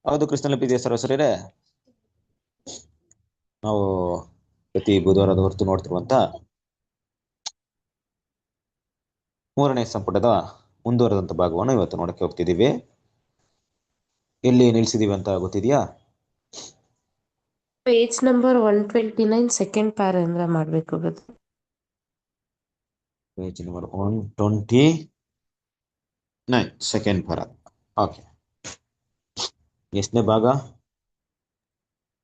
ಹೌದು ಕ್ರಿಸ್ತನ ಪ್ರೀತಿಯ ಸರೋಸರಿರೇ, ನಾವು ಪ್ರತಿ ಬುಧವಾರದ ಹೊರತು ನೋಡ್ತಿರುವಂತ 3ನೇ ಸಂಪುಟದ ಮುಂದುವರೆದಂತ ಭಾಗವನ್ನು ಇವತ್ತು ನೋಡಕ್ಕೆ ಹೋಗ್ತಿದೀವಿ. ಎಲ್ಲಿ ನಿಲ್ಸಿದೀವಿ ಅಂತ ಗೊತ್ತಿದ್ಯಾ? ಪೇಜ್ ನಂಬರ್ 129 ಸೆಕೆಂಡ್ ಪ್ಯಾರಾಗ್ರಾಫ್ ಮಾಡ್ಬೇಕು. Page number 129 second para. Okay, ಎಷ್ಟನೇ ಭಾಗ?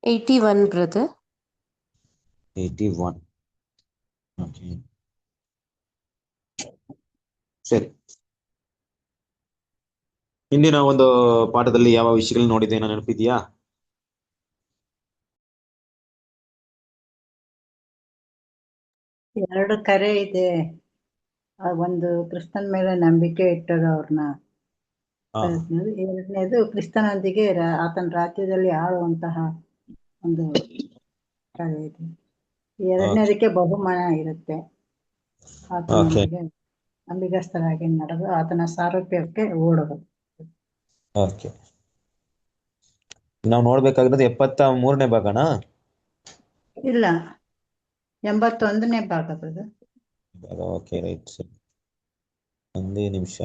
81 ಬ್ರದರ್. 81. ಓಕೆ, ಸರಿ. ಹಿಂದಿನ ಒಂದು ಪಾಠದಲ್ಲಿ ಯಾವ ವಿಷಯಗಳನ್ನ ನೋಡಿದ್ದೇನೋ ನೆನಪಿದ್ಯಾ? ಎರಡು ಕರೆ ಇದೆ. ಒಂದು ಕ್ರಿಸ್ತನ ಮೇಲೆ ನಂಬಿಕೆ ಇಟ್ಟರು ಅವ್ರನ್ನ. ಎರಡನೇದು ಕ್ರಿಸ್ತನೊಂದಿಗೆ ಆತನ ರಾಜ್ಯದಲ್ಲಿ ಆಳುವಂತಹ ಒಂದು ಕರೆ ಇದೆ. ಎರಡನೇದಕ್ಕೆ ಬಹುಮಾನ ಇರುತ್ತೆ. ಆತನೊಂದಿಗೆ ನಂಬಿಗಸ್ತರಾಗಿ ನಡೆದು ಆತನ ಸಾರೂಪ್ಯಕ್ಕೆ ಓಡುವುದು. ಓಕೆ, ನಾವು ನೋಡ್ಬೇಕಾಗಿರೋದು 73ನೇ ಭಾಗನಾ? ಇಲ್ಲ, 81ನೇ ಭಾಗದ. Okay, right. ಸರಿ, ಒಂದೇ ನಿಮಿಷ.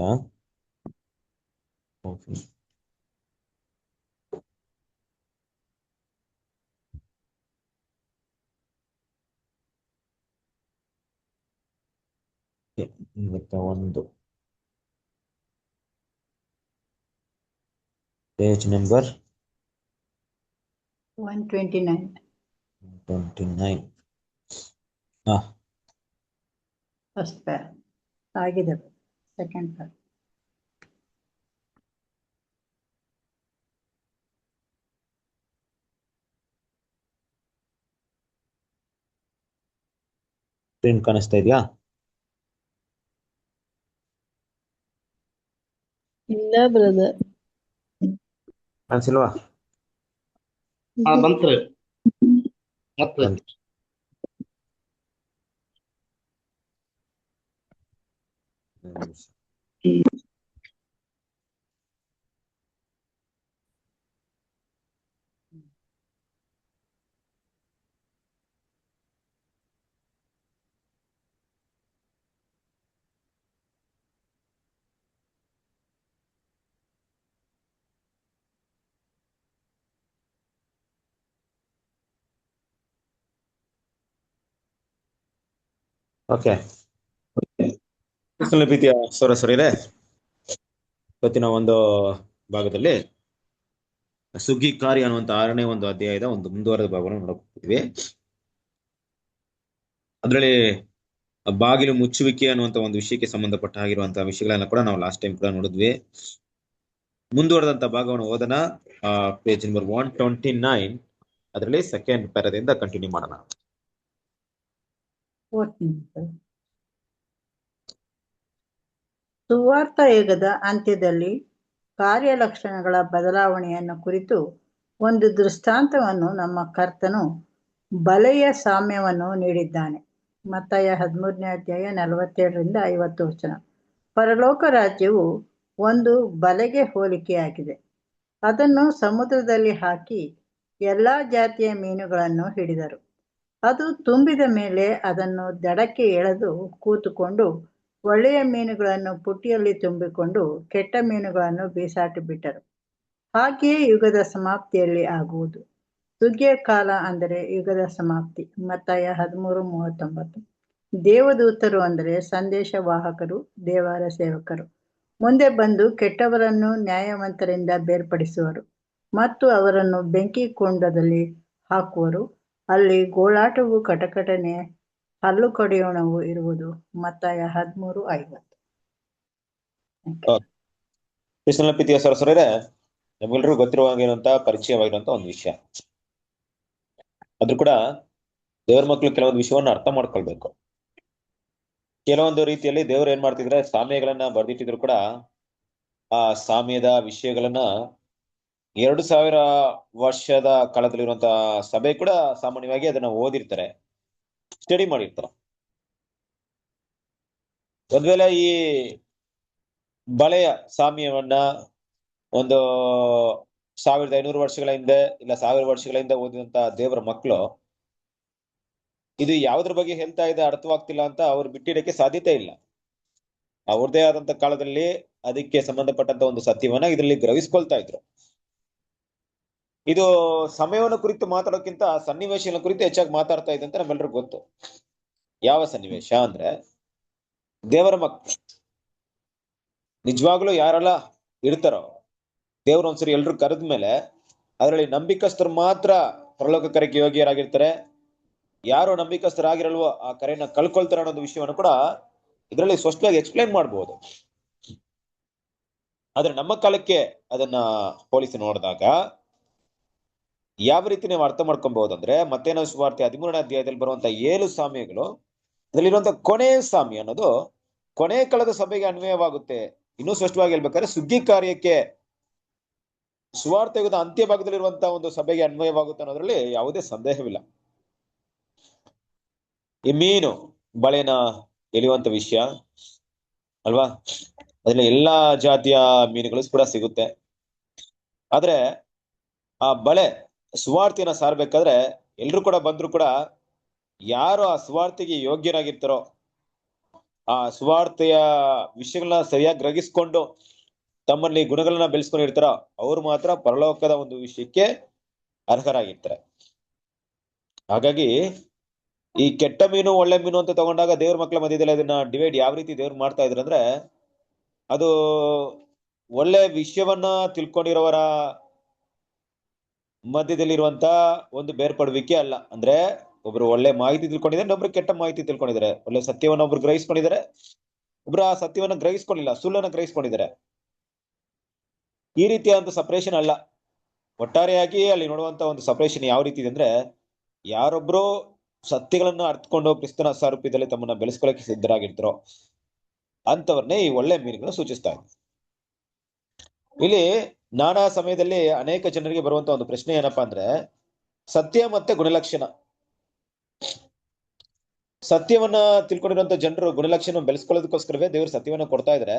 ಒಂದು ಪೇಜ್ ನಂಬರ್ 129 ಫಸ್ಟ್ ಪ್ಯಾರ್ ಆಗಿದೆ. ಸೆಕೆಂಡ್ ಪ್ಯಾರ್ ಸ್ಕ್ರೀನ್ ಕಾಣಿಸ್ತಾ ಇದೆಯಾ? ಇಲ್ಲ ಬ್ರದರ್. ಕಾಣಿಸಿಲ್ವಾ? ಬಂತ್ರಿ. ಓಕೆ, ಕ್ರಿಸ್ತನ ಪ್ರೀತಿಯ ಸಹೋದರರೇ, ಇವತ್ತಿನ ಒಂದು ಭಾಗದಲ್ಲಿ ಸುಗ್ಗಿ ಕಾರ್ಯ ಅನ್ನುವಂತ 6ನೇ ಒಂದು ಅಧ್ಯಾಯದ ಒಂದು ಮುಂದುವರೆದ ಭಾಗವನ್ನು ನೋಡ್ತಿದ್ವಿ. ಅದರಲ್ಲಿ ಬಾಗಿಲು ಮುಚ್ಚುವಿಕೆ ಅನ್ನುವಂತ ಒಂದು ವಿಷಯಕ್ಕೆ ಸಂಬಂಧಪಟ್ಟ ಆಗಿರುವಂತಹ ವಿಷಯಗಳನ್ನ ಕೂಡ ನಾವು ಲಾಸ್ಟ್ ಟೈಮ್ ಕೂಡ ನೋಡಿದ್ವಿ. ಮುಂದುವರೆದಂತ ಭಾಗವನ್ನು ಓದೋಣ. ಪೇಜ್ ನಂಬರ್ 129 ಅದರಲ್ಲಿ ಸೆಕೆಂಡ್ ಪ್ಯಾರಾದಿಂದ ಕಂಟಿನ್ಯೂ ಮಾಡೋಣ. ಸುವಾರ್ಥ ಯುಗದ ಅಂತ್ಯದಲ್ಲಿ ಕಾರ್ಯಲಕ್ಷಣಗಳ ಬದಲಾವಣೆಯನ್ನು ಕುರಿತು ಒಂದು ದೃಷ್ಟಾಂತವನ್ನು ನಮ್ಮ ಕರ್ತನು ಬಲೆಯ ಸಾಮ್ಯವನ್ನು ನೀಡಿದ್ದಾನೆ. ಮತ್ತಾಯ 13ನೇ ಅಧ್ಯಾಯ 47ರಿಂದ 50 ವಚನ. ಪರಲೋಕ ರಾಜ್ಯವು ಒಂದು ಬಲೆಗೆ ಹೋಲಿಕೆಯಾಗಿದೆ. ಅದನ್ನು ಸಮುದ್ರದಲ್ಲಿ ಹಾಕಿ ಎಲ್ಲಾ ಜಾತಿಯ ಮೀನುಗಳನ್ನು ಹಿಡಿದರು. ಅದು ತುಂಬಿದ ಮೇಲೆ ಅದನ್ನು ದಡಕ್ಕೆ ಎಳೆದು ಕೂತುಕೊಂಡು ಒಳ್ಳೆಯ ಮೀನುಗಳನ್ನು ಪುಟ್ಟಿಯಲ್ಲಿ ತುಂಬಿಕೊಂಡು ಕೆಟ್ಟ ಮೀನುಗಳನ್ನು ಬೀಸಾಟಿ ಬಿಟ್ಟರು. ಹಾಗೆಯೇ ಯುಗದ ಸಮಾಪ್ತಿಯಲ್ಲಿ ಆಗುವುದು. ಸುಗ್ಗಿಯ ಕಾಲ ಅಂದರೆ ಯುಗದ ಸಮಾಪ್ತಿ. ಮತ್ತಾಯ 13:39. ದೇವದೂತರು ಅಂದರೆ ಸಂದೇಶವಾಹಕರು, ದೇವರ ಸೇವಕರು ಮುಂದೆ ಬಂದು ಕೆಟ್ಟವರನ್ನು ನ್ಯಾಯವಂತರಿಂದ ಬೇರ್ಪಡಿಸುವರು ಮತ್ತು ಅವರನ್ನು ಬೆಂಕಿ ಕುಂಡದಲ್ಲಿ ಹಾಕುವರು. ಅಲ್ಲಿ ಗೋಳಾಟವು, ಕಟಕಟನೆ, ಹಲ್ಲು ಕಡಿಯೋಣವು ಇರುವುದು. ಮತ್ತಾಯ 13:50. ಕ್ರಿಸ್ತನ ಪ್ರೀತಿಯ ಸಹೋದರರೇ, ನಮ್ಗೆಲ್ಲರಿಗೂ ಗೊತ್ತಿರುವಂತ ಪರಿಚಯವಾಗಿರುವಂತ ಒಂದು ವಿಷಯ. ಆದ್ರೂ ಕೂಡ ದೇವರ ಮಕ್ಕಳು ಕೆಲವೊಂದು ವಿಷಯವನ್ನ ಅರ್ಥ ಮಾಡ್ಕೊಳ್ಬೇಕು. ಕೆಲವೊಂದು ರೀತಿಯಲ್ಲಿ ದೇವರು ಏನ್ ಮಾಡ್ತಿದ್ರೆ, ಸಾಮ್ಯಗಳನ್ನ ಬರ್ದಿಟ್ಟಿದ್ರು ಕೂಡ ಆ ಸಾಮ್ಯದ ವಿಷಯಗಳನ್ನ 2000 ವರ್ಷದ ಕಾಲದಲ್ಲಿರುವಂತ ಸಭೆ ಕೂಡ ಸಾಮಾನ್ಯವಾಗಿ ಅದನ್ನ ಓದಿರ್ತಾರೆ, ಸ್ಟಡಿ ಮಾಡಿರ್ತಾರೆ. ಒಂದ್ ವೇಳೆ ಈ ಬಲೆಯ ಸಾಮ್ಯವನ್ನ ಒಂದು 1500 ವರ್ಷಗಳ ಹಿಂದೆ ಇಲ್ಲ 1000 ವರ್ಷಗಳ ಹಿಂದೆ ಓದಿದಂತ ದೇವರ ಮಕ್ಕಳು ಇದು ಯಾವ್ದ್ರ ಬಗ್ಗೆ ಹೇಳ್ತಾ ಇದೆ ಅರ್ಥವಾಗ್ತಿಲ್ಲ ಅಂತ ಅವ್ರು ಬಿಟ್ಟಿಡಕ್ಕೆ ಸಾಧ್ಯತೆ ಇಲ್ಲ. ಅವ್ರದೇ ಆದಂತ ಕಾಲದಲ್ಲಿ ಅದಕ್ಕೆ ಸಂಬಂಧಪಟ್ಟಂತ ಒಂದು ಸತ್ಯವನ್ನ ಇದರಲ್ಲಿ ಗ್ರಹಿಸ್ಕೊಳ್ತಾ ಇದ್ರು. ಇದು ಸಮಯವನ್ನು ಕುರಿತು ಮಾತಾಡೋಕ್ಕಿಂತ ಸನ್ನಿವೇಶಗಳ ಕುರಿತು ಹೆಚ್ಚಾಗಿ ಮಾತಾಡ್ತಾ ಇದೆ ಅಂತ ನಮ್ಮೆಲ್ರಿಗೂ ಗೊತ್ತು. ಯಾವ ಸನ್ನಿವೇಶ ಅಂದ್ರೆ, ದೇವರ ಮಕ್ಕಳು ನಿಜವಾಗ್ಲೂ ಯಾರೆಲ್ಲ ಇರ್ತಾರೋ ದೇವ್ರ ಒಂದ್ಸರಿ ಎಲ್ರು ಕರೆದ್ಮೇಲೆ ಅದರಲ್ಲಿ ನಂಬಿಕಸ್ಥರು ಮಾತ್ರ ಪರಲೋಕ ಕರೆಗೆ ಯೋಗ್ಯರಾಗಿರ್ತಾರೆ. ಯಾರು ನಂಬಿಕಸ್ಥರಾಗಿರಲ್ವೋ ಆ ಕರೆಯನ್ನ ಕಳ್ಕೊಳ್ತಾರೆ ಅನ್ನೋ ವಿಷಯವನ್ನು ಕೂಡ ಇದರಲ್ಲಿ ಸ್ಪಷ್ಟವಾಗಿ ಎಕ್ಸ್ಪ್ಲೈನ್ ಮಾಡಬಹುದು. ಆದ್ರೆ ನಮ್ಮ ಕಾಲಕ್ಕೆ ಅದನ್ನ ಹೋಲಿಸಿ ನೋಡಿದಾಗ ಯಾವ ರೀತಿ ನೀವು ಅರ್ಥ ಮಾಡ್ಕೊಬಹುದು ಮತ್ತೇನ ಸುವಾರ್ತೆ 13ನೇ ಅಧ್ಯಾಯದಲ್ಲಿ ಬರುವಂತ 7 ಸಾಮ್ಯಗಳು ಅದರಲ್ಲಿರುವಂತ ಕೊನೆ ಸಾಮ್ಯ ಅನ್ನೋದು ಕೊನೆ ಕಾಲದ ಸಭೆಗೆ ಅನ್ವಯವಾಗುತ್ತೆ. ಇನ್ನೂ ಸ್ಪಷ್ಟವಾಗಿ ಹೇಳ್ಬೇಕಾದ್ರೆ ಸುಗ್ಗಿ ಕಾರ್ಯಕ್ಕೆ ಸುವಾರ್ತೆ ಯುಗದ ಅಂತ್ಯ ಭಾಗದಲ್ಲಿರುವಂತಹ ಒಂದು ಸಭೆಗೆ ಅನ್ವಯವಾಗುತ್ತೆ ಅನ್ನೋದ್ರಲ್ಲಿ ಯಾವುದೇ ಸಂದೇಹವಿಲ್ಲ. ಈ ಮೀನು ಬಳೆನ ಎಳೆಯುವಂತ ವಿಷಯ ಅಲ್ವಾ, ಅದ್ರಲ್ಲಿ ಎಲ್ಲಾ ಜಾತಿಯ ಮೀನುಗಳು ಕೂಡ ಸಿಗುತ್ತೆ. ಆದ್ರೆ ಆ ಬಳೆ ಸುವಾರ್ತೆಯನ್ನ ಸಾರ್ಬೇಕಾದ್ರೆ ಎಲ್ರು ಕೂಡ ಬಂದ್ರು ಕೂಡ ಯಾರು ಆ ಸುವಾರ್ತೆಗೆ ಯೋಗ್ಯರಾಗಿರ್ತಾರೋ, ಆ ಸುವಾರ್ತೆಯ ವಿಷಯಗಳನ್ನ ಸರಿಯಾಗಿ ಗ್ರಹಿಸ್ಕೊಂಡು ತಮ್ಮಲ್ಲಿ ಗುಣಗಳನ್ನ ಬೆಳೆಸ್ಕೊಂಡಿರ್ತಾರೋ ಅವ್ರು ಮಾತ್ರ ಪರಲೋಕದ ಒಂದು ವಿಷಯಕ್ಕೆ ಅರ್ಹರಾಗಿರ್ತಾರೆ. ಹಾಗಾಗಿ ಈ ಕೆಟ್ಟ ಮೀನು ಒಳ್ಳೆ ಮೀನು ಅಂತ ತಗೊಂಡಾಗ ದೇವ್ರ ಮಕ್ಕಳ ಮಧ್ಯದಲ್ಲಿ ಅದನ್ನ ಡಿವೈಡ್ ಯಾವ ರೀತಿ ದೇವ್ರು ಮಾಡ್ತಾ ಇದ್ರು ಅಂದ್ರೆ, ಅದು ಒಳ್ಳೆ ವಿಷಯವನ್ನ ತಿಳ್ಕೊಂಡಿರೋವರ ಮಧ್ಯದಲ್ಲಿರುವಂತ ಒಂದು ಬೇರ್ಪಡುವಿಕೆ ಅಲ್ಲ. ಅಂದ್ರೆ ಒಬ್ರು ಒಳ್ಳೆ ಮಾಹಿತಿ ತಿಳ್ಕೊಂಡಿದ್ದಾರೆ, ಇನ್ನೊಬ್ರು ಕೆಟ್ಟ ಮಾಹಿತಿ ತಿಳ್ಕೊಂಡಿದ್ದಾರೆ. ಒಳ್ಳೆ ಸತ್ಯವನ್ನ ಒಬ್ರು ಗ್ರಹಿಸ್ಕೊಂಡಿದ್ದಾರೆ, ಒಬ್ರು ಆ ಸತ್ಯವನ್ನ ಗ್ರಹಿಸ್ಕೊಂಡಿಲ್ಲ, ಸುಳ್ಳನ್ನ ಗ್ರಹಿಸ್ಕೊಂಡಿದ್ದಾರೆ. ಈ ರೀತಿಯಾದಂತ ಸಪರೇಷನ್ ಅಲ್ಲ. ಒಟ್ಟಾರೆಯಾಗಿ ಅಲ್ಲಿ ನೋಡುವಂತ ಒಂದು ಸಪರೇಷನ್ ಯಾವ ರೀತಿ ಇದೆ ಅಂದ್ರೆ, ಯಾರೊಬ್ರು ಸತ್ಯಗಳನ್ನ ಅರ್ಥಕೊಂಡು ಕ್ರಿಸ್ತನ ಸಾರೂಪ್ಯದಲ್ಲಿ ತಮ್ಮನ್ನ ಬೆಳೆಸ್ಕೊಳ್ಳಕ್ಕೆ ಸಿದ್ಧರಾಗಿರ್ತಾರೋ ಅಂತವ್ರನ್ನೇ ಈ ಒಳ್ಳೆ ಮೀನುಗಳು ಸೂಚಿಸ್ತಾ ಇದೆ. ಇಲ್ಲಿ ನಾನಾ ಸಮಯದಲ್ಲಿ ಅನೇಕ ಜನರಿಗೆ ಬರುವಂತ ಒಂದು ಪ್ರಶ್ನೆ ಏನಪ್ಪಾ ಅಂದ್ರೆ, ಸತ್ಯ ಮತ್ತೆ ಗುಣಲಕ್ಷಣ. ಸತ್ಯವನ್ನ ತಿಳ್ಕೊಂಡಿರುವಂತ ಜನರು ಗುಣಲಕ್ಷಣ ಬೆಳೆಸ್ಕೊಳ್ಳೋದಕ್ಕೋಸ್ಕರವೇ ದೇವರು ಸತ್ಯವನ್ನ ಕೊಡ್ತಾ ಇದ್ರೆ.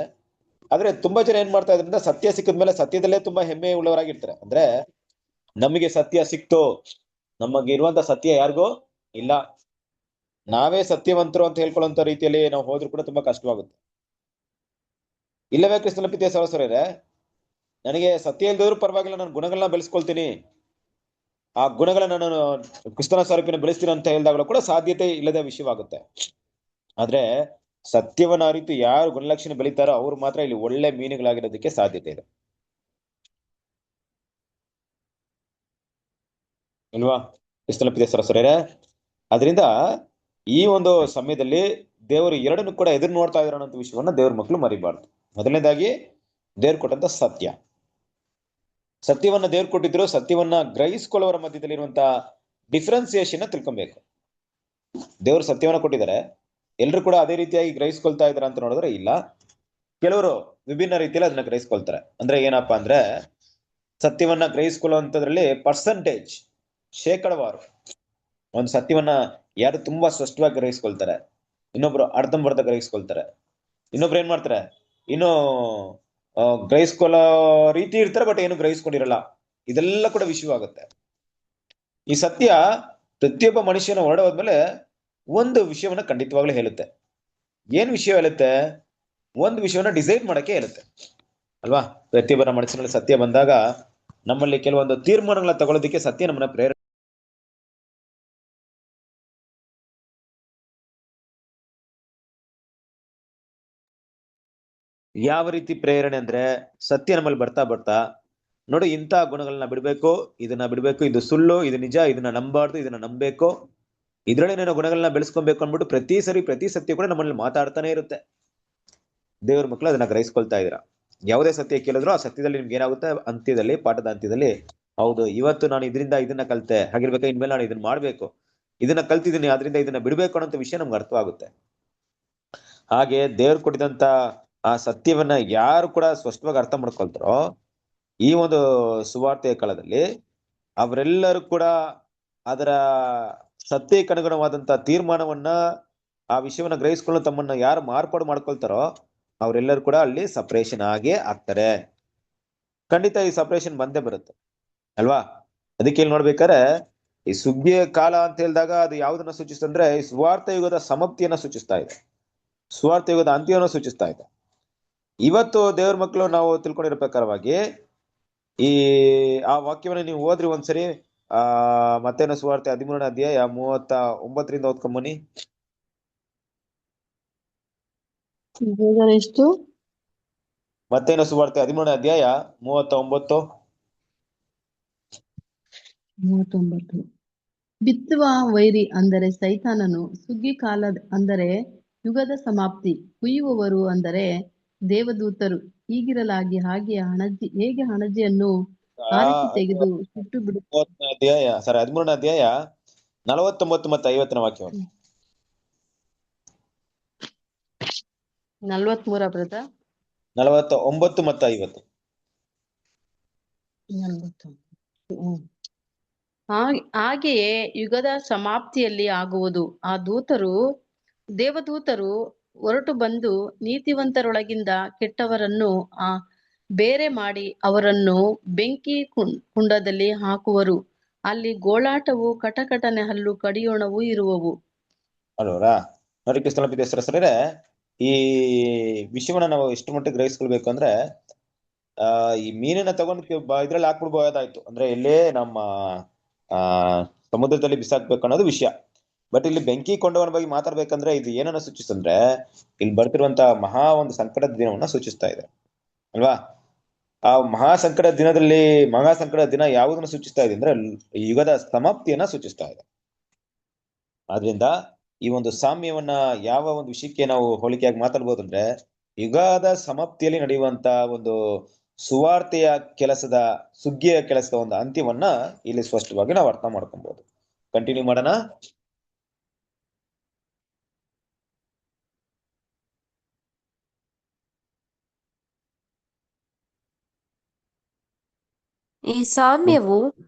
ಆದ್ರೆ ತುಂಬಾ ಜನ ಏನ್ ಮಾಡ್ತಾ ಇದ್ರಿಂದ ಸತ್ಯ ಸಿಕ್ಕಿದ್ಮೇಲೆ ಸತ್ಯದಲ್ಲೇ ತುಂಬಾ ಹೆಮ್ಮೆ ಉಳ್ಳವರಾಗಿರ್ತಾರೆ. ಅಂದ್ರೆ ನಮಗೆ ಸತ್ಯ ಸಿಕ್ತು, ನಮಗೆ ಇರುವಂತ ಸತ್ಯ ಯಾರಿಗೂ ಇಲ್ಲ, ನಾವೇ ಸತ್ಯವಂತರು ಅಂತ ಹೇಳ್ಕೊಳ್ಳುವಂತ ರೀತಿಯಲ್ಲಿ ನಾವು ಹೋದ್ರು ಕೂಡ ತುಂಬಾ ಕಷ್ಟವಾಗುತ್ತೆ. ಇಲ್ಲವೇ ಕ್ರಿಸ್ತನ ಪ್ರೀತಿಯ ಸಹೋದರರೇ, ನನಗೆ ಸತ್ಯ ಇಲ್ದವ್ರು ಪರವಾಗಿಲ್ಲ, ನಾನು ಗುಣಗಳನ್ನ ಬೆಳೆಸ್ಕೊಳ್ತೀನಿ, ಆ ಗುಣಗಳನ್ನ ನಾನು ಕ್ರಿಸ್ತನ ಸಾರೂಪ್ಯನ ಬೆಳೆಸ್ತೀನಿ ಅಂತ ಹೇಳಿದಾಗಲೂ ಕೂಡ ಸಾಧ್ಯತೆ ಇಲ್ಲದ ವಿಷಯವಾಗುತ್ತೆ. ಆದ್ರೆ ಸತ್ಯವನ್ನ ಅರಿತು ಯಾರು ಗುಣಲಕ್ಷಣ ಬೆಳೀತಾರೋ ಅವ್ರು ಮಾತ್ರ ಇಲ್ಲಿ ಒಳ್ಳೆ ಮೀನುಗಳಾಗಿರೋದಕ್ಕೆ ಸಾಧ್ಯತೆ ಇದೆ ಇಲ್ವಾ ಕ್ರಿಸ್ತನ ಪ್ರೀತಿಯ ಸಹೋದರರೇ? ಅದರಿಂದ ಈ ಒಂದು ಸಮಯದಲ್ಲಿ ದೇವರು ಎರಡನ್ನು ಕೂಡ ಎದುರು ನೋಡ್ತಾ ಇದಾರೆ ಅನ್ನೋ ವಿಷಯವನ್ನ ದೇವ್ರ ಮಕ್ಕಳು ಮರಿಬಾರ್ದು. ಮೊದಲನೇದಾಗಿ ದೇವ್ರು ಕೊಟ್ಟಂತ ಸತ್ಯವನ್ನ ದೇವ್ರು ಕೊಟ್ಟಿದ್ರು, ಸತ್ಯವನ್ನ ಗ್ರಹಿಸ್ಕೊಳ್ಳೋರ ಮಧ್ಯದಲ್ಲಿರುವಂತ ಡಿಫ್ರೆನ್ಸಿಯೇಷನ್ ತಿಳ್ಕೊಬೇಕು. ದೇವ್ರು ಸತ್ಯವನ್ನ ಕೊಟ್ಟಿದ್ದಾರೆ, ಎಲ್ರು ಕೂಡ ಅದೇ ರೀತಿಯಾಗಿ ಗ್ರಹಿಸ್ಕೊಳ್ತಾ ಇದಾರೆ ಅಂತ ನೋಡಿದ್ರೆ ಇಲ್ಲ. ಕೆಲವರು ವಿಭಿನ್ನ ರೀತಿಯಲ್ಲಿ ಅದನ್ನ ಗ್ರಹಿಸ್ಕೊಳ್ತಾರೆ. ಅಂದ್ರೆ ಏನಪ್ಪಾ ಅಂದ್ರೆ, ಸತ್ಯವನ್ನ ಗ್ರಹಿಸ್ಕೊಳ್ಳುವಂತದ್ರಲ್ಲಿ ಪರ್ಸೆಂಟೇಜ್, ಶೇಕಡವಾರು ಒಂದು ಸತ್ಯವನ್ನ ಯಾರು ತುಂಬಾ ಸ್ಪಷ್ಟವಾಗಿ ಗ್ರಹಿಸ್ಕೊಳ್ತಾರೆ, ಇನ್ನೊಬ್ರು ಅರ್ಧಂಬರ್ಧ ಗ್ರಹಿಸ್ಕೊಳ್ತಾರೆ, ಇನ್ನೊಬ್ರು ಏನ್ ಮಾಡ್ತಾರೆ ಇನ್ನು ಗ್ರಹಿಸ್ಕೊಳ್ಳೋ ರೀತಿ ಇರ್ತಾರೆ ಬಟ್ ಏನು ಗ್ರಹಿಸ್ಕೊಂಡಿರಲ್ಲ. ಇದೆಲ್ಲ ಕೂಡ ವಿಷಯವಾಗುತ್ತೆ. ಈ ಸತ್ಯ ಪ್ರತಿಯೊಬ್ಬ ಮನುಷ್ಯನ ಹೊರಡೆ ಹೋದ್ಮೇಲೆ ಒಂದು ವಿಷಯವನ್ನ ಖಂಡಿತವಾಗ್ಲೂ ಹೇಳುತ್ತೆ. ಏನ್ ವಿಷಯ ಹೇಳುತ್ತೆ? ಒಂದು ವಿಷಯವನ್ನ ಡಿಸೈಡ್ ಮಾಡಕ್ಕೆ ಹೇಳುತ್ತೆ ಅಲ್ವಾ? ಪ್ರತಿಯೊಬ್ಬರ ಮನಸ್ಸಿನಲ್ಲಿ ಸತ್ಯ ಬಂದಾಗ ನಮ್ಮಲ್ಲಿ ಕೆಲವೊಂದು ತೀರ್ಮಾನಗಳನ್ನ ತಗೊಳ್ಳೋದಕ್ಕೆ ಸತ್ಯ ನಮ್ಮನ್ನ ಪ್ರೇರಣೆ. ಯಾವ ರೀತಿ ಪ್ರೇರಣೆ ಅಂದ್ರೆ, ಸತ್ಯ ನಮ್ಮಲ್ಲಿ ಬರ್ತಾ ಬರ್ತಾ ನೋಡಿ ಇಂಥ ಗುಣಗಳನ್ನ ಬಿಡ್ಬೇಕು, ಇದನ್ನ ಬಿಡ್ಬೇಕು, ಇದು ಸುಳ್ಳು, ಇದು ನಿಜ, ಇದನ್ನ ನಂಬಾರ್ದು, ಇದನ್ನ ನಂಬೇಕು, ಇದ್ರಲ್ಲಿ ನಾನು ಗುಣಗಳನ್ನ ಬೆಳೆಸ್ಕೊಬೇಕು ಅಂದ್ಬಿಟ್ಟು ಪ್ರತಿ ಸತ್ಯ ಕೂಡ ನಮ್ಮಲ್ಲಿ ಮಾತಾಡ್ತಾನೆ ಇರುತ್ತೆ. ದೇವ್ರ ಮಕ್ಕಳು ಅದನ್ನ ಗ್ರಹಿಸ್ಕೊಳ್ತಾ ಇದ್ದೀರಾ? ಯಾವುದೇ ಸತ್ಯ ಕೇಳಿದ್ರು ಆ ಸತ್ಯದಲ್ಲಿ ನಿಮ್ಗೆ ಏನಾಗುತ್ತೆ, ಅಂತ್ಯದಲ್ಲಿ, ಪಾಠದ ಅಂತ್ಯದಲ್ಲಿ, ಹೌದು ಇವತ್ತು ನಾನು ಇದರಿಂದ ಇದನ್ನ ಕಲಿತೆ, ಹಾಗಿರ್ಬೇಕು, ಇನ್ಮೇಲೆ ನಾನು ಇದನ್ನ ಮಾಡ್ಬೇಕು, ಇದನ್ನ ಕಲ್ತಿದ್ದೀನಿ, ಆದ್ರಿಂದ ಇದನ್ನ ಬಿಡ್ಬೇಕು ಅನ್ನೋ ವಿಷಯ ನಮ್ಗೆ ಅರ್ಥವಾಗುತ್ತೆ. ಹಾಗೆ ದೇವ್ರು ಕೊಟ್ಟಿದಂತ ಆ ಸತ್ಯವನ್ನ ಯಾರು ಕೂಡ ಸ್ಪಷ್ಟವಾಗಿ ಅರ್ಥ ಮಾಡ್ಕೊಳ್ತಾರೋ ಈ ಒಂದು ಸುವಾರ್ತೆಯ ಕಾಲದಲ್ಲಿ ಅವರೆಲ್ಲರೂ ಕೂಡ ಅದರ ಸತ್ಯಕ್ಕೆ ಅನುಗುಣವಾದಂತ ತೀರ್ಮಾನವನ್ನ, ಆ ವಿಷಯವನ್ನ ಗ್ರಹಿಸ್ಕೊಂಡು ತಮ್ಮನ್ನ ಯಾರು ಮಾರ್ಪಾಡು ಮಾಡ್ಕೊಳ್ತಾರೋ ಅವರೆಲ್ಲರೂ ಕೂಡ ಅಲ್ಲಿ ಸಪರೇಷನ್ ಆಗೇ ಆಗ್ತಾರೆ. ಖಂಡಿತ ಈ ಸಪರೇಷನ್ ಬಂದೇ ಬರುತ್ತೆ. ಅಲ್ವಾ? ಅದಕ್ಕೆ ಇಲ್ಲಿ ನೋಡ್ಬೇಕಾದ್ರೆ ಈ ಸುಗ್ಗಿಯ ಕಾಲ ಅಂತ ಹೇಳಿದಾಗ ಅದು ಯಾವುದನ್ನ ಸೂಚಿಸ್ತಂದ್ರೆ ಈ ಸುವಾರ್ಥ ಯುಗದ ಸಮಾಪ್ತಿಯನ್ನ ಸೂಚಿಸ್ತಾ ಇದೆ, ಸುವಾರ್ಥ ಯುಗದ ಅಂತ್ಯವನ್ನು ಸೂಚಿಸ್ತಾ ಇದೆ. ಇವತ್ತು ದೇವ್ರ ಮಕ್ಕಳು ನಾವು ತಿಳ್ಕೊಂಡಿರೋ ಪ್ರಕಾರವಾಗಿ ಈ ಆ ವಾಕ್ಯವನ್ನ ನೀವು ಓದ್ರಿ ಒಂದ್ಸರಿ. ಮತ್ತೇನು ಸುವಾರ್ತೆ 13ನೇ ಅಧ್ಯಾಯ 39ರಿಂದ ಓದ್ಕೊಂಬನಿ. ಎಷ್ಟು? ಮತ್ತೇನು ಸುವಾರ್ತೆ 13ನೇ ಅಧ್ಯಾಯ 39. 39. ಬಿತ್ತುವ ವೈರಿ ಅಂದರೆ ಸೈತಾನನು, ಸುಗ್ಗಿ ಕಾಲ ಅಂದರೆ ಯುಗದ ಸಮಾಪ್ತಿ, ಕುಯ್ಯುವವರು ಅಂದರೆ ದೇವದೂತರು. ಹೀಗಿರಲಾಗಿ ಹೇಗೆ ಹಣಜಿಯನ್ನು ಆರಿಸಿ ತೆಗೆದು ಸುಟ್ಟು ಬಿಡು. 13ನೇ ಅಧ್ಯಾಯ 49 ಮತ್ತು 50ನೇ ವಾಕ್ಯವನ್ನು. 43 ಬ್ರದರ್? 49 ಮತ್ತು 50. 49. ಹಾಗೆಯೇ ಯುಗದ ಸಮಾಪ್ತಿಯಲ್ಲಿ ಆಗುವುದು. ಆ ದೇವದೂತರು ಹೊರಟು ಬಂದು ನೀತಿವಂತರೊಳಗಿಂದ ಕೆಟ್ಟವರನ್ನು ಬೇರೆ ಮಾಡಿ ಅವರನ್ನು ಬೆಂಕಿ ಕುಂಡದಲ್ಲಿ ಹಾಕುವರು. ಅಲ್ಲಿ ಗೋಳಾಟವು, ಕಟಕಟನೆ ಹಲ್ಲು ಕಡಿಯೋಣವು ಇರುವವು. ಅಲ್ವರಾ? ನೋಡಿ ಕ್ರಿಸ್ತನ ಈ ವಿಷಯವನ್ನ ನಾವು ಎಷ್ಟು ಮಟ್ಟಿಗೆ ಗ್ರಹಿಸ್ಕೊಳ್ಬೇಕು ಅಂದ್ರೆ, ಈ ಮೀನನ್ನ ತಗೊಂಡು ಇದ್ರಲ್ಲಿ ಹಾಕ್ಬಿಡ್ಬೋದಾಯ್ತು, ಅಂದ್ರೆ ಇಲ್ಲೇ ನಮ್ಮ ಸಮುದ್ರದಲ್ಲಿ ಬಿಸಾಕ್ಬೇಕು ಅನ್ನೋದು ವಿಷಯ. ಬಟ್ ಇಲ್ಲಿ ಬೆಂಕಿ ಕೊಂಡವನ ಬಗ್ಗೆ ಮಾತಾಡ್ಬೇಕಂದ್ರೆ ಇದು ಏನನ್ನ ಸೂಚಿಸ್ತಂದ್ರೆ ಇಲ್ಲಿ ಬರ್ತಿರುವಂತ ಒಂದು ಸಂಕಟದ ದಿನವನ್ನ ಸೂಚಿಸ್ತಾ ಇದೆ ಅಲ್ವಾ? ಆ ಮಹಾ ಸಂಕಟದ ದಿನ ಯಾವುದನ್ನ ಸೂಚಿಸ್ತಾ ಇದೆ ಅಂದ್ರೆ ಯುಗದ ಸಮಾಪ್ತಿಯನ್ನ ಸೂಚಿಸ್ತಾ ಇದೆ. ಆದ್ರಿಂದ ಈ ಒಂದು ಸಾಮ್ಯವನ್ನ ಯಾವ ಒಂದು ವಿಷಯಕ್ಕೆ ನಾವು ಹೋಲಿಕೆಯಾಗಿ ಮಾತಾಡ್ಬೋದು ಅಂದ್ರೆ ಯುಗದ ಸಮಾಪ್ತಿಯಲ್ಲಿ ನಡೆಯುವಂತ ಒಂದು ಸುವಾರ್ತೆಯ ಕೆಲಸದ, ಸುಗ್ಗಿಯ ಕೆಲಸದ ಒಂದು ಅಂತ್ಯವನ್ನ ಇಲ್ಲಿ ಸ್ಪಷ್ಟವಾಗಿ ನಾವು ಅರ್ಥ ಮಾಡ್ಕೊಬಹುದು. ಕಂಟಿನ್ಯೂ ಮಾಡೋಣ. ಈ ಸಾಮ್ಯವು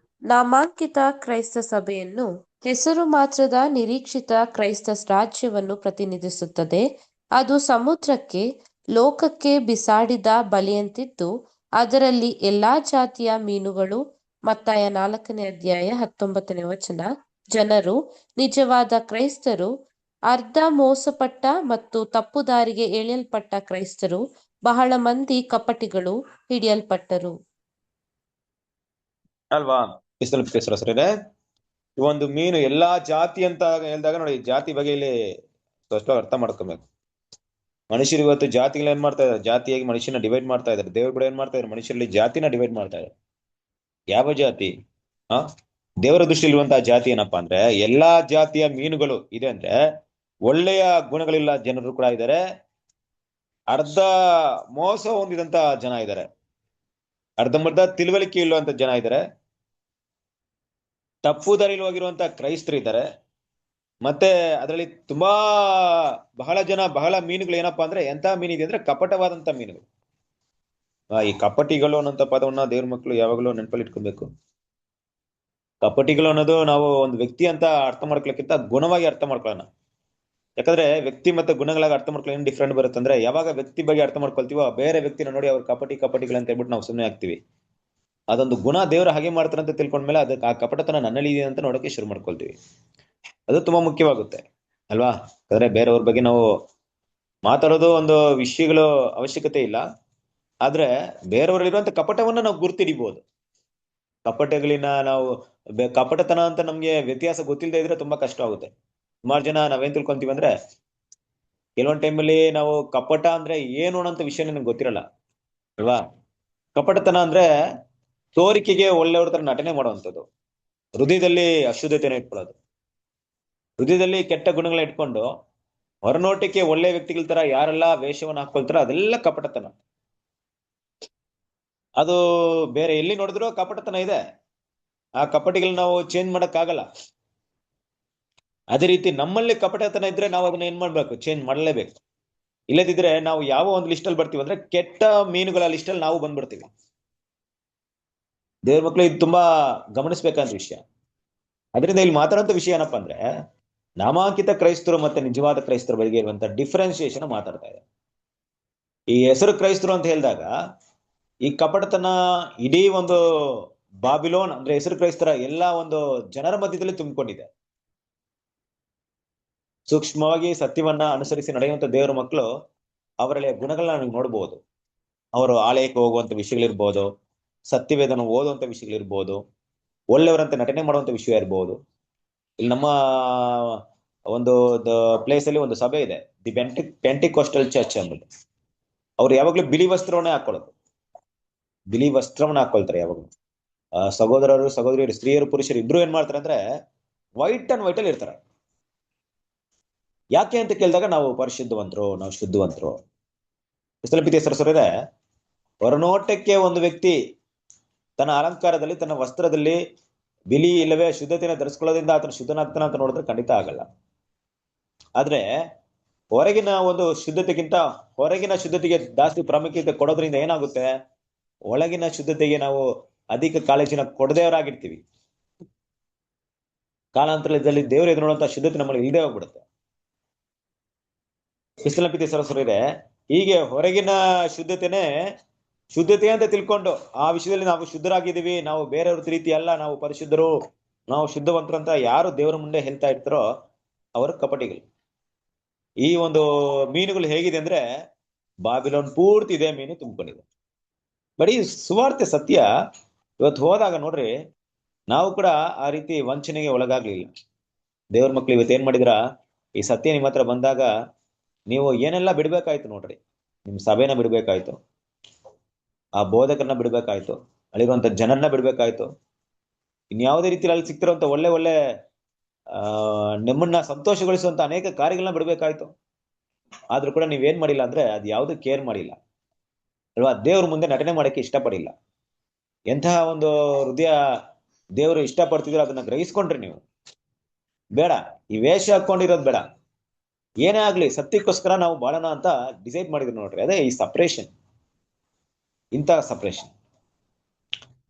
ನಾಮಾಂಕಿತ ಕ್ರೈಸ್ತ ಸಭೆಯನ್ನು, ಹೆಸರು ಮಾತ್ರದ ನಿರೀಕ್ಷಿತ ಕ್ರೈಸ್ತ ರಾಜ್ಯವನ್ನು ಪ್ರತಿನಿಧಿಸುತ್ತದೆ. ಅದು ಸಮುದ್ರಕ್ಕೆ, ಲೋಕಕ್ಕೆ ಬಿಸಾಡಿದ ಬಲೆಯಂತಿದ್ದು ಅದರಲ್ಲಿ ಎಲ್ಲಾ ಜಾತಿಯ ಮೀನುಗಳು, ಮತ್ತಾಯ 4ನೇ ಅಧ್ಯಾಯ 19ನೇ ವಚನ, ಜನರು, ನಿಜವಾದ ಕ್ರೈಸ್ತರು, ಅರ್ಧ ಮೋಸಪಟ್ಟ ಮತ್ತು ತಪ್ಪುದಾರಿಗೆ ಎಳೆಯಲ್ಪಟ್ಟ ಕ್ರೈಸ್ತರು, ಬಹಳ ಮಂದಿ ಕಪಟಿಗಳು ಹಿಡಿಯಲ್ಪಟ್ಟರು. ಅಲ್ವಾ? ಈ ಒಂದು ಮೀನು ಎಲ್ಲಾ ಜಾತಿ ಅಂತ ಹೇಳಿದಾಗ ನೋಡಿ, ಜಾತಿ ಬಗೆಯಲ್ಲಿ ಸ್ಪಷ್ಟವಾಗಿ ಅರ್ಥ ಮಾಡ್ಕೊಬೇಕು. ಮನುಷ್ಯರು ಇವತ್ತು ಜಾತಿಗಳು ಏನ್ ಮಾಡ್ತಾ ಇದ್ದಾರೆ, ಜಾತಿಯಾಗಿ ಮನುಷ್ಯನ ಡಿವೈಡ್ ಮಾಡ್ತಾ ಇದ್ದಾರೆ. ದೇವ್ರು ಕೂಡ ಏನ್ ಮಾಡ್ತಾ ಇದ್ದಾರೆ, ಮನುಷ್ಯರಲ್ಲಿ ಜಾತಿನ ಡಿವೈಡ್ ಮಾಡ್ತಾ ಇದ್ದಾರೆ. ಯಾವ ಜಾತಿ? ದೇವರ ದೃಷ್ಟಿಯಲ್ಲಿ ಇರುವಂತಹ ಜಾತಿ ಏನಪ್ಪಾ ಅಂದ್ರೆ ಎಲ್ಲಾ ಜಾತಿಯ ಮೀನುಗಳು ಇದೆ ಅಂದ್ರೆ ಒಳ್ಳೆಯ ಗುಣಗಳಿಲ್ಲ ಜನರು ಕೂಡ ಇದ್ದಾರೆ, ಅರ್ಧ ಮೋಸ ಹೊಂದಿದಂತ ಜನ ಇದ್ದಾರೆ, ಅರ್ಧಂಬರ್ಧ ತಿಳುವಳಿಕೆ ಇಲ್ಲುವಂತ ಜನ ಇದ್ದಾರೆ, ತಪ್ಪು ದಾರಿಯಲ್ಲಿ ಹೋಗಿರುವಂತ ಕ್ರೈಸ್ತರು ಇದ್ದಾರೆ. ಮತ್ತೆ ಅದರಲ್ಲಿ ಬಹಳ ಮೀನುಗಳು ಏನಪ್ಪಾ ಅಂದ್ರೆ ಎಂತ ಮೀನಿದೆ ಅಂದ್ರೆ ಕಪಟವಾದಂತ ಮೀನುಗಳು. ಈ ಕಪಟಿಗಳು ಅನ್ನೋಂಥ ಪದವನ್ನ ದೇವ್ರ ಮಕ್ಕಳು ಯಾವಾಗಲೂ ನೆನಪಲ್ಲಿ ಇಟ್ಕೊಬೇಕು. ಕಪಟಿಗಳು ಅನ್ನೋದು ನಾವು ಒಂದು ವ್ಯಕ್ತಿ ಅಂತ ಅರ್ಥ ಮಾಡ್ಕೊಳಕ್ಕಿಂತ ಗುಣವಾಗಿ ಅರ್ಥ ಮಾಡ್ಕೊಳ್ಳೋಣ. ಯಾಕಂದ್ರೆ ವ್ಯಕ್ತಿ ಮತ್ತೆ ಗುಣಗಳಾಗಿ ಅರ್ಥ ಮಾಡ್ಕೊಳ್ಳೋ ಏನ್ ಡಿಫ್ರೆಂಟ್ ಬರುತ್ತೆ ಅಂದ್ರೆ, ಯಾವಾಗ ವ್ಯಕ್ತಿ ಬಗ್ಗೆ ಅರ್ಥ ಮಾಡ್ಕೊಳ್ತೀವೋ ಬೇರೆ ವ್ಯಕ್ತಿನ ನೋಡಿ ಅವ್ರು ಕಪಟಿಗಳು ಅಂತ ಹೇಳ್ಬಿಟ್ಟು ನಾವು ಸುಮ್ಮನೆ ಆಗ್ತೀವಿ. ಅದೊಂದು ಗುಣ ದೇವ್ರ ಹಾಗೆ ಮಾಡ್ತಾರೆ ಅಂತ ತಿಳ್ಕೊಂಡ್ಮೇಲೆ ಅದಕ್ಕೆ ಆ ಕಪಟತನ ನನ್ನಲ್ಲಿ ಇದೆ ಅಂತ ನೋಡೋಕೆ ಶುರು ಮಾಡ್ಕೊಳ್ತೀವಿ. ಅದು ತುಂಬಾ ಮುಖ್ಯವಾಗುತ್ತೆ ಅಲ್ವಾ? ಯಾಕಂದ್ರೆ ಬೇರೆಯವ್ರ ಬಗ್ಗೆ ನಾವು ಮಾತಾಡೋದು ಒಂದು ವಿಷಯಗಳು ಅವಶ್ಯಕತೆ ಇಲ್ಲ, ಆದ್ರೆ ಬೇರೆಯವರಲ್ಲಿರುವಂತ ಕಪಟವನ್ನ ನಾವು ಗುರ್ತಿಡಿಬಹುದು. ಕಪಟತನ ಅಂತ ನಮ್ಗೆ ವ್ಯತ್ಯಾಸ ಗೊತ್ತಿಲ್ಲದೆ ಇದ್ರೆ ತುಂಬಾ ಕಷ್ಟ ಆಗುತ್ತೆ. ಸುಮಾರು ಜನ ನಾವೇನ್ ತಿಳ್ಕೊಂತೀವಿ ಅಂದ್ರೆ, ಕೆಲವೊಂದ್ ಟೈಮಲ್ಲಿ ನಾವು ಕಪಟ ಅಂದ್ರೆ ಏನು ಅನ್ನೋಂಥ ವಿಷಯ ನನ್ಗೆ ಗೊತ್ತಿರಲ್ಲ ಅಲ್ವಾ? ಕಪಟತನ ಅಂದ್ರೆ ತೋರಿಕೆಗೆ ಒಳ್ಳೆಯವ್ರ ತರ ನಟನೆ ಮಾಡುವಂಥದ್ದು, ಹೃದಯದಲ್ಲಿ ಅಶುದ್ಧತೆನ ಇಟ್ಕೊಳ್ಳೋದು, ಹೃದಯದಲ್ಲಿ ಕೆಟ್ಟ ಗುಣಗಳನ್ನ ಇಟ್ಕೊಂಡು ಹೊರನೋಟಕ್ಕೆ ಒಳ್ಳೆ ವ್ಯಕ್ತಿಗಳ ತರ ಯಾರೆಲ್ಲ ವೇಷವನ್ನ ಹಾಕೊಳ್ತಾರೋ ಅದೆಲ್ಲ ಕಪಟತನ. ಅದು ಬೇರೆ ಎಲ್ಲಿ ನೋಡಿದ್ರು ಕಪಟತನ ಇದೆ. ಆ ಕಪಟಿಗಳನ್ನ ನಾವು ಚೇಂಜ್ ಮಾಡಕ್ ಆಗಲ್ಲ. ಅದೇ ರೀತಿ ನಮ್ಮಲ್ಲಿ ಕಪಟತನ ಇದ್ರೆ ನಾವು ಅದನ್ನ ಏನ್ ಮಾಡ್ಬೇಕು, ಚೇಂಜ್ ಮಾಡಲೇಬೇಕು. ಇಲ್ಲದಿದ್ರೆ ನಾವು ಯಾವ ಒಂದು ಲಿಸ್ಟ್ ಅಲ್ಲಿ ಬರ್ತೀವಿ ಅಂದ್ರೆ ಕೆಟ್ಟ ಮೀನುಗಳ ಲಿಸ್ಟ್ ಅಲ್ಲಿ ನಾವು ಬಂದ್ಬಿಡ್ತೀವಿ. ದೇವ್ರ ಮಕ್ಕಳು ಇದು ತುಂಬಾ ಗಮನಿಸ್ಬೇಕಾದ ವಿಷಯ. ಅದರಿಂದ ಇಲ್ಲಿ ಮಾತಾಡುವಂತ ವಿಷಯ ಏನಪ್ಪಾ ಅಂದ್ರೆ, ನಾಮಾಂಕಿತ ಕ್ರೈಸ್ತರು ಮತ್ತೆ ನಿಜವಾದ ಕ್ರೈಸ್ತರ ಬಗ್ಗೆ ಇರುವಂತ ಡಿಫ್ರೆನ್ಸಿಯೇಷನ್ ಮಾತಾಡ್ತಾ ಇದೆ. ಈ ಹೆಸರು ಕ್ರೈಸ್ತರು ಅಂತ ಹೇಳಿದಾಗ ಈ ಕಪಟತನ ಇಡೀ ಒಂದು ಬಾಬಿಲೋನ್ ಅಂದ್ರೆ ಹೆಸರು ಕ್ರೈಸ್ತರ ಎಲ್ಲಾ ಒಂದು ಜನರ ಮಧ್ಯದಲ್ಲಿ ತುಂಬಿಕೊಂಡಿದೆ. ಸೂಕ್ಷ್ಮವಾಗಿ ಸತ್ಯವನ್ನ ಅನುಸರಿಸಿ ನಡೆಯುವಂತ ದೇವರ ಮಕ್ಕಳು ಅವರಲ್ಲಿ ಗುಣಗಳನ್ನ ನೀವು ನೋಡಬಹುದು. ಅವರು ಆಲಯಕ್ಕೆ ಹೋಗುವಂತ ವಿಷಯಗಳಿರ್ಬೋದು, ಸತ್ಯವೇದನ ಓದುವಂತ ವಿಷಯಗಳಿರ್ಬೋದು, ಒಳ್ಳೆಯವರಂತೆ ನಟನೆ ಮಾಡುವಂತ ವಿಷಯ ಇರ್ಬೋದು. ಇಲ್ಲಿ ನಮ್ಮ ಒಂದು ಪ್ಲೇಸ್ ಅಲ್ಲಿ ಒಂದು ಸಭೆ ಇದೆ, ದಿ ಪೆಂಟಿಕೋಸ್ಟಲ್ ಚರ್ಚ್ ಅಂದ್ಬಿಟ್ಟು. ಅವ್ರು ಯಾವಾಗ್ಲೂ ಬಿಳಿ ವಸ್ತ್ರವನ್ನೇ ಹಾಕೊಳ್ಳೋದು, ಬಿಳಿ ವಸ್ತ್ರವನ್ನ ಹಾಕೊಳ್ತಾರೆ ಯಾವಾಗ್ಲೂ. ಸಹೋದರರು ಸಹೋದರಿಯರು, ಸ್ತ್ರೀಯರು ಪುರುಷರು ಇಬ್ರು ಏನ್ ಮಾಡ್ತಾರೆ ಅಂದ್ರೆ ವೈಟ್ ಅಂಡ್ ವೈಟ್ ಅಲ್ಲಿ ಇರ್ತಾರೆ. ಯಾಕೆ ಅಂತ ಕೇಳಿದಾಗ ನಾವು ಪರಿಶುದ್ಧವಂತರು, ನಾವು ಶುದ್ಧವಂತರು. ಪ್ರೀತಿಯ ಸರಸರೇ, ಹೊರನೋಟಕ್ಕೆ ಒಂದು ವ್ಯಕ್ತಿ ತನ್ನ ಅಲಂಕಾರದಲ್ಲಿ, ತನ್ನ ವಸ್ತ್ರದಲ್ಲಿ ಬಿಳಿ ಇಲ್ಲವೇ ಶುದ್ಧತೆಯನ್ನು ಧರಿಸ್ಕೊಳ್ಳೋದ್ರಿಂದ ಆತನ ಶುದ್ಧನಾಗ್ತಾನ ಅಂತ ನೋಡಿದ್ರೆ ಖಂಡಿತ ಆಗಲ್ಲ. ಆದ್ರೆ ಹೊರಗಿನ ಒಂದು ಶುದ್ಧತೆಗಿಂತ ಹೊರಗಿನ ಶುದ್ಧತೆಗೆ ಜಾಸ್ತಿ ಪ್ರಾಮುಖ್ಯತೆ ಕೊಡೋದ್ರಿಂದ ಏನಾಗುತ್ತೆ, ಒಳಗಿನ ಶುದ್ಧತೆಗೆ ನಾವು ಅಧಿಕ ಕಾಳಜಿನ ಕೊಡದೇವರಾಗಿರ್ತೀವಿ. ಕಾಲಾಂತರದಲ್ಲಿ ದೇವರು ಎದುರು ನೋಡುವಂತ ಶುದ್ಧತೆ ನಮ್ಮಲ್ಲಿ ಇಲ್ಲದೆ ಹೋಗ್ಬಿಡುತ್ತೆ. ಪ್ರೀತಿ ಸರಸರೇ, ಹೀಗೆ ಹೊರಗಿನ ಶುದ್ಧತೆನೇ ಶುದ್ಧತೆ ಅಂತ ತಿಳ್ಕೊಂಡು ಆ ವಿಷಯದಲ್ಲಿ ನಾವು ಶುದ್ಧರಾಗಿದ್ದೀವಿ, ನಾವು ಬೇರೆಯವ್ರ ರೀತಿ ಅಲ್ಲ, ನಾವು ಪರಿಶುದ್ಧರು, ನಾವು ಶುದ್ಧವಂತರು ಅಂತ ಯಾರು ದೇವರ ಮುಂದೆ ಹೇಳ್ತಾ ಇರ್ತಾರೋ ಅವರು ಕಪಟಿಗಳು. ಈ ಒಂದು ಮೀನುಗಳು ಹೇಗಿದೆ ಅಂದ್ರೆ ಬಾಬಿಲೋನ್ ಪೂರ್ತಿ ಇದೆ ಮೀನು ತುಂಬಿಕೊಂಡಿದೆ. ಬಟ್ ಈ ಸುವಾರ್ತೆ ಸತ್ಯ ಇವತ್ತು ಹೋದಾಗ ನೋಡ್ರಿ, ನಾವು ಕೂಡ ಆ ರೀತಿ ವಂಚನೆಗೆ ಒಳಗಾಗ್ಲಿಲ್ಲ. ದೇವ್ರ ಮಕ್ಳು ಇವತ್ತು ಏನ್ ಮಾಡಿದ್ರ, ಈ ಸತ್ಯ ನಿಮ್ಮ ಹತ್ರ ಬಂದಾಗ ನೀವು ಏನೆಲ್ಲ ಬಿಡ್ಬೇಕಾಯ್ತು ನೋಡ್ರಿ. ನಿಮ್ ಸಭೆನ ಬಿಡ್ಬೇಕಾಯ್ತು, ಆ ಬೋಧಕರನ್ನ ಬಿಡ್ಬೇಕಾಯ್ತು, ಅಲ್ಲಿರುವಂತ ಜನರನ್ನ ಬಿಡ್ಬೇಕಾಯ್ತು, ಇನ್ಯಾವುದೇ ರೀತಿಯಲ್ಲಿ ಅಲ್ಲಿ ಸಿಗ್ತಿರುವಂತ ಒಳ್ಳೆ ಒಳ್ಳೆ ನಿಮ್ಮನ್ನ ಸಂತೋಷಗೊಳಿಸುವಂತ ಅನೇಕ ಕಾರ್ಯಗಳನ್ನ ಬಿಡ್ಬೇಕಾಯ್ತು. ಆದ್ರೂ ಕೂಡ ನೀವೇನ್ ಮಾಡಿಲ್ಲ ಅಂದ್ರೆ ಅದು ಯಾವ್ದು ಕೇರ್ ಮಾಡಿಲ್ಲ ಅಲ್ವಾ. ದೇವ್ರ ಮುಂದೆ ನಟನೆ ಮಾಡಕ್ಕೆ ಇಷ್ಟಪಡಿಲ್ಲ. ಎಂತಹ ಒಂದು ಹೃದಯ ದೇವರು ಇಷ್ಟಪಡ್ತಿದ್ರು ಅದನ್ನ ಗ್ರಹಿಸ್ಕೊಂಡ್ರಿ ನೀವು. ಬೇಡ ಈ ವೇಷ ಹಾಕೊಂಡಿರೋದು ಬೇಡ, ಏನೇ ಆಗ್ಲಿ ಸತ್ಯಕ್ಕೋಸ್ಕರ ನಾವು ಬಾಳೋಣ ಅಂತ ಡಿಸೈಡ್ ಮಾಡಿದ್ರು ನೋಡ್ರಿ. ಅದೇ ಈ ಸಪ್ರೇಷನ್, ಇಂತಹ ಸಪ್ರೇಷನ್.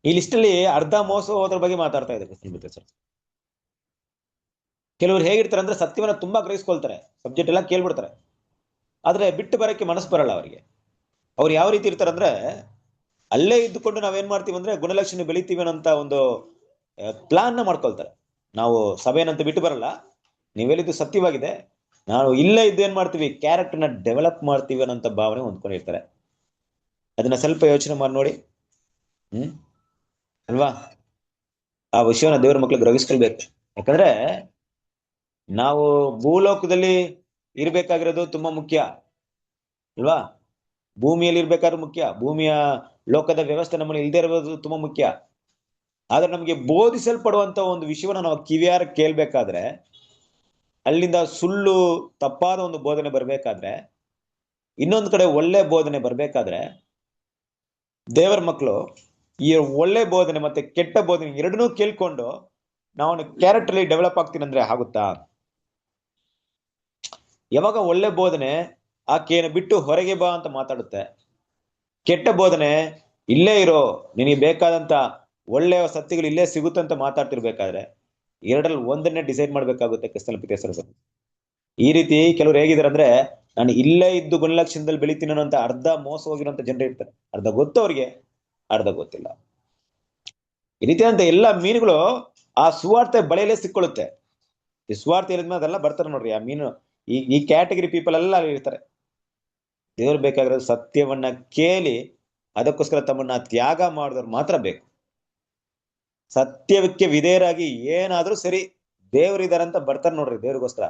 ಈ ಲಿಸ್ಟಲ್ಲಿ ಅರ್ಧ ಮೋಸ ಹೋದ್ರ ಬಗ್ಗೆ ಮಾತಾಡ್ತಾ ಇದ್ದಾರೆ ಸರ್. ಕೆಲವರು ಹೇಗಿರ್ತಾರೆ ಅಂದ್ರೆ ಸತ್ಯವನ್ನ ತುಂಬಾ ಗ್ರಹಿಸ್ಕೊಳ್ತಾರೆ, ಸಬ್ಜೆಕ್ಟ್ ಎಲ್ಲ ಕೇಳ್ಬಿಡ್ತಾರೆ, ಆದ್ರೆ ಬಿಟ್ಟು ಬರಕ್ಕೆ ಮನಸ್ಸು ಬರಲ್ಲ ಅವರಿಗೆ. ಅವ್ರು ಯಾವ ರೀತಿ ಇರ್ತಾರೆ ಅಂದ್ರೆ ಅಲ್ಲೇ ಇದ್ದುಕೊಂಡು ನಾವೇನ್ ಮಾಡ್ತೀವಿ ಅಂದ್ರೆ ಗುಣಲಕ್ಷಣ ಬೆಳಿತೀವಿ ಅನ್ನೋಂತ ಒಂದು ಪ್ಲಾನ್ ನ ಮಾಡ್ಕೊಳ್ತಾರೆ. ನಾವು ಸಭೆಯನ್ನಂತ ಬಿಟ್ಟು ಬರಲ್ಲ, ನೀವೆಲ್ಲಿದ್ದು ಸತ್ಯವಾಗಿದೆ, ನಾವು ಇಲ್ಲೇ ಇದ್ದು ಏನ್ ಮಾಡ್ತೀವಿ, ಕ್ಯಾರೆಕ್ಟರ್ನ ಡೆವಲಪ್ ಮಾಡ್ತೀವಿ ಅನ್ನೋಂತ ಭಾವನೆ ಹೊಂದ್ಕೊಂಡಿರ್ತಾರೆ. ಅದನ್ನ ಸ್ವಲ್ಪ ಯೋಚನೆ ಮಾಡಿ ನೋಡಿ. ಅಲ್ವಾ? ಆ ವಿಷಯವನ್ನ ದೇವ್ರ ಮಕ್ಳು ಗ್ರಹಿಸ್ಕೊಳ್ಬೇಕು. ಯಾಕಂದ್ರೆ ನಾವು ಭೂಲೋಕದಲ್ಲಿ ಇರ್ಬೇಕಾಗಿರೋದು ತುಂಬಾ ಮುಖ್ಯ ಅಲ್ವಾ. ಭೂಮಿಯಲ್ಲಿ ಇರ್ಬೇಕಾದ್ರೂ ಮುಖ್ಯ, ಭೂಮಿಯ ಲೋಕದ ವ್ಯವಸ್ಥೆ ನಮ್ಮಲ್ಲಿ ಇಲ್ದೇ ಇರೋದು ತುಂಬಾ ಮುಖ್ಯ. ಆದ್ರೆ ನಮ್ಗೆ ಬೋಧಿಸಲ್ಪಡುವಂತ ಒಂದು ವಿಷಯವನ್ನ ನಾವು ಕಿವಿಯಾರ ಕೇಳ್ಬೇಕಾದ್ರೆ, ಅಲ್ಲಿಂದ ಸುಳ್ಳು ತಪ್ಪಾದ ಒಂದು ಬೋಧನೆ ಬರ್ಬೇಕಾದ್ರೆ, ಇನ್ನೊಂದು ಕಡೆ ಒಳ್ಳೆ ಬೋಧನೆ ಬರ್ಬೇಕಾದ್ರೆ, ದೇವರ ಮಕ್ಕಳು ಈ ಒಳ್ಳೆ ಬೋಧನೆ ಮತ್ತೆ ಕೆಟ್ಟ ಬೋಧನೆ ಎರಡನ್ನೂ ಕೇಳ್ಕೊಂಡು ನಾವು ಕ್ಯಾರೆಕ್ಟರ್ಲಿ ಡೆವಲಪ್ ಆಗ್ತೀನಿ ಅಂದ್ರೆ ಆಗುತ್ತಾ? ಯಾವಾಗ ಒಳ್ಳೆ ಬೋಧನೆ ಆಕೆಯನ್ನು ಬಿಟ್ಟು ಹೊರಗೆ ಬಾ ಅಂತ ಮಾತಾಡುತ್ತೆ, ಕೆಟ್ಟ ಬೋಧನೆ ಇಲ್ಲೇ ಇರೋ, ನಿನಗೆ ಬೇಕಾದಂತ ಒಳ್ಳೆಯ ಸತ್ಯಗಳು ಇಲ್ಲೇ ಸಿಗುತ್ತಂತ ಮಾತಾಡ್ತಿರ್ಬೇಕಾದ್ರೆ, ಎರಡರಲ್ಲಿ ಒಂದನ್ನೇ ಡಿಸೈಡ್ ಮಾಡ್ಬೇಕಾಗುತ್ತೆ. ಕ್ರಿಸ್ತನ ಈ ರೀತಿ ಕೆಲವರು ಹೇಗಿದ್ದಾರೆ ಅಂದ್ರೆ, ನಾನು ಇಲ್ಲೇ ಇದ್ದು ಗುಣಲಕ್ಷಣದಲ್ಲಿ ಬೆಳಿತೀನಿ ಅನ್ನೋ ಅರ್ಧ ಮೋಸ ಹೋಗಿರೋಂಥ ಜನರು ಇರ್ತಾರೆ. ಅರ್ಧ ಗೊತ್ತು ಅವ್ರಿಗೆ, ಅರ್ಧ ಗೊತ್ತಿಲ್ಲ. ಈ ರೀತಿ ಅಂತ ಎಲ್ಲಾ ಮೀನುಗಳು ಆ ಸುವಾರ್ತೆ ಬಳೆಯಲ್ಲೇ ಸಿಕ್ಕೊಳ್ಳುತ್ತೆ. ಈ ಸುವಾರ್ತೆ ಹೇಳಿದ್ಮೇಲೆ ಅದೆಲ್ಲ ಬರ್ತಾರೆ ನೋಡ್ರಿ. ಆ ಮೀನು ಈ ಕ್ಯಾಟಗರಿ ಪೀಪಲ್ ಎಲ್ಲ ಅಲ್ಲಿ ಇರ್ತಾರೆ. ದೇವ್ರು ಬೇಕಾಗಿರೋದು ಸತ್ಯವನ್ನ ಕೇಳಿ ಅದಕ್ಕೋಸ್ಕರ ತಮ್ಮನ್ನ ತ್ಯಾಗ ಮಾಡಿದವ್ರು ಮಾತ್ರ ಬೇಕು. ಸತ್ಯಕ್ಕೆ ವಿಧೇಯರಾಗಿ ಏನಾದ್ರೂ ಸರಿ ದೇವ್ರಿದಾರೆ ಅಂತ ಬರ್ತಾರೆ ನೋಡ್ರಿ ದೇವ್ರಿಗೋಸ್ಕರ,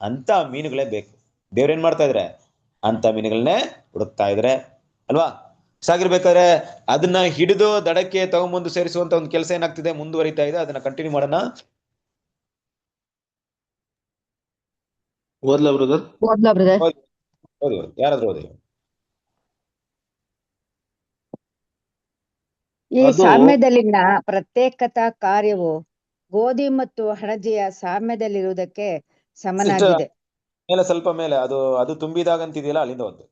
ಅಂತ ಮೀನುಗಳೇ ಬೇಕು. ದೇವ್ರೇನ್ ಮಾಡ್ತಾ ಇದ್ರೆ ಅಂತ ಮೀನುಗಳನ್ನೇ ಹುಡುಕ್ತಾ ಇದ್ರೆ ಅಲ್ವಾ. ಸಾಗಿರ್ಬೇಕಾದ್ರೆ ಅದನ್ನ ಹಿಡಿದು ದಡಕ್ಕೆ ತಗೊಂಬಂದು ಸೇರಿಸುವಂತ ಒಂದು ಕೆಲಸ ಏನಾಗ್ತಿದೆ, ಮುಂದುವರಿತಾ ಇದೆ. ಅದನ್ನ ಕಂಟಿನ್ಯೂ ಮಾಡೋಣ. ಓದ್ಲಾ ಬ್ರದರ್? ಓದಿ ಯಾರಾದ್ರೂ ಓದಿ. ಈ ಅದು ಸಾಮ್ಯದಲ್ಲಿನ ಪ್ರತ್ಯೇಕತಾ ಕಾರ್ಯವು ಗೋಧಿ ಮತ್ತು ಹಣಜೆಯ ಸಾಮ್ಯದಲ್ಲಿರುವುದಕ್ಕೆ ಸಮನಾಗಿದೆ. ಮೇಲೆ ಸ್ವಲ್ಪ ಮೇಲೆ ಅದು ತುಂಬಿದಾಗ ಅಂತಿದೆಯಲ್ಲ, ಅಲ್ಲಿಂದ ಒಂದು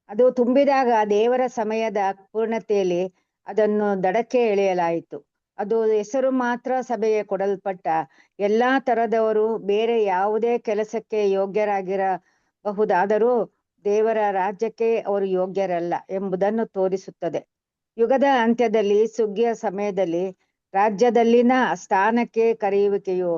ಅದು ತುಂಬಿದಾಗ ದೇವರ ಸಮಯದ ಪೂರ್ಣತೆಯಲ್ಲಿ ಅದನ್ನು ದಡಕ್ಕೆ ಎಳೆಯಲಾಯಿತು. ಅದು ಹೆಸರು ಮಾತ್ರ ಸಭೆಗೆ ಕೊಡಲ್ಪಟ್ಟ ಎಲ್ಲಾ ತರದವರು ಬೇರೆ ಯಾವುದೇ ಕೆಲಸಕ್ಕೆ ಯೋಗ್ಯರಾಗಿರಬಹುದಾದರೂ ದೇವರ ರಾಜ್ಯಕ್ಕೆ ಅವರು ಯೋಗ್ಯರಲ್ಲ ಎಂಬುದನ್ನು ತೋರಿಸುತ್ತದೆ. ಯುಗದ ಅಂತ್ಯದಲ್ಲಿ ಸುಗ್ಗಿಯ ಸಮಯದಲ್ಲಿ ರಾಜ್ಯದಲ್ಲಿನ ಸ್ಥಾನಕ್ಕೆ ಕರೆಯುವಿಕೆಯು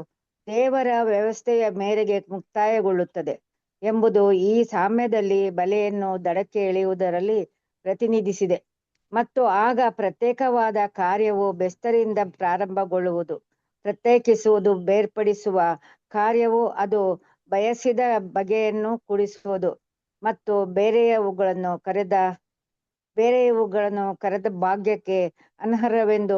ದೇವರ ವ್ಯವಸ್ಥೆಯ ಮೇರೆಗೆ ಮುಕ್ತಾಯಗೊಳ್ಳುತ್ತದೆ ಎಂಬುದು ಈ ಸಾಮ್ಯದಲ್ಲಿ ಬಲೆಯನ್ನು ದಡಕ್ಕೆ ಎಳೆಯುವುದರಲ್ಲಿ ಪ್ರತಿನಿಧಿಸಿದೆ. ಮತ್ತು ಆಗ ಪ್ರತ್ಯೇಕವಾದ ಕಾರ್ಯವು ಬೆಸ್ತರಿಂದ ಪ್ರಾರಂಭಗೊಳ್ಳುವುದು. ಪ್ರತ್ಯೇಕಿಸುವುದು, ಬೇರ್ಪಡಿಸುವ ಕಾರ್ಯವು ಅದು ಬಯಸಿದ ಬಗೆಯನ್ನು ಕೂಡಿಸುವುದು ಮತ್ತು ಬೇರೆಯವುಗಳನ್ನು ಕರೆದ ಭಾಗ್ಯಕ್ಕೆ ಅನರ್ಹವೆಂದು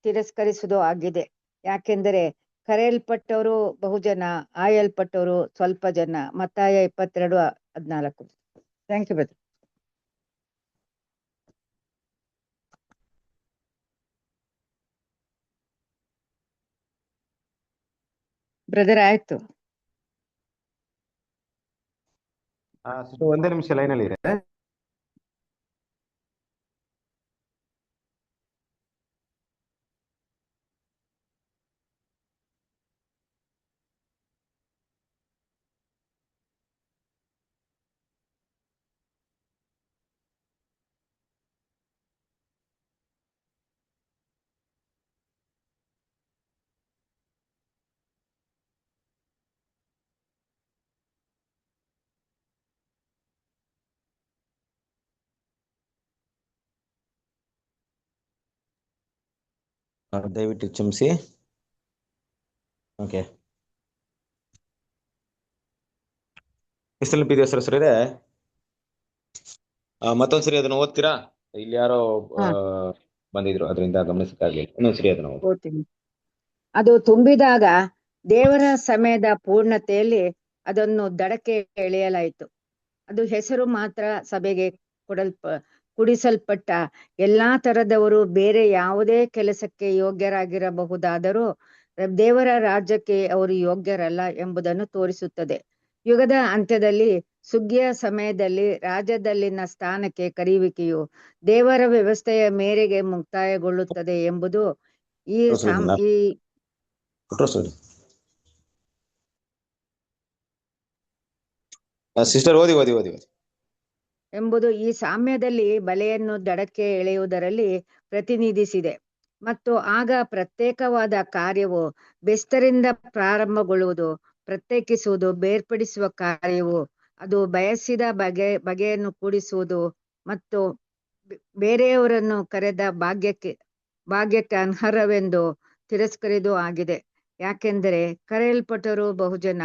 ತಿರಸ್ಕರಿಸುವುದು ಆಗಿದೆ. ಯಾಕೆಂದರೆ ಕರೆಯಲ್ಪಟ್ಟವರು ಬಹುಜನ, ಆಯಲ್ಪಟ್ಟವರು ಸ್ವಲ್ಪ ಜನ. ಮತ್ತಾಯ 22:14. Thank you brother. ಬ್ರದರ್ ಆಯ್ತು. ಒಂದೇ ನಿಮಿಷ ಲೈನಲ್ಲಿ ಇದೆ. ದಯವಿಟ್ಟು ಕ್ಷಮಿಸಿ. ಓಕೆ, ಪಿ ಹೆಸರು ಇದೆ. ಮತ್ತೊಂದ್ಸರಿ ಅದನ್ನ ಓದ್ತೀರಾ? ಇಲ್ಲಿ ಯಾರೋ ಬಂದಿದ್ರು, ಅದರಿಂದ ಗಮನಿಸಕ್ಕಾಗಲಿಲ್ಲ. ಇನ್ನೊಂದ್ಸರಿ ಅದನ್ನ ಓದ್ತೀನಿ. ಅದು ತುಂಬಿದಾಗ ದೇವರ ಸಮಯದ ಪೂರ್ಣತೆಯಲ್ಲಿ ಅದನ್ನು ದಡಕ್ಕೆ ಎಳೆಯಲಾಯಿತು. ಅದು ಹೆಸರು ಮಾತ್ರ ಸಭೆಗೆ ಕುಡಿಸಲ್ಪಟ್ಟ ಎಲ್ಲಾ ತರದವರು ಬೇರೆ ಯಾವುದೇ ಕೆಲಸಕ್ಕೆ ಯೋಗ್ಯರಾಗಿರಬಹುದಾದರೂ ದೇವರ ರಾಜ್ಯಕ್ಕೆ ಅವರು ಯೋಗ್ಯರಲ್ಲ ಎಂಬುದನ್ನು ತೋರಿಸುತ್ತದೆ. ಯುಗದ ಅಂತ್ಯದಲ್ಲಿ ಸುಗ್ಗಿಯ ಸಮಯದಲ್ಲಿ ರಾಜ್ಯದಲ್ಲಿನ ಸ್ಥಾನಕ್ಕೆ ಕರೆಯುವಿಕೆಯು ದೇವರ ವ್ಯವಸ್ಥೆಯ ಮೇರೆಗೆ ಮುಕ್ತಾಯಗೊಳ್ಳುತ್ತದೆ ಎಂಬುದು ಸಿಸ್ಟರ್ ಓದಿ ಎಂಬುದು ಈ ಸಾಮ್ಯದಲ್ಲಿ ಬಲೆಯನ್ನು ದಡಕ್ಕೆ ಎಳೆಯುವುದರಲ್ಲಿ ಪ್ರತಿನಿಧಿಸಿದೆ. ಮತ್ತು ಆಗ ಪ್ರತ್ಯೇಕವಾದ ಕಾರ್ಯವು ಬೆಸ್ತರಿಂದ ಪ್ರಾರಂಭಗೊಳ್ಳುವುದು. ಪ್ರತ್ಯೇಕಿಸುವುದು, ಬೇರ್ಪಡಿಸುವ ಕಾರ್ಯವು ಅದು ಬಯಸಿದ ಬಗೆಯನ್ನು ಕೂಡಿಸುವುದು ಮತ್ತು ಬೇರೆಯವರನ್ನು ಕರೆದ ಭಾಗ್ಯಕ್ಕೆ ಅನರ್ಹವೆಂದು ತಿರಸ್ಕರಿದು ಆಗಿದೆ. ಯಾಕೆಂದರೆ ಕರೆಯಲ್ಪಟ್ಟವರು ಬಹುಜನ,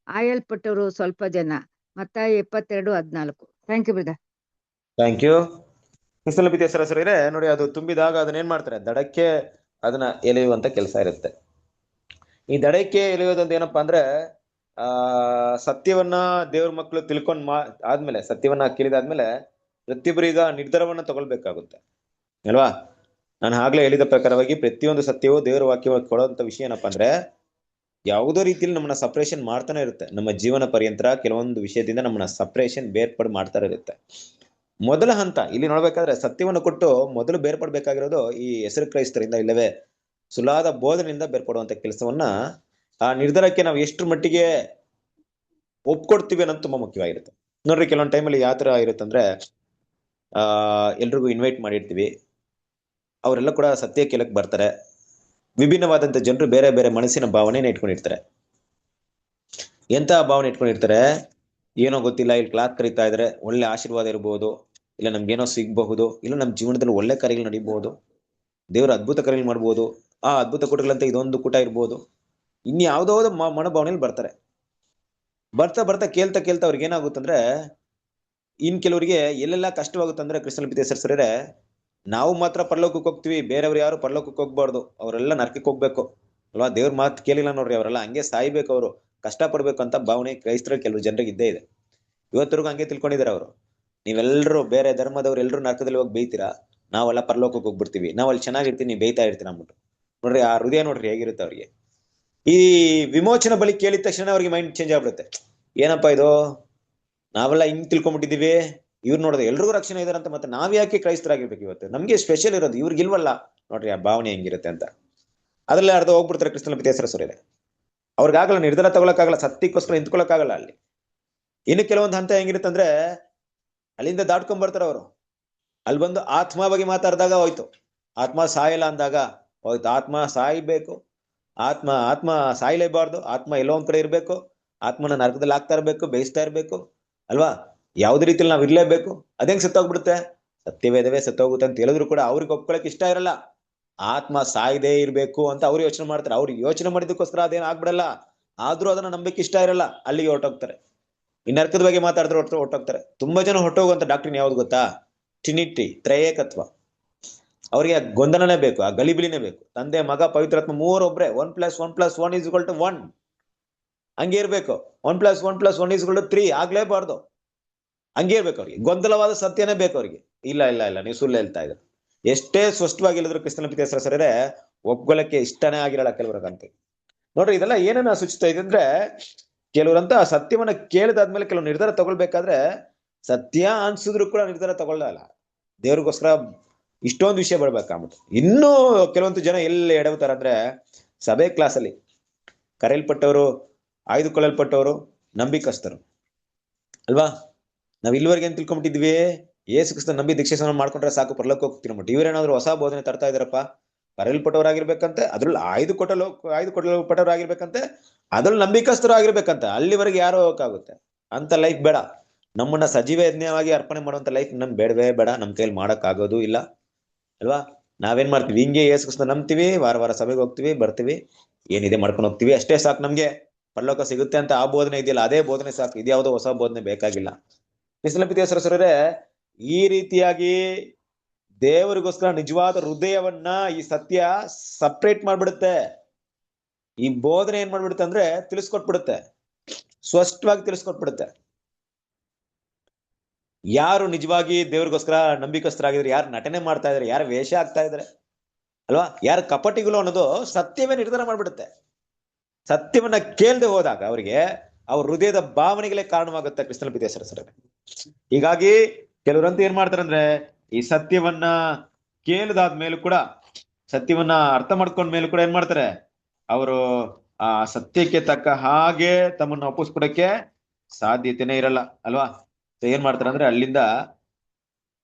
ಆಯಲ್ಪಟ್ಟವರು ಸ್ವಲ್ಪ ಜನ. ಮತ್ತಾಯ 22:14. Thank you brother. Thank you. ಹೆಸರಿದೆ ನೋಡಿ. ಅದು ತುಂಬಿದಾಗ ಅದನ್ನ ಏನ್ ಮಾಡ್ತಾರೆ? ದಡಕ್ಕೆ ಅದನ್ನ ಎಳೆಯುವಂತ ಕೆಲಸ ಇರುತ್ತೆ. ಈ ದಡಕ್ಕೆ ಎಳೆಯೋದಂತ ಏನಪ್ಪಾ ಅಂದ್ರೆ, ಸತ್ಯವನ್ನ ದೇವ್ರ ಮಕ್ಕಳು ತಿಳ್ಕೊಂಡ್ ಆದ್ಮೇಲೆ, ಸತ್ಯವನ್ನ ಕೇಳಿದಾದ್ಮೇಲೆ ಪ್ರತಿಯೊಬ್ಬರೀಗ ನಿರ್ಧಾರವನ್ನ ತಗೊಳ್ಬೇಕಾಗುತ್ತೆ ಅಲ್ವಾ? ನಾನು ಆಗ್ಲೇ ಹೇಳಿದ ಪ್ರಕಾರವಾಗಿ ಪ್ರತಿಯೊಂದು ಸತ್ಯವೂ ದೇವರ ವಾಕ್ಯವಾಗಿ ಕೊಡುವಂತ ವಿಷಯ ಏನಪ್ಪಾ ಅಂದ್ರೆ, ಯಾವುದೋ ರೀತಿಯಲ್ಲಿ ನಮ್ಮನ್ನ ಸಪ್ರೇಷನ್ ಮಾಡ್ತಾನೆ ಇರುತ್ತೆ. ನಮ್ಮ ಜೀವನ ಪರ್ಯಂತರ ಕೆಲವೊಂದು ವಿಷಯದಿಂದ ನಮ್ಮನ್ನ ಸಪ್ರೇಷನ್ ಬೇರ್ಪಡು ಮಾಡ್ತಾನೆ ಇರುತ್ತೆ. ಮೊದಲ ಹಂತ ಇಲ್ಲಿ ನೋಡ್ಬೇಕಾದ್ರೆ, ಸತ್ಯವನ್ನು ಕೊಟ್ಟು ಮೊದಲು ಬೇರ್ಪಡ್ಬೇಕಾಗಿರೋದು ಈ ಹೆಸರು ಕ್ರೈಸ್ತರಿಂದ, ಇಲ್ಲವೇ ಸುಲಾದ ಬೋಧನೆಯಿಂದ ಬೇರ್ಪಡುವಂತ ಕೆಲಸವನ್ನ, ಆ ನಿರ್ಧಾರಕ್ಕೆ ನಾವು ಎಷ್ಟು ಮಟ್ಟಿಗೆ ಒಪ್ಕೊಡ್ತೀವಿ ಅನ್ನೋದು ತುಂಬಾ ಮುಖ್ಯವಾಗಿರುತ್ತೆ. ನೋಡ್ರಿ, ಕೆಲವೊಂದು ಟೈಮಲ್ಲಿ ಯಾವ ತರ ಇರುತ್ತಂದ್ರೆ, ಎಲ್ರಿಗೂ ಇನ್ವೈಟ್ ಮಾಡಿರ್ತೀವಿ, ಅವರೆಲ್ಲ ಕೂಡ ಸತ್ಯ ಕೇಳಕ್ ಬರ್ತಾರೆ. ವಿಭಿನ್ನವಾದಂತ ಜನರು ಬೇರೆ ಬೇರೆ ಮನಸ್ಸಿನ ಭಾವನೆಯನ್ನು ಇಟ್ಕೊಂಡಿರ್ತಾರೆ. ಎಂತ ಭಾವನೆ ಇಟ್ಕೊಂಡಿರ್ತಾರೆ ಏನೋ ಗೊತ್ತಿಲ್ಲ. ಇಲ್ಲಿ ಕ್ಲಾಸ್ ಕರೀತಾ ಇದ್ರೆ ಒಳ್ಳೆ ಆಶೀರ್ವಾದ ಇರಬಹುದು, ಇಲ್ಲ ನಮ್ಗೇನೋ ಸಿಗಬಹುದು, ಇಲ್ಲ ನಮ್ಮ ಜೀವನದಲ್ಲಿ ಒಳ್ಳೆ ಕಾರ್ಯಗಳು ನಡೀಬಹುದು, ದೇವರ ಅದ್ಭುತ ಕಾರ್ಯಗಳು ಮಾಡ್ಬೋದು. ಆ ಅದ್ಭುತ ಕೂಟಗಳಂತ ಇದೊಂದು ಕೂಟ ಇರ್ಬೋದು. ಇನ್ಯಾವುದೋ ಮನೋಭಾವನೆಯಲ್ಲಿ ಬರ್ತಾರೆ. ಬರ್ತಾ ಕೇಳ್ತಾ ಅವ್ರಿಗೆ ಏನಾಗುತ್ತಂದ್ರೆ, ಇನ್ ಕೆಲವರಿಗೆ ಎಲ್ಲೆಲ್ಲ ಕಷ್ಟವಾಗುತ್ತಂದ್ರೆ, ಕ್ರಿಸ್ತನ ಪಿತ ಹೆಸರಿಸರೆ, ನಾವು ಮಾತ್ರ ಪರಲೋಕಕ್ಕೆ ಹೋಗ್ತೀವಿ, ಬೇರೆಯವ್ರು ಯಾರು ಪರಲೋಕಕ್ಕೆ ಹೋಗ್ಬಾರ್ದು, ಅವರೆಲ್ಲ ನರಕಕ್ಕೆ ಹೋಗ್ಬೇಕು ಅಲ್ವಾ? ದೇವ್ರ ಮಾತು ಕೇಳಿಲ್ಲ ನೋಡ್ರಿ, ಅವರೆಲ್ಲ ಹಂಗೆ ಸಾಯ್ಬೇಕು, ಅವರು ಕಷ್ಟ ಪಡ್ಬೇಕು ಅಂತ ಭಾವನೆ ಕ್ರೈಸ್ತರ ಕೆಲವು ಜನರಿಗೆ ಇದ್ದೇ ಇದೆ. ಇವತ್ತರೆಗೂ ಹಂಗೆ ತಿಳ್ಕೊಂಡಿದ್ದಾರೆ ಅವರು. ನೀವೆಲ್ಲರೂ ಬೇರೆ ಧರ್ಮದವ್ರು ಎಲ್ಲರೂ ನರಕದಲ್ಲಿ ಹೋಗಿ ಬೇಯ್ತೀರಾ, ನಾವೆಲ್ಲ ಪರಲೋಕಕ್ಕೆ ಹೋಗ್ಬಿಡ್ತೀವಿ, ನಾವ್ ಅಲ್ಲಿ ಚೆನ್ನಾಗಿರ್ತೀವಿ, ನೀವು ಬೇಯ್ತಾ ಇರ್ತೀರ ಅಂದ್ಬಿಟ್ಟು. ನೋಡ್ರಿ ಆ ಹೃದಯ ನೋಡ್ರಿ ಹೇಗಿರುತ್ತೆ ಅವ್ರಿಗೆ. ಈ ವಿಮೋಚನ ಬಳಿ ಕೇಳಿದ ತಕ್ಷಣ ಅವ್ರಿಗೆ ಮೈಂಡ್ ಚೇಂಜ್ ಆಗ್ಬಿಡುತ್ತೆ. ಏನಪ್ಪಾ ಇದು, ನಾವೆಲ್ಲ ಹಿಂಗ್ ತಿಳ್ಕೊಂಡ್ಬಿಟ್ಟಿದೀವಿ, ಇವ್ರು ನೋಡಿದ್ರೆ ಎಲ್ರಿಗೂ ರಕ್ಷಣೆ ಇದಾರೆ ಅಂತ, ಮತ್ತೆ ನಾವ್ ಯಾಕೆ ಕ್ರೈಸ್ತರಾಗಿರ್ಬೇಕು? ಇವತ್ತು ನಮ್ಗೆ ಸ್ಪೆಷಲ್ ಇರೋದು, ಇವ್ರಿಗಿಲ್ವಲ್ಲ. ನೋಡ್ರಿ ಆ ಭಾವನೆ ಹೆಂಗಿರುತ್ತೆ ಅಂತ. ಅದ್ರಲ್ಲೇ ಅರ್ಧ ಹೋಗ್ಬಿಡ್ತಾರೆ ಕ್ರಿಸ್ತನ ಪಿತ ಹೆಸರಿದೆ. ಅವ್ರಿಗಾಗಲ್ಲ ನಿರ್ಧಾರ ತಗೊಳಕ್ಕಾಗಲ್ಲ, ಸತ್ಯಕ್ಕೋಸ್ಕರ ನಿಂತ್ಕೊಳಕ್ಕಾಗಲ್ಲ ಅಲ್ಲಿ. ಇನ್ನು ಕೆಲವೊಂದು ಹಂತ ಹೆಂಗಿರುತ್ತಂದ್ರೆ, ಅಲ್ಲಿಂದ ದಾಟ್ಕೊಂಡ್ ಬರ್ತಾರೆ ಅವರು. ಅಲ್ಲಿ ಬಂದು ಆತ್ಮ ಬಗ್ಗೆ ಮಾತಾಡಿದಾಗ ಹೋಯ್ತು. ಆತ್ಮ ಸಾಯಲ್ಲ ಅಂದಾಗ ಹೋಯ್ತು. ಆತ್ಮ ಸಾಯ್ಬೇಕು, ಆತ್ಮ ಸಾಯ್ಲೇಬಾರ್ದು, ಆತ್ಮ ಎಲ್ಲೋ ಒಂದ್ ಕಡೆ ಇರ್ಬೇಕು, ಆತ್ಮನ ನರಕದಲ್ಲಿ ಆಗ್ತಾ ಇರ್ಬೇಕು, ಬೇಯಿಸ್ತಾ ಇರ್ಬೇಕು ಅಲ್ವಾ. ಯಾವ್ದೇ ರೀತಿಯಲ್ಲಿ ನಾವ್ ಇರ್ಲೇಬೇಕು. ಅದೇಂಗ್ ಸತ್ತೋಗ್ಬಿಡುತ್ತೆ? ಸತ್ಯವೇದವೇ ಸತ್ತೋಗುತ್ತೆ ಅಂತ ಹೇಳಿದ್ರು ಕೂಡ ಅವ್ರಿಗೆ ಒಪ್ಕೊಳಕ್ ಇಷ್ಟ ಇರಲ್ಲ. ಆತ್ಮ ಸಾಯದೇ ಇರ್ಬೇಕು ಅಂತ ಅವ್ರು ಯೋಚನೆ ಮಾಡ್ತಾರೆ. ಅವ್ರು ಯೋಚನೆ ಮಾಡಿದಕ್ಕೋಸ್ಕರ ಅದೇನ್ ಆಗ್ಬಿಡಲ್ಲ, ಆದ್ರೂ ಅದನ್ನ ನಂಬಕ್ಕೆ ಇಷ್ಟ ಇರಲ್ಲ, ಅಲ್ಲಿಗೆ ಹೊರಟೋಗ್ತಾರೆ. ಈ ನರಕದ ಬಗ್ಗೆ ಮಾತಾಡಿದ್ರೆ ಹೊರಟೋಗ್ತಾರೆ. ತುಂಬಾ ಜನ ಹೊರಟೋಗುವಂತ ಡಾಕ್ಟ್ರಿನ್ ಯಾವ್ದು ಗೊತ್ತಾ? ಟ್ರಿನಿಟಿ, ತ್ರಯೇಕತ್ವ. ಅವ್ರಿಗೆ ಗೊಂದಲನೇ ಬೇಕು, ಆ ಗಲಿಬಿಲಿನೇ ಬೇಕು. ತಂದೆ, ಮಗ, ಪವಿತ್ರಾತ್ಮ ಮೂವರು ಒಬ್ರೆ. 1+1+1 = 1. ಹಂಗೆ ಇರ್ಬೇಕು. 1+1+1 = 3 ಆಗ್ಲೇಬಾರ್ದು. ಹಂಗೆ ಇರ್ಬೇಕು. ಅವ್ರಿಗೆ ಗೊಂದಲವಾದ ಸತ್ಯನೇ ಬೇಕು ಅವ್ರಿಗೆ. ಇಲ್ಲ ಇಲ್ಲ ಇಲ್ಲ, ನೀವು ಸುಳ್ಳು ಹೇಳ್ತಾ ಇದ್ದೀರ. ಎಷ್ಟೇ ಸ್ಪಷ್ಟವಾಗಿ ಹೇಳಿದ್ರು ಕ್ರಿಸ್ತನ ಪ್ರೀತಿಯ ಸರಸರೇ ಒಪ್ಕೊಳ್ಳಕ್ಕೆ ಇಷ್ಟನೇ ಆಗಿರಲ್ಲ ಕೆಲವ್ರಿಗಂತ. ನೋಡ್ರಿ, ಇದೆಲ್ಲ ಏನನ್ನ ಸೂಚಿಸ್ತಾ ಇದೆ ಅಂದ್ರೆ, ಕೆಲವರಂತ ಸತ್ಯವನ್ನ ಕೇಳಿದಾದ್ಮೇಲೆ ಕೆಲವು ನಿರ್ಧಾರ ತಗೊಳ್ಬೇಕಾದ್ರೆ ಸತ್ಯ ಅನ್ಸಿದ್ರು ಕೂಡ ನಿರ್ಧಾರ ತಗೊಳ್ಳಲ್ಲ. ದೇವ್ರಿಗೋಸ್ಕರ ಇಷ್ಟೊಂದು ವಿಷಯ ಬರ್ಬೇಕಾಗ್ಬಿಟ್ಟು ಇನ್ನೂ ಕೆಲವೊಂದು ಜನ ಎಲ್ಲಿ ಎಡವುತ್ತಾರ ಅಂದ್ರೆ, ಸಭೆ ಕ್ಲಾಸಲ್ಲಿ ಕರೆಯಲ್ಪಟ್ಟವರು, ಆಯ್ದುಕೊಳ್ಳಲ್ಪಟ್ಟವರು, ನಂಬಿಕಸ್ತರು ಅಲ್ವಾ. ನಾವ್ ಇಲ್ಲಿವರೆಗೆ ಏನ್ ತಿಳ್ಕೊಂಡ್ಬಿಟ್ಟಿದ್ವಿ? ಯೇಸು ಕ್ರಿಸ್ತ ನಂಬಿ ದೀಕ್ಷೆ ಮಾಡ್ಕೊಂಡ್ರೆ ಸಾಕು, ಪರಲೋಕಕ್ಕೆ ಹೋಗ್ತೀವಿ ಅಂದ್ಬಿಟ್ಟು. ಇವ್ರೇನಾದ್ರು ಹೊಸ ಬೋಧನೆ ತರ್ತಾ ಇದಾರಪ್ಪ. ಕರೆಯಲ್ಪಟ್ಟವರಾಗಿರ್ಬೇಕಂತೆ, ಅದ್ರಲ್ಲಿ ಆಯ್ದುಕೊಟ್ಟವರಾಗಿರ್ಬೇಕಂತೆ, ಅದ್ರಲ್ಲಿ ನಂಬಿಕಸ್ಥರು ಆಗಿರ್ಬೇಕಂತ. ಅಲ್ಲಿವರೆಗೆ ಯಾರೋ ಹೋಗಕ್ಕಾಗುತ್ತೆ? ಅಂತ ಲೈಫ್ ಬೇಡ. ನಮ್ಮನ್ನ ಸಜೀವ ಯಜ್ಞವಾಗಿ ಅರ್ಪಣೆ ಮಾಡುವಂತ ಲೈಫ್ ನಮ್ ಬೇಡವೇ ಬೇಡ. ನಮ್ ಕೈಯಲ್ಲಿ ಮಾಡಕ್ ಆಗೋದು ಇಲ್ಲ ಅಲ್ವಾ. ನಾವೇನ್ ಮಾಡ್ತೀವಿ? ಹಿಂಗೆ ಯೇಸು ಕ್ರಿಸ್ತ ನಂಬ್ತೀವಿ, ವಾರ ವಾರ ಸಭೆಗೆ ಹೋಗ್ತೀವಿ, ಬರ್ತೀವಿ, ಏನಿದೆ ಮಾಡ್ಕೊಂಡು ಹೋಗ್ತೀವಿ, ಅಷ್ಟೇ ಸಾಕು. ನಮ್ಗೆ ಪರಲೋಕ ಸಿಗುತ್ತೆ ಅಂತ ಆ ಬೋಧನೆ ಇದೆಯಲ್ಲ, ಅದೇ ಬೋಧನೆ ಸಾಕು. ಇದ್ಯಾವುದೋ ಹೊಸ ಬೋಧನೆ ಬೇಕಾಗಿಲ್ಲ. ಕ್ರಿಸ್ತನ ಪ್ರೀತಿಯ ಸಹೋದರರೇ, ಈ ರೀತಿಯಾಗಿ ದೇವರಿಗೋಸ್ಕರ ನಿಜವಾದ ಹೃದಯವನ್ನ ಈ ಸತ್ಯ ಸಪ್ರೇಟ್ ಮಾಡ್ಬಿಡುತ್ತೆ. ಈ ಬೋಧನೆ ಏನ್ ಮಾಡ್ಬಿಡುತ್ತೆ ಅಂದ್ರೆ ತಿಳಿಸ್ಕೊಟ್ಬಿಡುತ್ತೆ, ಸ್ಪಷ್ಟವಾಗಿ ತಿಳಿಸ್ಕೊಟ್ಬಿಡುತ್ತೆ. ಯಾರು ನಿಜವಾಗಿ ದೇವ್ರಿಗೋಸ್ಕರ ನಂಬಿಕಸ್ಥರಾಗಿದ್ರೆ, ಯಾರು ನಟನೆ ಮಾಡ್ತಾ ಇದಾರೆ, ಯಾರು ವೇಷ ಆಗ್ತಾ ಇದಾರೆ ಅಲ್ವಾ, ಯಾರು ಕಪಟಿಗಳು ಅನ್ನೋದು ಸತ್ಯವೇ ನಿರ್ಧಾರ ಮಾಡ್ಬಿಡುತ್ತೆ. ಸತ್ಯವನ್ನ ಕೇಳದೆ ಹೋದಾಗ ಅವರಿಗೆ ಅವ್ರ ಹೃದಯದ ಭಾವನೆಗಳೇ ಕಾರಣವಾಗುತ್ತೆ ಕ್ರಿಸ್ತನ ಪ್ರೀತಿಯ ಸಹೋದರರೇ. ಹೀಗಾಗಿ ಕೆಲವರಂತೂ ಏನ್ ಮಾಡ್ತಾರೆ ಅಂದ್ರೆ, ಈ ಸತ್ಯವನ್ನ ಕೇಳಿದಾದ್ಮೇಲೂ ಕೂಡ, ಸತ್ಯವನ್ನ ಅರ್ಥ ಮಾಡ್ಕೊಂಡ್ಮೇಲೂ ಕೂಡ ಏನ್ ಮಾಡ್ತಾರೆ, ಅವರು ಆ ಸತ್ಯಕ್ಕೆ ತಕ್ಕ ಹಾಗೆ ತಮ್ಮನ್ನ ಒಪ್ಪಿಸ್ಕೊಡಕ್ಕೆ ಸಾಧ್ಯತೆನೇ ಇರಲ್ಲ ಅಲ್ವಾ. ಏನ್ ಮಾಡ್ತಾರೆ ಅಂದ್ರೆ, ಅಲ್ಲಿಂದ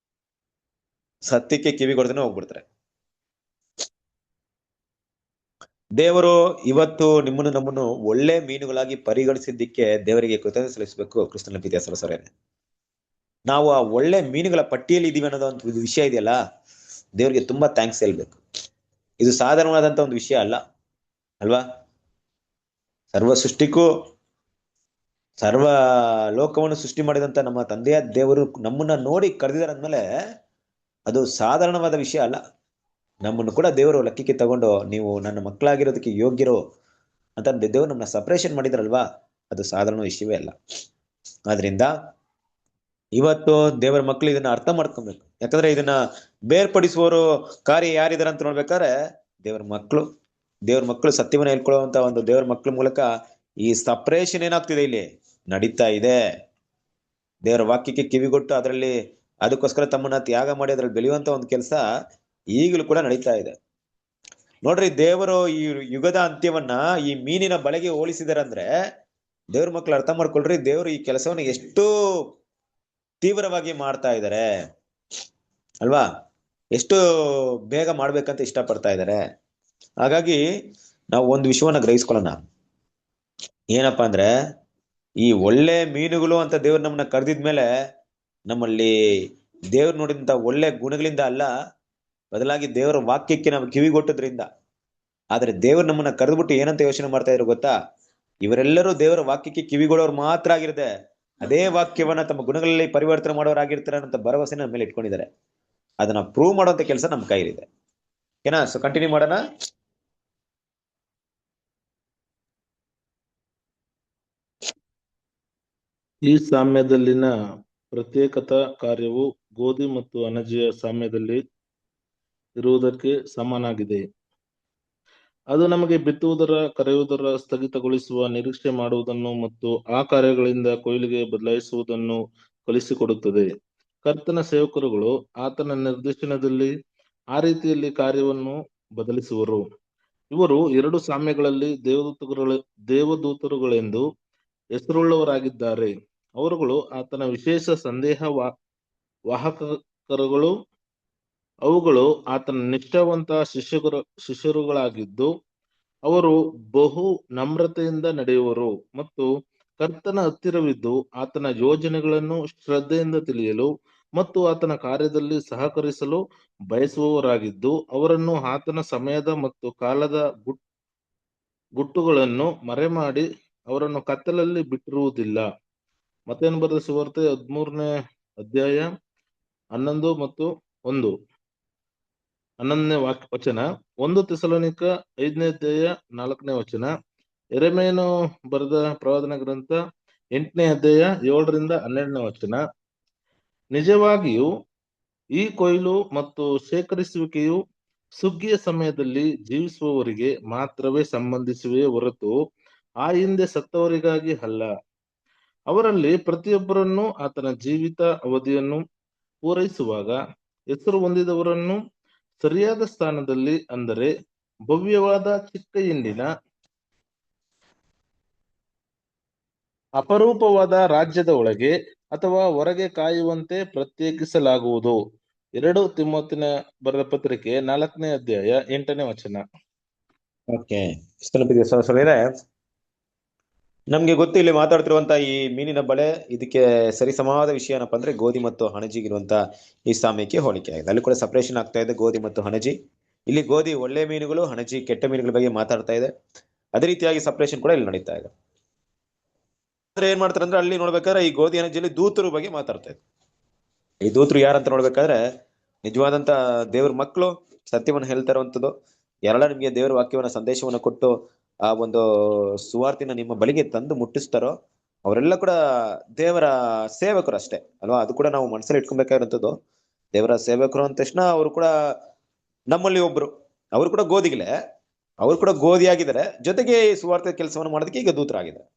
ಸತ್ಯಕ್ಕೆ ಕಿವಿಗೊಡದೇನೆ ಹೋಗ್ಬಿಡ್ತಾರೆ. ದೇವರು ಇವತ್ತು ನಮ್ಮನ್ನು ಒಳ್ಳೆ ಮೀನುಗಳಾಗಿ ಪರಿಗಣಿಸಿದ್ದಕ್ಕೆ ದೇವರಿಗೆ ಕೃತಜ್ಞತೆ ಸಲ್ಲಿಸಬೇಕು ಕ್ರಿಸ್ತನ ಪ್ರೀತಿಯ ಸಹೋದರರೇ. ನಾವು ಆ ಒಳ್ಳೆ ಮೀನುಗಳ ಪಟ್ಟಿಯಲ್ಲಿ ಇದೀವಿ ಅನ್ನೋದು ಒಂದು ವಿಷಯ ಇದೆಯಲ್ಲ, ದೇವರಿಗೆ ತುಂಬಾ ಥ್ಯಾಂಕ್ಸ್ ಹೇಳ್ಬೇಕು. ಇದು ಸಾಧಾರಣವಾದಂತ ಒಂದು ವಿಷಯ ಅಲ್ಲ ಅಲ್ವಾ. ಸರ್ವ ಸೃಷ್ಟಿಗೂ, ಸರ್ವ ಲೋಕವನ್ನು ಸೃಷ್ಟಿ ಮಾಡಿದಂತ ನಮ್ಮ ತಂದೆಯ ದೇವರು ನಮ್ಮನ್ನ ನೋಡಿ ಕರೆದಿದ್ದಾರೆ ಅಂದ್ಮೇಲೆ ಅದು ಸಾಧಾರಣವಾದ ವಿಷಯ ಅಲ್ಲ. ನಮ್ಮನ್ನು ಕೂಡ ದೇವರು ಲೆಕ್ಕಕ್ಕೆ ತಗೊಂಡು, ನೀವು ನನ್ನ ಮಕ್ಕಳಾಗಿರೋದಕ್ಕೆ ಯೋಗ್ಯರು ಅಂತ ದೇವರು ನಮ್ಮನ್ನ ಸಪರೇಷನ್ ಮಾಡಿದ್ರಲ್ವಾ, ಅದು ಸಾಧಾರಣ ವಿಷಯವೇ ಅಲ್ಲ. ಆದ್ರಿಂದ ಇವತ್ತು ದೇವರ ಮಕ್ಕಳು ಇದನ್ನ ಅರ್ಥ ಮಾಡ್ಕೊಬೇಕು. ಯಾಕಂದ್ರೆ ಇದನ್ನ ಬೇರ್ಪಡಿಸುವವರು ಕಾರ್ಯ ಯಾರಿದಾರ ಅಂತ ನೋಡ್ಬೇಕಾದ್ರೆ ದೇವರ ಮಕ್ಕಳು ಸತ್ಯವನ್ನ ಹೇಳ್ಕೊಳ್ಳುವಂತ ಒಂದು ದೇವರ ಮಕ್ಕಳ ಮೂಲಕ ಈ ಸಪರೇಷನ್ ಏನಾಗ್ತಿದೆ, ಇಲ್ಲಿ ನಡೀತಾ ಇದೆ. ದೇವರ ವಾಕ್ಯಕ್ಕೆ ಕಿವಿಗೊಟ್ಟು ಅದರಲ್ಲಿ ಅದಕ್ಕೋಸ್ಕರ ತಮ್ಮನ್ನ ತ್ಯಾಗ ಮಾಡಿ ಅದ್ರಲ್ಲಿ ಬೆಳೆಯುವಂತ ಒಂದು ಕೆಲಸ ಈಗಲೂ ಕೂಡ ನಡೀತಾ ಇದೆ. ನೋಡ್ರಿ, ದೇವರು ಈ ಯುಗದ ಅಂತ್ಯವನ್ನ ಈ ಮೀನಿನ ಬಲೆಗೆ ಹೋಲಿಸಿದಾರೆ ಅಂದ್ರೆ, ದೇವ್ರ ಮಕ್ಕಳು ಅರ್ಥ ಮಾಡ್ಕೊಳ್ರಿ, ದೇವರು ಈ ಕೆಲಸವನ್ನು ಎಷ್ಟು ತೀವ್ರವಾಗಿ ಮಾಡ್ತಾ ಇದ್ದಾರೆ ಅಲ್ವಾ, ಎಷ್ಟು ಬೇಗ ಮಾಡ್ಬೇಕಂತ ಇಷ್ಟಪಡ್ತಾ ಇದ್ದಾರೆ. ಹಾಗಾಗಿ ನಾವು ಒಂದು ವಿಷಯವನ್ನ ಗ್ರಹಿಸ್ಕೊಳ್ಳೋಣ. ಏನಪ್ಪಾ ಅಂದ್ರೆ, ಈ ಒಳ್ಳೆ ಮೀನುಗಳು ಅಂತ ದೇವ್ರು ನಮ್ಮನ್ನ ಕರೆದಿದ್ಮೇಲೆ ನಮ್ಮಲ್ಲಿ ದೇವ್ರು ನೋಡಿದಂತ ಒಳ್ಳೆ ಗುಣಗಳಿಂದ ಅಲ್ಲ, ಬದಲಾಗಿ ದೇವರ ವಾಕ್ಯಕ್ಕೆ ನಾವು ಕಿವಿಗೊಟ್ಟದ್ರಿಂದ. ಆದ್ರೆ ದೇವ್ರು ನಮ್ಮನ್ನ ಕರೆದ್ಬಿಟ್ಟು ಏನಂತ ಯೋಚನೆ ಮಾಡ್ತಾ ಇದ್ರು ಗೊತ್ತಾ? ಇವರೆಲ್ಲರೂ ದೇವರ ವಾಕ್ಯಕ್ಕೆ ಕಿವಿಗೊಡೋರು ಮಾತ್ರ ಆಗಿರದೆ, ಅದೇ ವಾಕ್ಯವನ್ನ ತಮ್ಮ ಗುಣಗಳಲ್ಲಿ ಪರಿವರ್ತನೆ ಮಾಡೋರಾಗಿರ್ತಾರೆ ಅಂತ ಭರವಸೆ ನಮ್ಮ ಮೇಲೆ ಇಟ್ಕೊಂಡಿದ್ದಾರೆ. ಅದನ್ನ ಪ್ರೂವ್ ಮಾಡುವಂತ ಕೆಲಸ ನಮ್ಮ ಕೈಲಿದೆ. ಓಕೆನಾ? ಸೊ ಕಂಟಿನ್ಯೂ ಮಾಡೋಣ. ಈ ಸಾಮ್ಯದಲ್ಲಿನ ಪ್ರತ್ಯೇಕತಾ ಕಾರ್ಯವು ಗೋಧಿ ಮತ್ತು ಅಣಜೆಯ ಸಾಮ್ಯದಲ್ಲಿ ಇರುವುದಕ್ಕೆ ಸಮನಾಗಿದೆ. ಅದು ನಮಗೆ ಬಿತ್ತುವುದರ, ಕರೆಯುವುದರ, ಸ್ಥಗಿತಗೊಳಿಸುವ, ನಿರೀಕ್ಷೆ ಮಾಡುವುದನ್ನು ಮತ್ತು ಆ ಕಾರ್ಯಗಳಿಂದ ಕೊಯ್ಲಿಗೆ ಬದಲಾಯಿಸುವುದನ್ನು ಕಲಿಸಿಕೊಡುತ್ತದೆ. ಕರ್ತನ ಸೇವಕರುಗಳು ಆತನ ನಿರ್ದೇಶನದಲ್ಲಿ ಆ ರೀತಿಯಲ್ಲಿ ಕಾರ್ಯವನ್ನು ಬದಲಿಸುವರು. ಇವರು 2 ಸಾಮ್ಯಗಳಲ್ಲಿ ದೇವದೂತರುಗಳೆಂದು ಹೆಸರುಳ್ಳವರಾಗಿದ್ದಾರೆ. ಅವರುಗಳು ಆತನ ವಿಶೇಷ ಸಂದೇಹ ವಾಹಕರಾಗಿದ್ದಾರೆ. ಕರುಗಳು ಅವುಗಳು ಆತನ ನಿಷ್ಠಾವಂತ ಶಿಷ್ಯರುಗಳಾಗಿದ್ದು ಅವರು ಬಹು ನಮ್ರತೆಯಿಂದ ನಡೆಯುವರು ಮತ್ತು ಕರ್ತನ ಹತ್ತಿರವಿದ್ದು ಆತನ ಯೋಜನೆಗಳನ್ನು ಶ್ರದ್ಧೆಯಿಂದ ತಿಳಿಯಲು ಮತ್ತು ಆತನ ಕಾರ್ಯದಲ್ಲಿ ಸಹಕರಿಸಲು ಬಯಸುವವರಾಗಿದ್ದು ಅವರನ್ನು ಆತನ ಸಮಯದ ಮತ್ತು ಕಾಲದ ಗುಟ್ಟುಗಳನ್ನು ಮರೆಮಾಡಿ ಅವರನ್ನು ಕತ್ತಲಲ್ಲಿ ಬಿಟ್ಟಿರುವುದಿಲ್ಲ. ಮತ್ತೇನು ಬರೆದ ಸುವಾರ್ತೆ 13ನೇ ಅಧ್ಯಾಯ 11 ಮತ್ತು 11ನೇ ವಚನ, 1 ಥೆಸಲೋನಿಕ 5ನೇ ಅಧ್ಯಾಯ 4ನೇ ವಚನ, ಯೆರೆಮೀಯನು ಬರೆದ ಪ್ರವಾದನ ಗ್ರಂಥ 8ನೇ ಅಧ್ಯಾಯ 7ರಿಂದ 12ನೇ ವಚನ. ನಿಜವಾಗಿಯೂ ಈ ಕೊಯ್ಲು ಮತ್ತು ಶೇಖರಿಸುವಿಕೆಯು ಸುಗ್ಗಿಯ ಸಮಯದಲ್ಲಿ ಜೀವಿಸುವವರಿಗೆ ಮಾತ್ರವೇ ಸಂಬಂಧಿಸಿವೆ ಹೊರತು ಆ ಹಿಂದೆ ಸತ್ತವರಿಗಾಗಿ ಅಲ್ಲ. ಅವರಲ್ಲಿ ಪ್ರತಿಯೊಬ್ಬರನ್ನು ಆತನ ಜೀವಿತ ಅವಧಿಯನ್ನು ಪೂರೈಸುವಾಗ ಹೆಸರು ಹೊಂದಿದವರನ್ನು ಸರಿಯಾದ ಸ್ಥಾನದಲ್ಲಿ, ಅಂದರೆ ಭವ್ಯವಾದ ಚಿಕ್ಕ ಹಿಂಡಿನ ಅಪರೂಪವಾದ ರಾಜ್ಯದ ಒಳಗೆ ಅಥವಾ ಹೊರಗೆ ಕಾಯುವಂತೆ ಪ್ರತ್ಯೇಕಿಸಲಾಗುವುದು. 2 ತಿಮೋಥಿನ ಬರೆದ ಪತ್ರಿಕೆ 4ನೇ ಅಧ್ಯಾಯ 8ನೇ ವಚನ. ಓಕೆ, ನಮ್ಗೆ ಗೊತ್ತು ಇಲ್ಲಿ ಮಾತಾಡ್ತಿರುವಂತ ಈ ಮೀನಿನ ಬಳೆ, ಇದಕ್ಕೆ ಸರಿಸಮಾದ ವಿಷಯ ಏನಪ್ಪಾ ಅಂದ್ರೆ ಗೋಧಿ ಮತ್ತು ಹಣಜಿಗಿರುವಂತ ಈ ಸಾಮ್ಯಕ್ಕೆ ಹೋಲಿಕೆ ಆಗಿದೆ. ಅಲ್ಲಿ ಕೂಡ ಸಪರೇಷನ್ ಆಗ್ತಾ ಇದೆ ಗೋಧಿ ಮತ್ತು ಹಣಜಿ. ಇಲ್ಲಿ ಗೋಧಿ ಒಳ್ಳೆ ಮೀನುಗಳು, ಹಣಜಿ ಕೆಟ್ಟ ಮೀನುಗಳ ಬಗ್ಗೆ ಮಾತಾಡ್ತಾ ಇದೆ. ಅದೇ ರೀತಿಯಾಗಿ ಸಪರೇಷನ್ ಕೂಡ ಇಲ್ಲಿ ನಡೀತಾ ಇದೆ. ಅಂದ್ರೆ ಏನ್ ಮಾಡ್ತಾರೆ ಅಂದ್ರೆ ಅಲ್ಲಿ ನೋಡ್ಬೇಕಾದ್ರೆ ಈ ಗೋಧಿ ಹಣಜಿಯಲ್ಲಿ ದೂತರ ಬಗ್ಗೆ ಮಾತಾಡ್ತಾ ಇದೆ. ಈ ದೂತರು ಯಾರಂತ ನೋಡ್ಬೇಕಾದ್ರೆ ನಿಜವಾದಂತ ದೇವ್ರ ಮಕ್ಕಳು, ಸತ್ಯವನ್ನು ಹೇಳ್ತಾ ಇರುವಂತದ್ದು, ಯಾರೆಲ್ಲ ನಿಮ್ಗೆ ದೇವರ ವಾಕ್ಯವನ್ನ ಸಂದೇಶವನ್ನ ಕೊಟ್ಟು ಆ ಒಂದು ಸುವಾರ್ತಿನ ನಿಮ್ಮ ಬಳಿಗೆ ತಂದು ಮುಟ್ಟಿಸ್ತಾರೋ ಅವರೆಲ್ಲ ಕೂಡ ದೇವರ ಸೇವಕರು ಅಷ್ಟೇ ಅಲ್ವಾ. ಅದು ಕೂಡ ನಾವು ಮನಸ್ಸಲ್ಲಿ ಇಟ್ಕೊಬೇಕಾಗಿರುವಂತದ್ದು. ದೇವರ ಸೇವಕರು ಅಂದ ತಕ್ಷಣ ಅವರು ಕೂಡ ನಮ್ಮಲ್ಲಿ ಒಬ್ರು, ಅವರು ಕೂಡ ಗೋಧಿಗಳೇ, ಅವರು ಕೂಡ ಗೋಧಿ ಆಗಿದ್ದಾರೆ, ಜೊತೆಗೆ ಈ ಸುವಾರ್ತೆ ಕೆಲಸವನ್ನು ಮಾಡೋದಕ್ಕೆ ಈಗ ದೂತರಾಗಿದ್ದಾರೆ.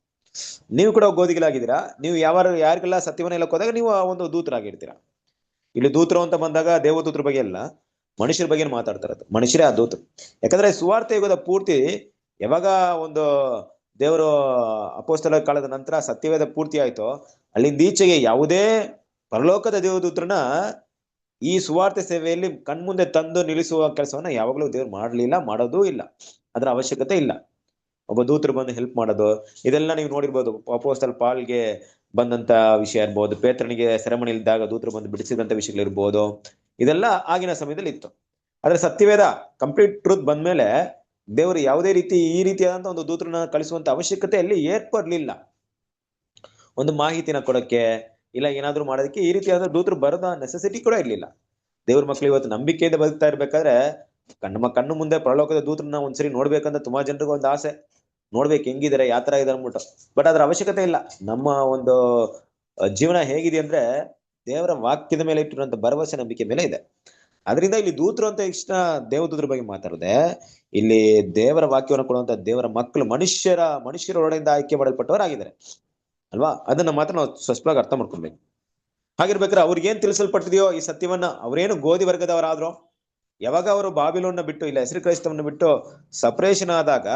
ನೀವು ಕೂಡ ಗೋಧಿಗಳಾಗಿದ್ದೀರಾ. ನೀವು ಯಾರಿಗೆಲ್ಲ ಸತ್ಯವನ್ನ ಹೇಳಕ್ ಹೋದಾಗ ನೀವು ಆ ಒಂದು ದೂತರಾಗಿರ್ತೀರಾ. ಇಲ್ಲಿ ದೂತರು ಅಂತ ಬಂದಾಗ ದೇವದೂತರ ಬಗ್ಗೆ ಅಲ್ಲ, ಮನುಷ್ಯರ ಬಗ್ಗೆ ಮಾತಾಡ್ತಾ ಇರೋದು. ಮನುಷ್ಯರೇ ಆ ದೂತರು. ಯಾಕಂದ್ರೆ ಸುವಾರ್ತೆ ಯುಗದ ಪೂರ್ತಿ ಯಾವಾಗ ಒಂದು ದೇವರು ಅಪೊಸ್ತಲರ ಕಾಲದ ನಂತರ ಸತ್ಯವೇದ ಪೂರ್ತಿ ಆಯ್ತೋ ಅಲ್ಲಿಂದ ಈಚೆಗೆ ಯಾವುದೇ ಪರಲೋಕದ ದೇವದೂತರನ್ನ ಈ ಸುವಾರ್ತೆ ಸೇವೆಯಲ್ಲಿ ಕಣ್ಮುಂದೆ ತಂದು ನಿಲ್ಲಿಸುವ ಕೆಲಸವನ್ನ ಯಾವಾಗಲೂ ದೇವ್ರು ಮಾಡ್ಲಿಲ್ಲ, ಮಾಡೋದೂ ಇಲ್ಲ, ಅದರ ಅವಶ್ಯಕತೆ ಇಲ್ಲ. ಒಬ್ಬ ದೂತರು ಬಂದು ಹೆಲ್ಪ್ ಮಾಡೋದು ಇದೆಲ್ಲ ನೀವು ನೋಡಿರ್ಬೋದು. ಅಪೊಸ್ತಲ ಪಾಲ್ಗೆ ಬಂದಂತ ವಿಷಯ ಇರ್ಬೋದು, ಪೇತ್ರನಿಗೆ ಸೆರೆಮನಿಲಿದ್ದಾಗ ದೂತರು ಬಂದು ಬಿಡಿಸಿದಂತ ವಿಷಯಗಳಿರ್ಬೋದು. ಇದೆಲ್ಲ ಆಗಿನ ಸಮಯದಲ್ಲಿ ಇತ್ತು. ಆದ್ರೆ ಸತ್ಯವೇದ ಕಂಪ್ಲೀಟ್ ಟ್ರೂತ್ ಬಂದ್ಮೇಲೆ ದೇವರು ಯಾವುದೇ ರೀತಿ ಈ ರೀತಿಯಾದಂತ ಒಂದು ದೂತರನ್ನ ಕಳಿಸುವಂತ ಅವಶ್ಯಕತೆ ಅಲ್ಲಿ ಏರ್ಪಡ್ಲಿಲ್ಲ. ಒಂದು ಮಾಹಿತಿನ ಕೊಡಕ್ಕೆ ಇಲ್ಲ ಏನಾದ್ರು ಮಾಡೋದಕ್ಕೆ ಈ ರೀತಿಯಾದ ದೂತರು ಬರೋದ ನೆಸೆಸಿಟಿ ಕೂಡ ಇರ್ಲಿಲ್ಲ. ದೇವ್ರ ಮಕ್ಳು ಇವತ್ತು ನಂಬಿಕೆಯಿಂದ ಬದುಕ್ತಾ ಇರ್ಬೇಕಾದ್ರೆ ನಮ್ಮ ಕಣ್ಣು ಮುಂದೆ ಪರಲೋಕದ ದೂತರನ್ನ ಒಂದ್ಸರಿ ನೋಡ್ಬೇಕಂತ ತುಂಬಾ ಜನರಿಗೂ ಒಂದು ಆಸೆ, ನೋಡ್ಬೇಕು ಹೆಂಗಿದ್ದಾರೆ, ಯಾವ ತರ ಇದಾರೆ ಅಂದ್ಬಿಟ್ಟು. ಬಟ್ ಅದ್ರ ಅವಶ್ಯಕತೆ ಇಲ್ಲ. ನಮ್ಮ ಒಂದು ಜೀವನ ಹೇಗಿದೆ ಅಂದ್ರೆ ದೇವರ ವಾಕ್ಯದ ಮೇಲೆ ಇಟ್ಟಿರುವಂತ ಭರವಸೆ, ನಂಬಿಕೆ ಮೇಲೆ ಇದೆ. ಅದರಿಂದ ಇಲ್ಲಿ ದೂತರು ಅಂತ ಇಷ್ಟ ದೇವದೂತರ ಬಗ್ಗೆ ಮಾತಾಡದೆ, ಇಲ್ಲಿ ದೇವರ ವಾಕ್ಯವನ್ನು ಕೊಡುವಂತ ದೇವರ ಮಕ್ಕಳು ಮನುಷ್ಯರೊಳಗಿಂದ ಆಯ್ಕೆ ಮಾಡಲ್ಪಟ್ಟವರಾಗಿದ್ದಾರೆ ಅಲ್ವಾ. ಅದನ್ನ ಮಾತ್ರ ನಾವು ಸ್ಪಷ್ಟವಾಗಿ ಅರ್ಥ ಮಾಡ್ಕೊಳ್ಬೇಕು. ಹಾಗಿರ್ಬೇಕಾದ್ರೆ ಅವ್ರಿಗೇನ್ ತಿಳಿಸಲ್ಪಟ್ಟಿದೆಯೋ ಈ ಸತ್ಯವನ್ನ, ಅವ್ರೇನು ಗೋಧಿ ವರ್ಗದವರಾದ್ರು, ಯಾವಾಗ ಅವರು ಬಾಬಿಲೋನ್ನ ಬಿಟ್ಟು ಇಲ್ಲ ಹೆಸರು ಕ್ರೈಸ್ತವನ್ನ ಬಿಟ್ಟು ಸಪರೇಷನ್ ಆದಾಗ,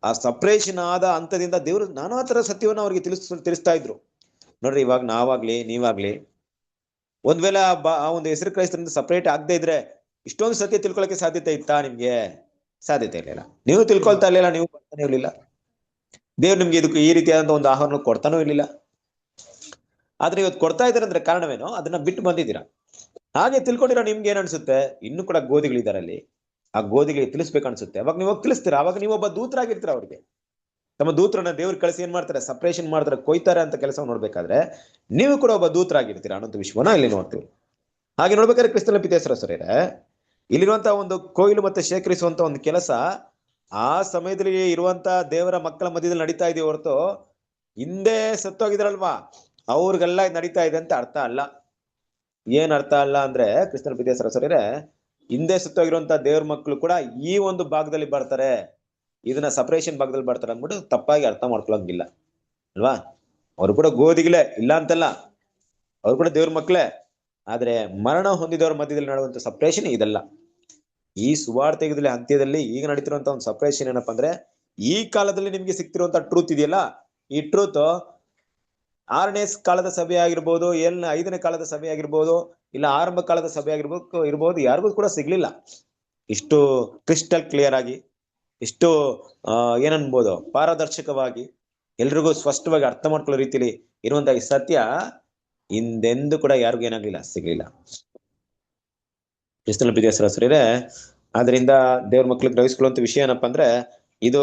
ಆ ಸಪರೇಷನ್ ಆದ ಹಂತದಿಂದ ದೇವರು ನಾನಾ ತರ ಸತ್ಯವನ್ನ ಅವ್ರಿಗೆ ತಿಳಿಸ್ತಾ ಇದ್ರು. ನೋಡ್ರಿ, ಇವಾಗ ನಾವಾಗ್ಲಿ ನೀವಾಗ್ಲಿ ಒಂದ್ ವೇಳೆ ಆ ಒಂದು ಹೆಸರು ಕ್ರೈಸ್ತರಿಂದ ಸಪರೇಟ್ ಆಗದೆ ಇದ್ರೆ ಇಷ್ಟೊಂದು ಸತ್ಯ ತಿಳ್ಕೊಳಕ್ಕೆ ಸಾಧ್ಯತೆ ಇತ್ತಾ? ನಿಮ್ಗೆ ಸಾಧ್ಯತೆ ಇರಲಿಲ್ಲ. ನೀವು ತಿಳ್ಕೊಳ್ತಾ ಇರ್ಲಿಲ್ಲ, ನೀವು ಬರ್ತಾನೆ ಇರ್ಲಿಲ್ಲ. ದೇವ್ರು ನಿಮ್ಗೆ ಇದಕ್ಕೆ ಈ ರೀತಿಯಾದಂತ ಒಂದು ಆಹಾರ ಕೊಡ್ತಾನೂ ಇರ್ಲಿಲ್ಲ. ಆದ್ರೆ ಇವತ್ತು ಕೊಡ್ತಾ ಇದ್ದಾರೆ ಅಂದ್ರೆ ಕಾರಣವೇನೋ ಅದನ್ನ ಬಿಟ್ಟು ಬಂದಿದ್ದೀರಾ. ಹಾಗೆ ತಿಳ್ಕೊಂಡಿರೋ ನಿಮ್ಗೆ ಏನ್ ಅನ್ಸುತ್ತೆ? ಇನ್ನು ಕೂಡ ಗೋಧಿಗಳಿದ್ದಾರೆ ಅಲ್ಲಿ, ಆ ಗೋಧಿಗಳಿಗೆ ತಿಳಿಸ್ಬೇಕು ಅನ್ಸುತ್ತೆ. ಅವಾಗ ನೀವು ತಿಳಿಸ್ತೀರಾ. ಅವಾಗ ನೀವು ಒಬ್ಬ ದೂತರಾಗಿರ್ತೀರ. ಅವ್ರಿಗೆ ತಮ್ಮ ದೂತರನ್ನ ದೇವ್ರ ಕಳಿಸಿ ಏನ್ ಮಾಡ್ತಾರೆ? ಸಪರೇಷನ್ ಮಾಡ್ತಾರೆ, ಕೊಯ್ತಾರೆ ಅಂತ ಕೆಲಸ ನೋಡ್ಬೇಕಾದ್ರೆ ನೀವು ಕೂಡ ಒಬ್ಬ ದೂತರಾಗಿರ್ತೀರಾ ಅನ್ನೋದು ವಿಷಯವನ್ನ ಇಲ್ಲಿ ನೋಡ್ತೀವಿ. ಹಾಗೆ ನೋಡ್ಬೇಕಾದ್ರೆ ಕ್ರಿಸ್ತನ ಪಿತೇಸರಸರೇ, ಇಲ್ಲಿರುವಂತಹ ಒಂದು ಕೊಯ್ಲು ಮತ್ತೆ ಶೇಖರಿಸುವಂತ ಒಂದು ಕೆಲಸ ಆ ಸಮಯದಲ್ಲಿ ಇರುವಂತ ದೇವರ ಮಕ್ಕಳ ಮಧ್ಯದಲ್ಲಿ ನಡೀತಾ ಇದೆಯೋ ಹೊರತು ಹಿಂದೆ ಸತ್ತೋಗಿದ್ರಲ್ವಾ ಅವ್ರಿಗೆಲ್ಲ ನಡೀತಾ ಇದೆ ಅಂತ ಅರ್ಥ ಅಲ್ಲ. ಏನ್ ಅರ್ಥ ಅಲ್ಲ ಅಂದ್ರೆ ಕ್ರಿಸ್ತನ ಪಿತೇಸರಸರೇ, ಹಿಂದೆ ಸತ್ತೋಗಿರುವಂತ ದೇವ್ರ ಮಕ್ಕಳು ಕೂಡ ಈ ಒಂದು ಭಾಗದಲ್ಲಿ ಬರ್ತಾರೆ, ಇದನ್ನ ಸಪರೇಷನ್ ಭಾಗದಲ್ಲಿ ಬರ್ತಾರೆ ಅಂದ್ಬಿಟ್ಟು ತಪ್ಪಾಗಿ ಅರ್ಥ ಮಾಡ್ಕೊಳಂಗಿಲ್ಲ ಅಲ್ವಾ. ಅವ್ರು ಕೂಡ ಗೋಧಿಗಳೇ, ಇಲ್ಲ ಅಂತಲ್ಲ, ಅವ್ರು ಕೂಡ ದೇವ್ರ ಮಕ್ಕಳೇ. ಆದ್ರೆ ಮರಣ ಹೊಂದಿದವರ ಮಧ್ಯದಲ್ಲಿ ನಡೆಯುವಂತ ಸಪರೇಷನ್ ಇದೆಲ್ಲ. ಈ ಸುವಾರ್ತೆ ಯುಗದಲ್ಲಿ ಅಂತ್ಯದಲ್ಲಿ ಈಗ ನಡೀತಿರುವಂತ ಒಂದು ಸಪರೇಷನ್ ಏನಪ್ಪಾ ಅಂದ್ರೆ, ಈ ಕಾಲದಲ್ಲಿ ನಿಮ್ಗೆ ಸಿಕ್ತಿರುವಂತ ಟ್ರೂತ್ ಇದೆಯಲ್ಲ, ಈ ಟ್ರೂತ್ 6ನೇ ಕಾಲದ ಸಭೆ ಆಗಿರ್ಬೋದು, 5ನೇ ಕಾಲದ ಸಭೆ ಆಗಿರ್ಬೋದು, ಇಲ್ಲ ಆರಂಭ ಕಾಲದ ಸಭೆ ಇರ್ಬೋದು, ಯಾರಿಗೂ ಕೂಡ ಸಿಗ್ಲಿಲ್ಲ ಇಷ್ಟು ಕ್ರಿಸ್ಟಲ್ ಕ್ಲಿಯರ್ ಆಗಿ, ಇಷ್ಟು ಏನನ್ಬೋದು ಪಾರದರ್ಶಕವಾಗಿ ಎಲ್ರಿಗೂ ಸ್ಪಷ್ಟವಾಗಿ ಅರ್ಥ ಮಾಡ್ಕೊಳ್ಳೋ ರೀತಿಯಲ್ಲಿ ಇರುವಂತಹ ಈ ಸತ್ಯ ಹಿಂದೆಂದು ಕೂಡ ಯಾರಿಗೂ ಏನಾಗ್ಲಿಲ್ಲ, ಸಿಗ್ಲಿಲ್ಲ. ಕ್ರಿಸ್ತನ ಪ್ರೀತಿಯ ಸಹೋದರರೇ, ಆದ್ರಿಂದ ದೇವ್ರ ಮಕ್ಳಿಗೆ ಗ್ರಹಿಸ್ಕೊಳ್ಳುವಂತ ವಿಷಯ ಏನಪ್ಪಾ ಅಂದ್ರೆ, ಇದು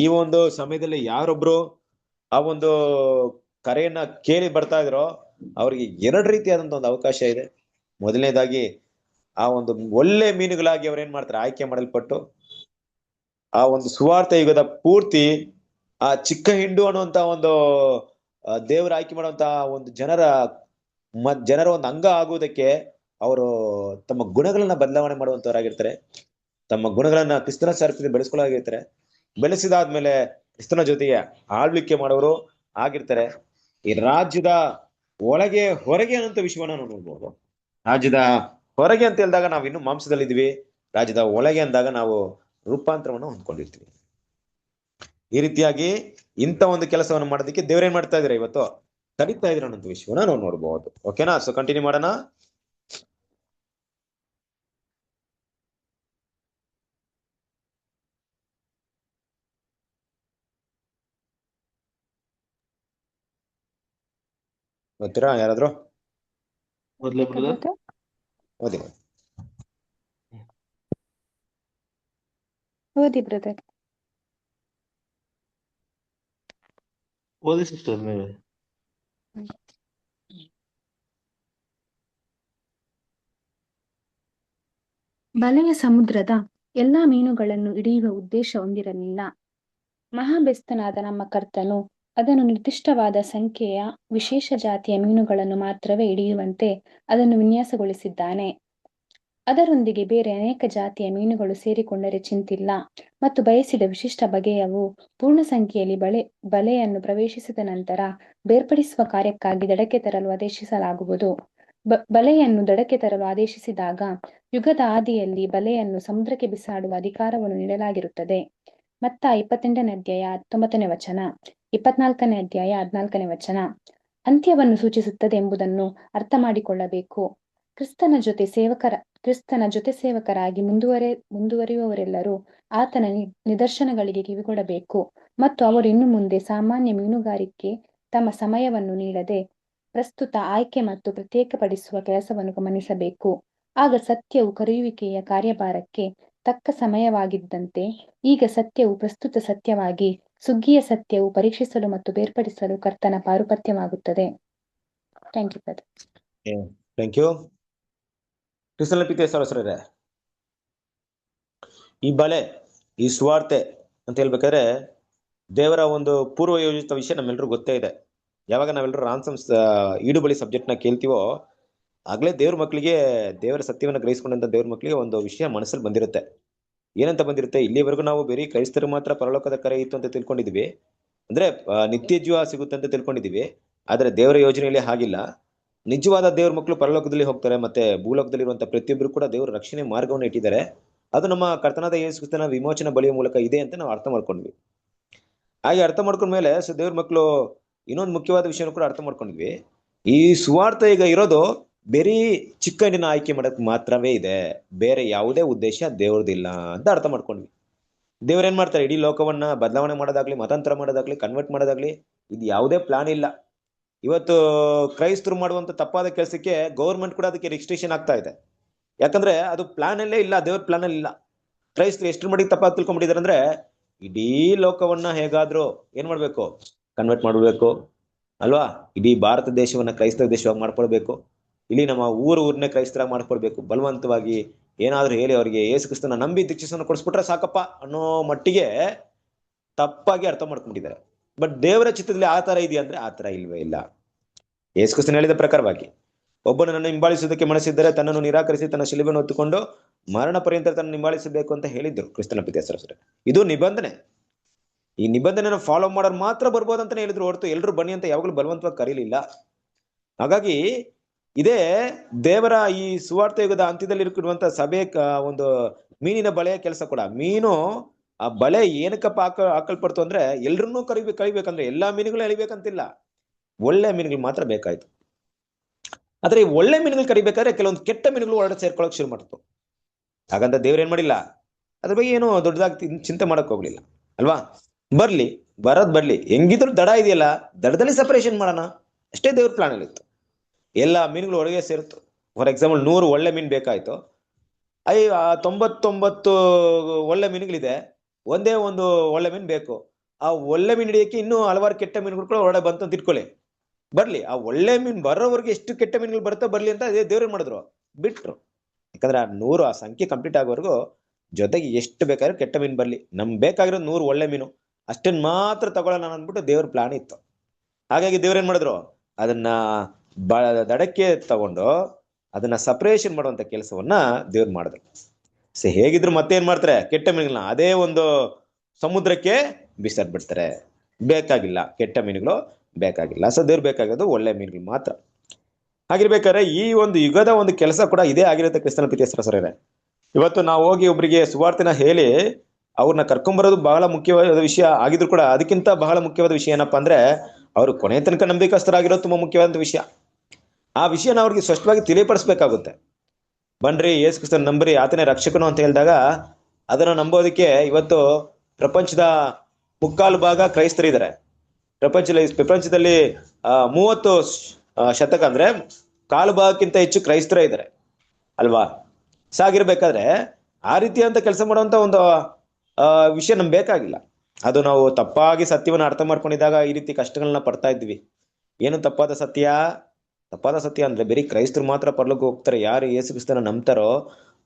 ಈ ಒಂದು ಸಮಯದಲ್ಲಿ ಯಾರೊಬ್ರು ಆ ಒಂದು ಕರೆಯನ್ನ ಕೇಳಿ ಬರ್ತಾ ಇದ್ರೋ ಅವ್ರಿಗೆ 2 ರೀತಿಯಾದಂತ ಒಂದು ಅವಕಾಶ ಇದೆ. ಮೊದಲನೇದಾಗಿ ಆ ಒಂದು ಒಳ್ಳೆ ಮೀನುಗಳಾಗಿ ಅವ್ರೇನ್ ಮಾಡ್ತಾರೆ, ಆಯ್ಕೆ ಮಾಡಲ್ಪಟ್ಟು ಆ ಒಂದು ಸುವಾರ್ಥ ಯುಗದ ಪೂರ್ತಿ ಆ ಚಿಕ್ಕ ಹಿಂಡು ಅನ್ನುವಂತ ಒಂದು ದೇವರ ಆಯ್ಕೆ ಮಾಡುವಂತ ಒಂದು ಜನರ ಒಂದು ಅಂಗ ಆಗುವುದಕ್ಕೆ ಅವರು ತಮ್ಮ ಗುಣಗಳನ್ನ ಬದಲಾವಣೆ ಮಾಡುವಂತವರಾಗಿರ್ತಾರೆ. ತಮ್ಮ ಗುಣಗಳನ್ನ ಕ್ರಿಸ್ತನ ಸಾರ್ಪಣೆ ಬೆಳೆಸ್ಕೊಳ್ಳಾಗಿರ್ತಾರೆ. ಬೆಳೆಸಿದಾದ್ಮೇಲೆ ಕ್ರಿಸ್ತನ ಜೊತೆಗೆ ಆಳ್ವಿಕೆ ಮಾಡೋರು ಆಗಿರ್ತಾರೆ. ಈ ರಾಜ್ಯದ ಒಳಗೆ ಹೊರಗೆ ಅನ್ನೋಂಥ ವಿಷಯವನ್ನ ನಾವು ನೋಡ್ಬೋದು. ರಾಜ್ಯದ ಹೊರಗೆ ಅಂತ ಹೇಳಿದಾಗ ನಾವು ಇನ್ನು ಮಾಂಸದಲ್ಲಿದ್ದೀವಿ, ರಾಜ್ಯದ ಒಳಗೆ ಅಂದಾಗ ನಾವು ರೂಪಾಂತರವನ್ನು ಹೊಂದ್ಕೊಂಡಿರ್ತೀವಿ. ಈ ರೀತಿಯಾಗಿ ಇಂಥ ಒಂದು ಕೆಲಸವನ್ನು ಮಾಡೋದಕ್ಕೆ ದೇವ್ರೇನ್ ಮಾಡ್ತಾ ಇದಾರೆ, ಇವತ್ತು ಕರೀತಾ ಇದ್ರ ಅನ್ನೋ ವಿಷಯವನ್ನ ನಾವು ನೋಡ್ಬೋದು. ಓಕೆನಾ? ಸೊ ಕಂಟಿನ್ಯೂ ಮಾಡೋಣ. ಗೊತ್ತೀರಾ ಯಾರಾದ್ರೂ? ಮೊದಲೇ ಬ್ರದರ್ ಓದಿ ಓದಿ ಬ್ರದರ್. ಓದಿ ಸಿಸ್ಟರ್ ನೀವೇ. ಬಲೆಯ ಸಮುದ್ರದ ಎಲ್ಲಾ ಮೀನುಗಳನ್ನು ಹಿಡಿಯುವ ಉದ್ದೇಶ ಹೊಂದಿರಲಿಲ್ಲ. ಮಹಾಬೆಸ್ತನಾದ ನಮ್ಮ ಕರ್ತನು ಅದನ್ನು ನಿರ್ದಿಷ್ಟವಾದ ಸಂಖ್ಯೆಯ ವಿಶೇಷ ಜಾತಿಯ ಮೀನುಗಳನ್ನು ಮಾತ್ರವೇ ಹಿಡಿಯುವಂತೆ ಅದನ್ನು ವಿನ್ಯಾಸಗೊಳಿಸಿದ್ದಾನೆ. ಅದರೊಂದಿಗೆ ಬೇರೆ ಅನೇಕ ಜಾತಿಯ ಮೀನುಗಳು ಸೇರಿಕೊಂಡರೆ ಚಿಂತಿಲ್ಲ, ಮತ್ತು ಬಯಸಿದ ವಿಶಿಷ್ಟ ಬಗೆಯವು ಪೂರ್ಣ ಸಂಖ್ಯೆಯಲ್ಲಿ ಬಲೆಯನ್ನು ಪ್ರವೇಶಿಸಿದ ನಂತರ ಬೇರ್ಪಡಿಸುವ ಕಾರ್ಯಕ್ಕಾಗಿ ದಡಕ್ಕೆ ತರಲು ಆದೇಶಿಸಲಾಗುವುದು. ಬಲೆಯನ್ನು ದಡಕ್ಕೆ ತರಲು ಆದೇಶಿಸಿದಾಗ ಯುಗದ ಆದಿಯಲ್ಲಿ ಬಲೆಯನ್ನು ಸಮುದ್ರಕ್ಕೆ ಬಿಸಾಡುವ ಅಧಿಕಾರವನ್ನು ನೀಡಲಾಗಿರುತ್ತದೆ. ಮತ್ತಾಯ 28ನೇ ಅಧ್ಯಾಯ 19ನೇ ವಚನ, 24ನೇ ಅಧ್ಯಾಯ 14ನೇ ವಚನ ಅಂತ್ಯವನ್ನು ಸೂಚಿಸುತ್ತದೆ ಎಂಬುದನ್ನು ಅರ್ಥ ಮಾಡಿಕೊಳ್ಳಬೇಕು. ಕ್ರಿಸ್ತನ ಜೊತೆ ಸೇವಕರಾಗಿ ಮುಂದುವರಿಯುವವರೆಲ್ಲರೂ ಆತನ ನಿದರ್ಶನಗಳಿಗೆ ಕಿವಿಗೊಡಬೇಕು, ಮತ್ತು ಅವರು ಇನ್ನು ಮುಂದೆ ಸಾಮಾನ್ಯ ಮೀನುಗಾರಿಕೆ ತಮ್ಮ ಸಮಯವನ್ನು ನೀಡದೆ ಪ್ರಸ್ತುತ ಆಯ್ಕೆ ಮತ್ತು ಪ್ರತ್ಯೇಕಪಡಿಸುವ ಕೆಲಸವನ್ನು ಗಮನಿಸಬೇಕು. ಆಗ ಸತ್ಯವು ಕರೆಯುವಿಕೆಯ ಕಾರ್ಯಭಾರಕ್ಕೆ ತಕ್ಕ ಸಮಯವಾಗಿದ್ದಂತೆ ಈಗ ಸತ್ಯವು ಪ್ರಸ್ತುತ ಸತ್ಯವಾಗಿ, ಸುಗ್ಗಿಯ ಸತ್ಯವು ಪರೀಕ್ಷಿಸಲು ಮತ್ತು ಬೇರ್ಪಡಿಸಲು ಕರ್ತನ ಪಾರುಪತ್ಯವಾಗುತ್ತದೆ. Thank you brother. Thank you. ಕ್ರಿಸ್ತನ ಪ್ರೀತಿಯ ಸಹೋದರರೇ, ಈ ಬಲೆ, ಈ ಸುವಾರ್ತೆ ಅಂತ ಹೇಳ್ಬೇಕಾದ್ರೆ ದೇವರ ಒಂದು ಪೂರ್ವ ಯೋಜಿತ ವಿಷಯ ನಮ್ಮೆಲ್ಲರಿಗೂ ಗೊತ್ತೇ ಇದೆ. ಯಾವಾಗ ನಾವೆಲ್ಲರೂ ರಾನ್ಸಮ್ಸ್ ಈಡುಬಳಿ ಸಬ್ಜೆಕ್ಟ್ ನ ಕೇಳ್ತೀವೋ ಆಗ್ಲೇ ದೇವ್ರ ಮಕ್ಕಳಿಗೆ, ದೇವರ ಸತ್ಯವನ್ನ ಗ್ರಹಿಸ್ಕೊಂಡಂತ ದೇವ್ರ ಮಕ್ಕಳಿಗೆ ಒಂದು ವಿಷಯ ಮನಸ್ಸಲ್ಲಿ ಬಂದಿರುತ್ತೆ. ಏನಂತ ಬಂದಿರುತ್ತೆ, ಇಲ್ಲಿವರೆಗೂ ನಾವು ಬೇರೆ ಕ್ರೈಸ್ತರು ಮಾತ್ರ ಪರಲೋಕದ ಕರೆ ಇತ್ತು ಅಂತ ತಿಳ್ಕೊಂಡಿದೀವಿ, ಅಂದ್ರೆ ನಿತ್ಯ ಜೀವ ಸಿಗುತ್ತೆ ಅಂತ ತಿಳ್ಕೊಂಡಿದೀವಿ. ಆದ್ರೆ ದೇವರ ಯೋಜನೆಯಲ್ಲಿ ಹಾಗಿಲ್ಲ. ನಿಜವಾದ ದೇವ್ರ ಮಕ್ಕಳು ಪರಲೋಕದಲ್ಲಿ ಹೋಗ್ತಾರೆ, ಮತ್ತೆ ಭೂಲೋಕದಲ್ಲಿ ಇರುವಂತಹ ಪ್ರತಿಯೊಬ್ಬರು ಕೂಡ ದೇವ್ರ ರಕ್ಷಣೆ ಮಾರ್ಗವನ್ನು ಇಟ್ಟಿದ್ದಾರೆ. ಅದು ನಮ್ಮ ಕರ್ತನಾದ ಯೇಸು ಕ್ರಿಸ್ತನ ವಿಮೋಚನಾ ಬಲಿಯ ಮೂಲಕ ಇದೆ ಅಂತ ನಾವು ಅರ್ಥ ಮಾಡ್ಕೊಂಡ್ವಿ. ಹಾಗೆ ಅರ್ಥ ಮಾಡ್ಕೊಂಡ್ಮೇಲೆ ದೇವ್ರ ಮಕ್ಕಳು ಇನ್ನೊಂದು ಮುಖ್ಯವಾದ ವಿಷಯನೂ ಕೂಡ ಅರ್ಥ ಮಾಡ್ಕೊಂಡಿದ್ವಿ. ಈ ಸುವಾರ್ಥ ಈಗ ಇರೋದು ಬೇರೆ ಚಿಕ್ಕ ಹಿಂಡಿನ ಆಯ್ಕೆ ಮಾಡಕ್ ಮಾತ್ರವೇ ಇದೆ, ಬೇರೆ ಯಾವುದೇ ಉದ್ದೇಶ ದೇವ್ರದಿಲ್ಲ ಅಂತ ಅರ್ಥ ಮಾಡ್ಕೊಂಡ್ವಿ. ದೇವ್ರೇನ್ ಮಾಡ್ತಾರೆ, ಇಡೀ ಲೋಕವನ್ನ ಬದಲಾವಣೆ ಮಾಡೋದಾಗ್ಲಿ, ಮತಾಂತರ ಮಾಡೋದಾಗ್ಲಿ, ಕನ್ವರ್ಟ್ ಮಾಡೋದಾಗ್ಲಿ, ಇದು ಯಾವುದೇ ಪ್ಲಾನ್ ಇಲ್ಲ. ಇವತ್ತು ಕ್ರೈಸ್ತರು ಮಾಡುವಂತ ತಪ್ಪಾದ ಕೆಲಸಕ್ಕೆ ಗೌರ್ಮೆಂಟ್ ಕೂಡ ಅದಕ್ಕೆ ರಿಜಿಸ್ಟ್ರೇಷನ್ ಆಗ್ತಾ ಇದೆ. ಯಾಕಂದ್ರೆ ಅದು ಪ್ಲಾನ್ ಅಲ್ಲೇ ಇಲ್ಲ, ದೇವ್ರ ಪ್ಲಾನ್ ಅಲ್ಲಿ ಇಲ್ಲ. ಕ್ರೈಸ್ತರು ಎಷ್ಟರ ಮಟ್ಟಿಗೆ ತಪ್ಪಾಗಿ ತಿಳ್ಕೊಂಡ್ಬಿಟ್ಟಿದ್ದಾರೆ ಅಂದ್ರೆ, ಇಡೀ ಲೋಕವನ್ನ ಹೇಗಾದ್ರೂ ಏನ್ ಮಾಡ್ಬೇಕು, ಕನ್ವರ್ಟ್ ಮಾಡ್ಬೇಕು ಅಲ್ವಾ. ಇಡೀ ಭಾರತ ದೇಶವನ್ನ ಕ್ರೈಸ್ತ ದೇಶವಾಗಿ ಮಾಡ್ಕೊಳ್ಬೇಕು, ಇಲ್ಲಿ ನಮ್ಮ ಊರನ್ನೇ ಕ್ರೈಸ್ತರಾಗಿ ಮಾಡ್ಕೊಳ್ಬೇಕು. ಬಲವಂತವಾಗಿ ಏನಾದ್ರೂ ಹೇಳಿ ಅವರಿಗೆ ಯೇಸು ಕ್ರಿಸ್ತನ ನಂಬಿ ದೀಕ್ಷೆಯನ್ನು ಕೊಡಿಸ್ಬಿಟ್ರೆ ಸಾಕಪ್ಪ ಅನ್ನೋ ಮಟ್ಟಿಗೆ ತಪ್ಪಾಗಿ ಅರ್ಥ ಮಾಡ್ಕೊಂಡಿದ್ದಾರೆ. ಬಟ್ ದೇವರ ಚಿತ್ತದಲ್ಲಿ ಆ ತರ ಇದೆಯಾ ಅಂದ್ರೆ ಆ ತರ ಇಲ್ವೇ ಇಲ್ಲ. ಯೇಸು ಕ್ರಿಸ್ತನ ಹೇಳಿದ ಪ್ರಕಾರವಾಗಿ ಒಬ್ಬನನ್ನು ಹಿಂಬಾಲಿಸುವುದಕ್ಕೆ ಮನಸ್ಸಿದ್ದರೆ ತನ್ನನ್ನು ನಿರಾಕರಿಸಿ ತನ್ನ ಶಿಲುಬೆಯನ್ನು ಹೊತ್ತುಕೊಂಡು ಮರಣ ಪರ್ಯಂತ ತನ್ನ ಹಿಂಬಾಲಿಸಬೇಕು ಅಂತ ಹೇಳಿದ್ರು ಕ್ರಿಸ್ತನ ಪ್ರೀತಿಯ ಸಹೋದರರೇ. ಇದು ನಿಬಂಧನೆ. ಈ ನಿಬಂಧನೆಯನ್ನು ಫಾಲೋ ಮಾಡೋರು ಮಾತ್ರ ಬರ್ಬೋದು ಅಂತಾನೆ ಹೇಳಿದ್ರು, ಹೊರತು ಎಲ್ರು ಬನ್ನಿ ಅಂತ ಯಾವಾಗಲೂ ಬಲವಂತವಾಗಿ ಕರೀಲಿಲ್ಲ. ಹಾಗಾಗಿ ಇದೇ ದೇವರ ಈ ಸುವಾರ್ಥ ಯುಗದ ಅಂತ್ಯದಲ್ಲಿ ಇರುವಂತ ಸಭೆ ಒಂದು ಮೀನಿನ ಬಲೆಯ ಕೆಲಸ ಕೂಡ. ಮೀನು ಆ ಬಲೆ ಏನಕ್ಕಪ್ಪ ಹಾಕಲ್ಪಡ್ತು ಅಂದ್ರೆ ಎಲ್ರನ್ನೂ ಕರಿಬೇಕಂದ್ರೆ ಎಲ್ಲಾ ಮೀನುಗಳು ಎಳಿಬೇಕಂತಿಲ್ಲ. ಒಳ್ಳೆ ಮೀನುಗಳು ಮಾತ್ರ ಬೇಕಾಯ್ತು. ಆದ್ರೆ ಈ ಒಳ್ಳೆ ಮೀನುಗಳು ಕರಿಬೇಕಾದ್ರೆ ಕೆಲವೊಂದು ಕೆಟ್ಟ ಮೀನುಗಳು ಒಳಗಡೆ ಸೇರ್ಕೊಳಕ್ ಶುರು ಮಾಡ್ತು. ಹಾಗಂತ ದೇವ್ರ ಏನ್ ಮಾಡಿಲ್ಲ, ಅದ್ರ ಬಗ್ಗೆ ಏನು ದೊಡ್ಡದಾಗಿ ಚಿಂತೆ ಮಾಡಕ್ ಹೋಗ್ಲಿಲ್ಲ ಅಲ್ವಾ. ಬರ್ಲಿ ಹೆಂಗಿದ್ರು ದಡ ಇದೆಯಲ್ಲ, ದಡದಲ್ಲಿ ಸಪರೇಷನ್ ಮಾಡೋಣ ಅಷ್ಟೇ ದೇವ್ರ ಪ್ಲಾನ್ ಅಲ್ಲಿ ಇತ್ತು. ಎಲ್ಲಾ ಮೀನುಗಳು ಒಳಗೆ ಸೇರಿತ್ತು. ಫಾರ್ ಎಕ್ಸಾಂಪಲ್ 100 ಒಳ್ಳೆ ಮೀನು ಬೇಕಾಯ್ತು, 99 ಒಳ್ಳೆ ಮೀನುಗಳಿದೆ, ಒಂದೇ ಒಂದು ಒಳ್ಳೆ ಮೀನು ಬೇಕು. ಆ ಒಳ್ಳೆ ಮೀನು ಹಿಡಿಯಕ್ಕೆ ಇನ್ನೂ ಹಲವಾರು ಕೆಟ್ಟ ಮೀನುಗಳು ಕೂಡ ಹೊರಗಡೆ ಬಂತು ಅಂತ ಇಟ್ಕೊಳ್ಳಿ. ಬರ್ಲಿ, ಆ ಒಳ್ಳೆ ಮೀನು ಬರೋವರೆಗೆ ಎಷ್ಟು ಕೆಟ್ಟ ಮೀನುಗಳು ಬರುತ್ತೋ ಬರ್ಲಿ ಅಂತ ಅದೇ ದೇವ್ರೇನ್ ಮಾಡಿದ್ರು, ಬಿಟ್ರು. ಯಾಕಂದ್ರೆ ಆ ಸಂಖ್ಯೆ ಕಂಪ್ಲೀಟ್ ಆಗೋವರೆಗೂ ಜೊತೆಗೆ ಎಷ್ಟು ಬೇಕಾದ್ರೂ ಕೆಟ್ಟ ಮೀನು ಬರ್ಲಿ, ನಮ್ಗೆ ಬೇಕಾಗಿರೋ 100 ಒಳ್ಳೆ ಮೀನು ಅಷ್ಟನ್ನ ಮಾತ್ರ ತಗೊಳ್ಳೋಣ ಅಂದ್ಬಿಟ್ಟು ದೇವ್ರ ಪ್ಲಾನ್ ಇತ್ತು. ಹಾಗಾಗಿ ದೇವ್ರೇನ್ ಮಾಡಿದ್ರು, ಅದನ್ನ ದಡಕ್ಕೆ ತಗೊಂಡು ಅದನ್ನ ಸಪರೇಷನ್ ಮಾಡುವಂತ ಕೆಲಸವನ್ನ ದೇವ್ರು ಮಾಡಿದ್ರು. ಹೇಗಿದ್ರು ಮತ್ತೆ ಏನ್ ಮಾಡ್ತಾರೆ, ಕೆಟ್ಟ ಮೀನುಗಳನ್ನ ಅದೇ ಒಂದು ಸಮುದ್ರಕ್ಕೆ ಬಿಸಾಡ್ಬಿಡ್ತಾರೆ. ಬೇಕಾಗಿಲ್ಲ, ಕೆಟ್ಟ ಮೀನುಗಳು ಬೇಕಾಗಿಲ್ಲ. ದೇವ್ರು ಬೇಕಾಗಿರೋದು ಒಳ್ಳೆ ಮೀನುಗಳು ಮಾತ್ರ. ಹಾಗಿರ್ಬೇಕಾದ್ರೆ ಈ ಒಂದು ಯುಗದ ಒಂದು ಕೆಲಸ ಕೂಡ ಇದೇ ಆಗಿರುತ್ತೆ ಕ್ರಿಸ್ತನ ಪ್ರೀತಿಯ ಸರಸರೇ. ಇವತ್ತು ನಾವು ಹೋಗಿ ಒಬ್ಬರಿಗೆ ಸುವಾರ್ತೆನ ಹೇಳಿ ಅವ್ರನ್ನ ಕರ್ಕೊಂಡ್ಬರೋದು ಬಹಳ ಮುಖ್ಯವಾದ ವಿಷಯ ಆಗಿದ್ರು ಕೂಡ, ಅದಕ್ಕಿಂತ ಬಹಳ ಮುಖ್ಯವಾದ ವಿಷಯ ಏನಪ್ಪಾ ಅಂದ್ರೆ, ಅವರು ಕೊನೆ ತನಕ ನಂಬಿಕಸ್ಥರಾಗಿರೋದು ತುಂಬಾ ಮುಖ್ಯವಾದ ವಿಷಯ. ಆ ವಿಷಯನ ಅವ್ರಿಗೆ ಸ್ಪಷ್ಟವಾಗಿ ತಿಳಿಪಡಿಸ್ಬೇಕಾಗುತ್ತೆ. ಬನ್ರಿ ಯೇಸು ಕ್ರಿಸ್ತನ ನಂಬ್ರಿ, ಆತನೇ ರಕ್ಷಕನು ಅಂತ ಹೇಳಿದಾಗ ಅದನ್ನ ನಂಬೋದಕ್ಕೆ ಇವತ್ತು ಪ್ರಪಂಚದ 3/4 ಭಾಗ ಕ್ರೈಸ್ತರಿದ್ದಾರೆ. ಪ್ರಪಂಚದಲ್ಲಿ 30% ಅಂದ್ರೆ 1/4 ಭಾಗಕ್ಕಿಂತ ಹೆಚ್ಚು ಕ್ರೈಸ್ತರೇ ಇದ್ದಾರೆ ಅಲ್ವಾ. ಸಾಗಿರ್ಬೇಕಾದ್ರೆ ಆ ರೀತಿಯಂತ ಕೆಲಸ ಮಾಡುವಂತ ಒಂದು ವಿಷಯ ನಮ್ಗೆ ಬೇಕಾಗಿಲ್ಲ. ಅದು ನಾವು ತಪ್ಪಾಗಿ ಸತ್ಯವನ್ನ ಅರ್ಥ ಮಾಡ್ಕೊಂಡಿದ್ದಾಗ ಈ ರೀತಿ ಕಷ್ಟಗಳನ್ನ ಪಡ್ತಾ ಇದ್ವಿ. ಏನು ತಪ್ಪಾದ ಸತ್ಯ ಅಂದ್ರೆ ಬರೀ ಕ್ರೈಸ್ತರು ಮಾತ್ರ ಪರಲೋಕಕ್ಕೆ ಹೋಗ್ತಾರೆ, ಯಾರು ಯೇಸು ಕ್ರಿಸ್ತನ ನಂಬ್ತಾರೋ